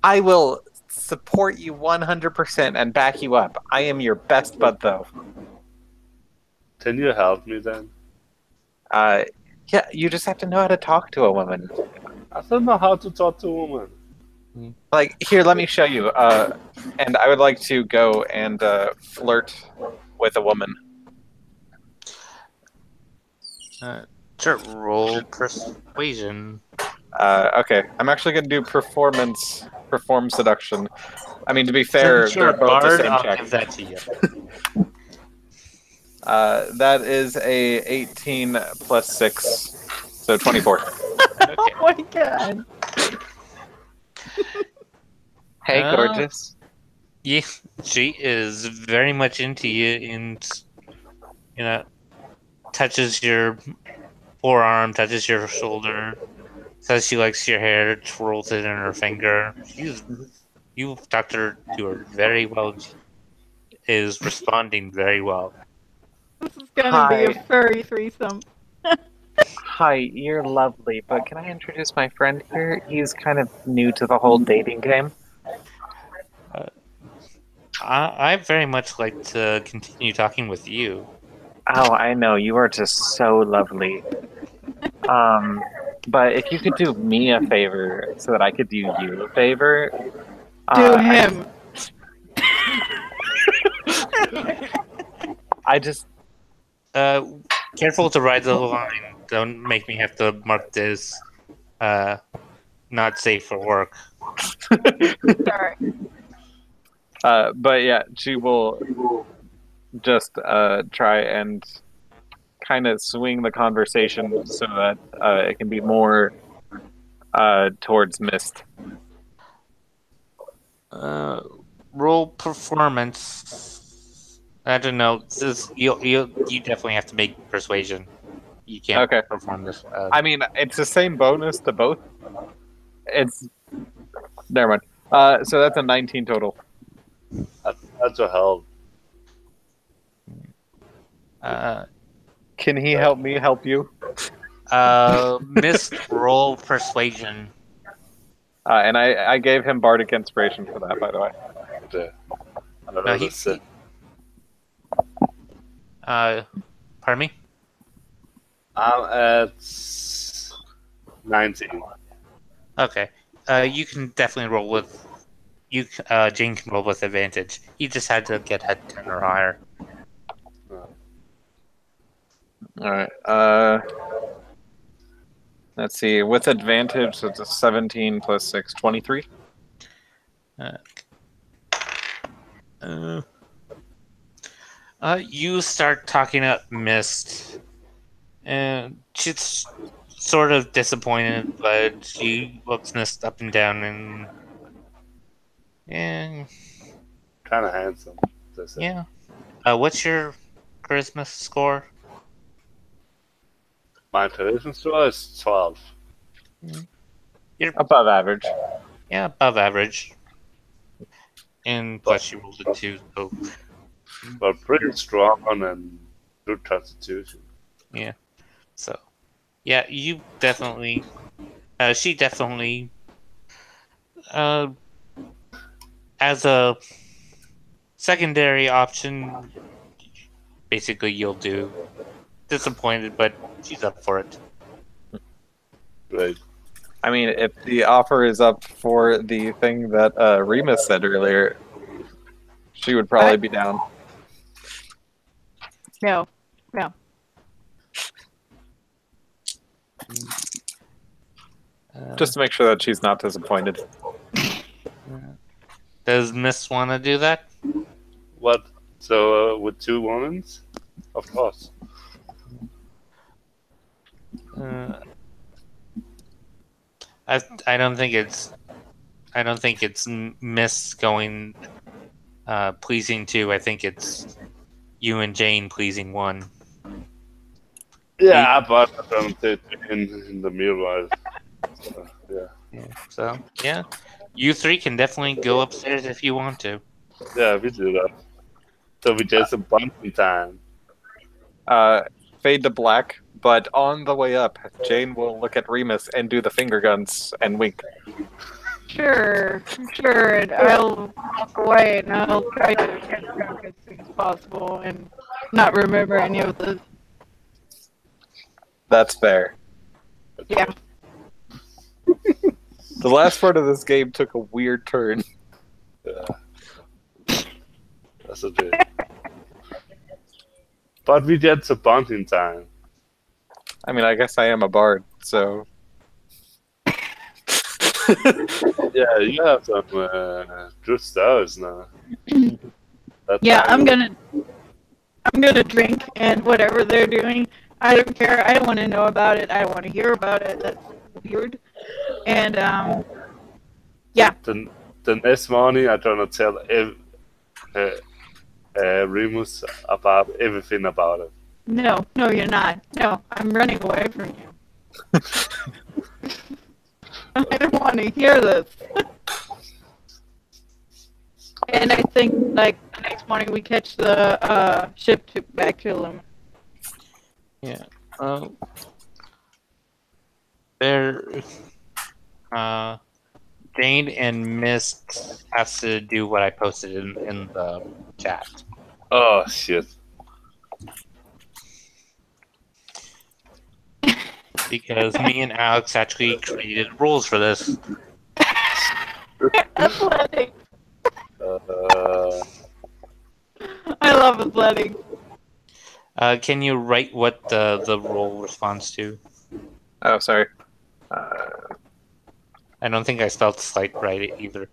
I will support you 100% and back you up. I am your best bud, though. Can you help me then? Yeah, you just have to know how to talk to a woman. I don't know how to talk to a woman. Like, here, let me show you. And I would like to go and flirt with a woman. Sure, roll persuasion. Okay, I'm actually going to do perform seduction. I mean, to be fair, Since you're they're a both the bard, same I'll check. give that to you. That is a 18 plus 6, so 24. Oh my god. Hey, Oh. gorgeous. Yeah, she is very much into you and, touches your forearm, touches your shoulder, says she likes your hair, twirls it in her finger. You've talked to her very well. She is responding very well. This is gonna be a Hi. furry threesome. Hi, you're lovely, but can I introduce my friend here? He's kind of new to the whole dating game. I very much like to continue talking with you. Oh, I know, you are just so lovely. But if you could do me a favor so that I could do you a favor. Do him. I just. Careful to ride the line. Don't make me have to mark this not safe for work. Sorry. But yeah, she will just try and kind of swing the conversation so that it can be more towards Mist. Roll performance. I don't know. You definitely have to make persuasion. You can't Okay. perform this. I mean, it's the same bonus to both. It's never mind. So that's a 19 total. That's a help. Can he help me help you? Miss roll persuasion. And I gave him bardic inspiration for that, by the way. Yeah. I don't No, know. he. That's it. Pardon me. I'm at 19. Okay. You can definitely roll with. Jane can roll with advantage. You just had to get head 10 or higher. Alright. Let's see. With advantage, it's a 17 plus 6, 23. You start talking up Mist, and she's sort of disappointed, but she looks Mist up and down, and Kind of handsome. That's it. yeah. What's your charisma score? My charisma score is 12. Above average. Yeah, above average. And plus you rolled a 2, so But pretty strong and good constitution. yeah. So yeah, you definitely she definitely as a secondary option basically you'll do. Disappointed, but she's up for it. Right. I mean, if the offer is up for the thing that Remus said earlier, she would probably be down. No. No. Just to make sure that she's not disappointed. Does Miss want to do that? What? So, with 2 women? Of course. I don't think it's Miss going pleasing 2. I think it's you and Jane pleasing 1. Yeah, but I don't think in the meanwhile. So, yeah. Yeah. So yeah, you 3 can definitely go upstairs if you want to. Yeah, we do that. So we just a bumpy time. Fade to black, but on the way up, Jane will look at Remus and do the finger guns and wink. Sure. And I'll walk away and I'll try to catch up as soon as possible and not remember any of the. That's fair. Yeah. The last part of this game took a weird turn. Yeah. That's okay. But we get the bonding time. I mean, I guess I am a bard, so. Yeah, you have some good stars now. Yeah, I'm gonna drink and whatever they're doing. I don't care. I don't want to know about it. I don't want to hear about it. That's weird. And yeah. The next morning, I'm gonna tell Remus about everything about it. No, you're not. No, I'm running away from you. I don't want to hear this. And I think, like, the next morning we catch the ship back to Lum. Yeah. There. Jane and Mist has to do what I posted in the chat. Oh shit! Because me and Alex actually created rules for this. Athletic. Uh, I love athletic. Can you write what the role responds to? Oh, sorry. I don't think I spelled slight right either.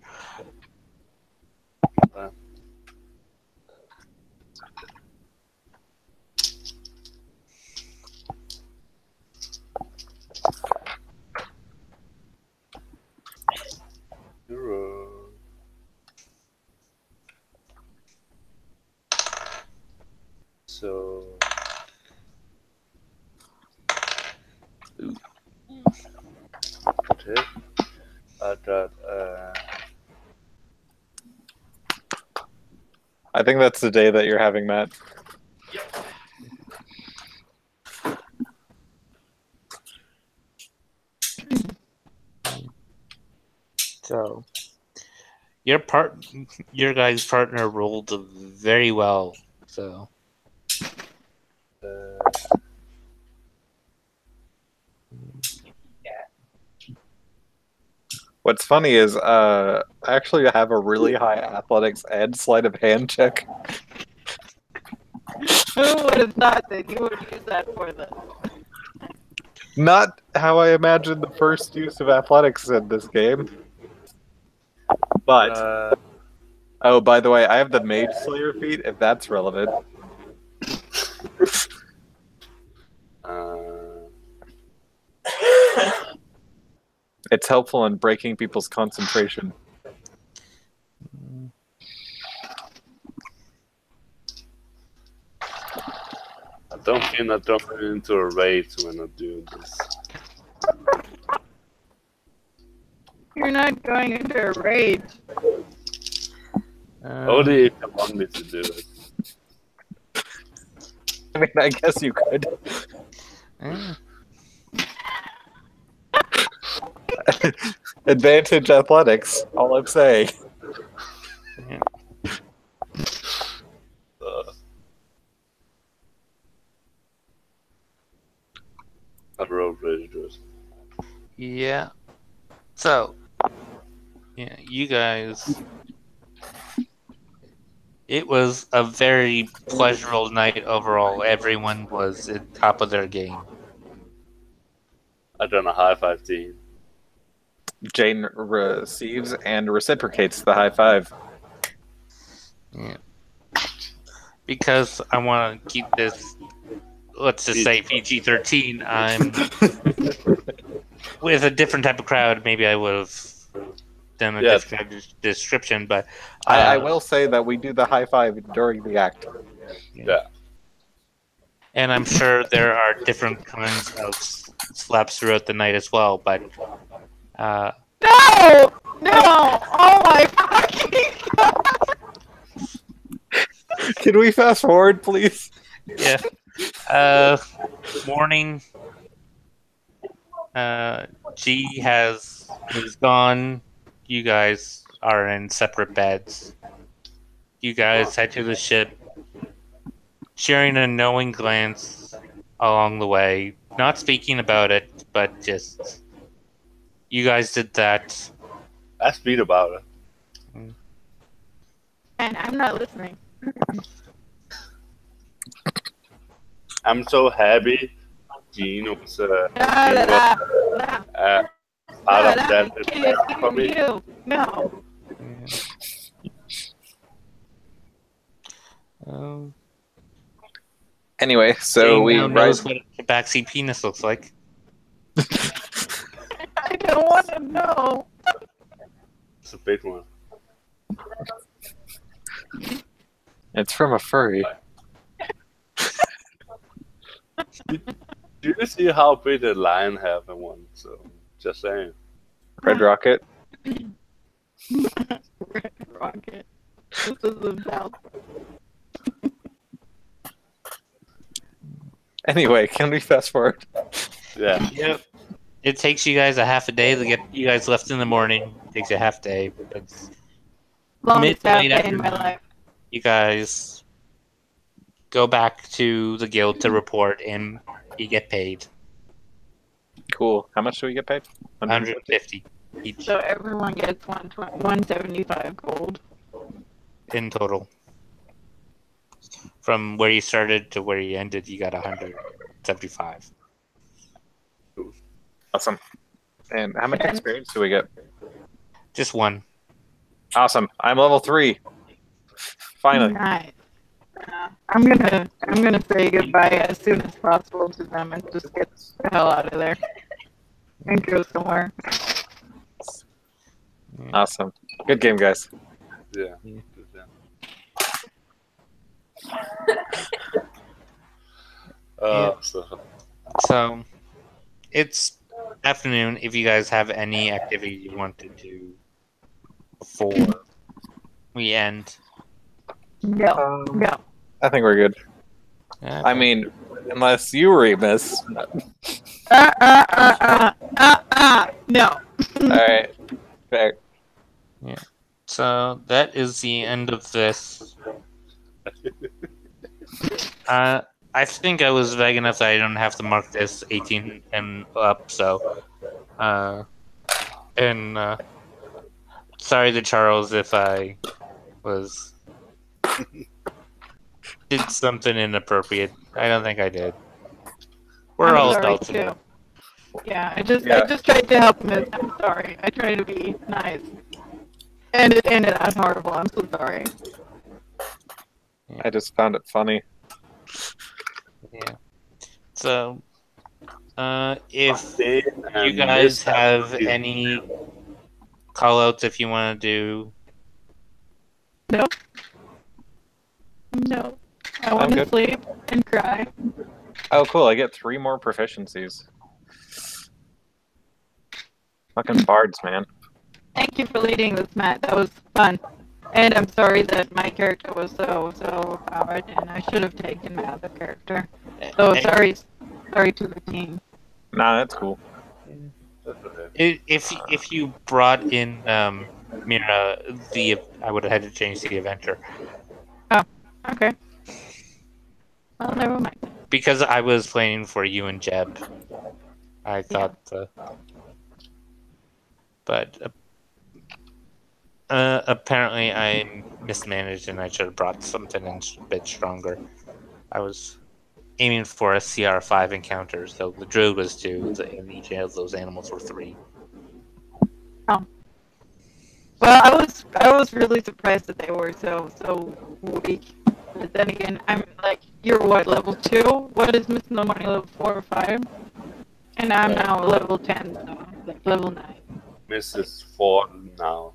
So. Okay. I got I think that's the day that you're having, Matt. So, your guys' partner rolled very well. So, What's funny is, I actually have a really high athletics and sleight of hand check. Who would have thought that you would use that for this? Not how I imagined the first use of athletics in this game. But, oh, by the way, I have the Mage Slayer feat, if that's relevant. It's helpful in breaking people's concentration. I don't think I jump into a rage when I do this. You're not going into a rage. Only if you want me to do it. I mean, I guess you could. Advantage athletics, all I'm saying. I rolled rangers. yeah. So, yeah, you guys. It was a very pleasurable night overall. Everyone was at top of their game. I done a high five team. Jane receives and reciprocates the high five. Yeah. Because I want to keep this, let's just say PG-13, I'm with a different type of crowd. Maybe I would have done a different description, but I will say that we do the high five during the act. Yeah. And I'm sure there are different kinds of slaps throughout the night as well, but No! Oh my fucking god! Can we fast forward, please? yeah. Morning. G is gone. You guys are in separate beds. You guys head to the ship, sharing a knowing glance along the way, not speaking about it, but just you guys did that. Ask Pete about it. And I'm not listening. I'm so happy Gene was part of that event for me. No. Anyway, so Jane we now knows what a backseat penis looks like. I don't want to know. It's a big one. It's from a furry. Do you see how big the lion have in one? So just saying. Red Rocket. Red Rocket. This is about. Anyway, can we fast forward? Yeah. Yep. It takes you guys a half a day to get you guys left in the morning. It takes you a half day. It's Longest Midnight day in my afternoon. life. you guys go back to the guild to report, and you get paid Cool. How much do we get paid? 150 each So everyone gets 175 gold. in total. From where you started to where you ended, you got 175. Awesome. And how much experience do we get? Just one. Awesome. I'm level 3. Finally. Nice. I'm gonna say goodbye as soon as possible to them and just get the hell out of there and go somewhere. Awesome. Good game, guys. Yeah. Yeah. So it's afternoon. If you guys have any activity you want to do before we end, Go. I think we're good. I mean, unless you Remus. No. Alright. Fair. so that is the end of this. I think I was vague enough that I don't have to mark this 18 and up. So, sorry to Charles if I did something inappropriate. I don't think I did. We're I'm all sorry, adults. too. Yeah, I just tried to help him. I'm sorry. I tried to be nice. And it ended out horrible. I'm so sorry. I just found it funny. Yeah. So, if You you guys have any callouts, if you want to do, No. I want to good. sleep and cry. Oh, cool. I get 3 more proficiencies. Fucking bards, man. Thank you for leading this, Matt. That was fun. And I'm sorry that my character was so powered, and I should have taken my other character. So sorry to the team. Nah, that's cool. if you brought in Mira, I would have had to change the adventure Okay. Well, never mind. because I was planning for you and Jeb. I thought, but apparently I mismanaged and I should have brought something in a bit stronger. I was aiming for a CR5 encounter, so the druid was 2, and each of those animals were 3. Well, I was really surprised that they were so weak. But then again, I'm like, you're what, level 2? What is missing on my level 4 or 5? And I'm now level 10, so like level 9. Mrs. Ford now.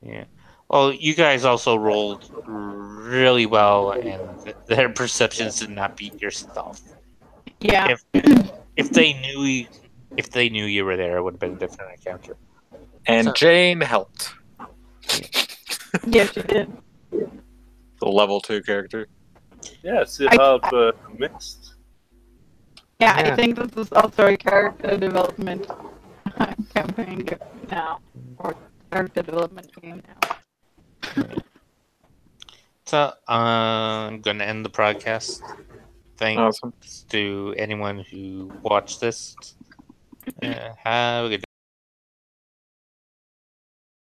Yeah. Well, you guys also rolled really well, and their perceptions did not beat your stuff. Yeah. If they knew you were there, it would have been a different encounter. And So- Jane helped. Yes, she did. The level 2 character. Yeah, she helped mixed. Yeah, Yeah. I think this is also a character development campaign now. Or character development game now. So I'm going to end the podcast. Thanks Awesome. to anyone who watched this. Have a good day.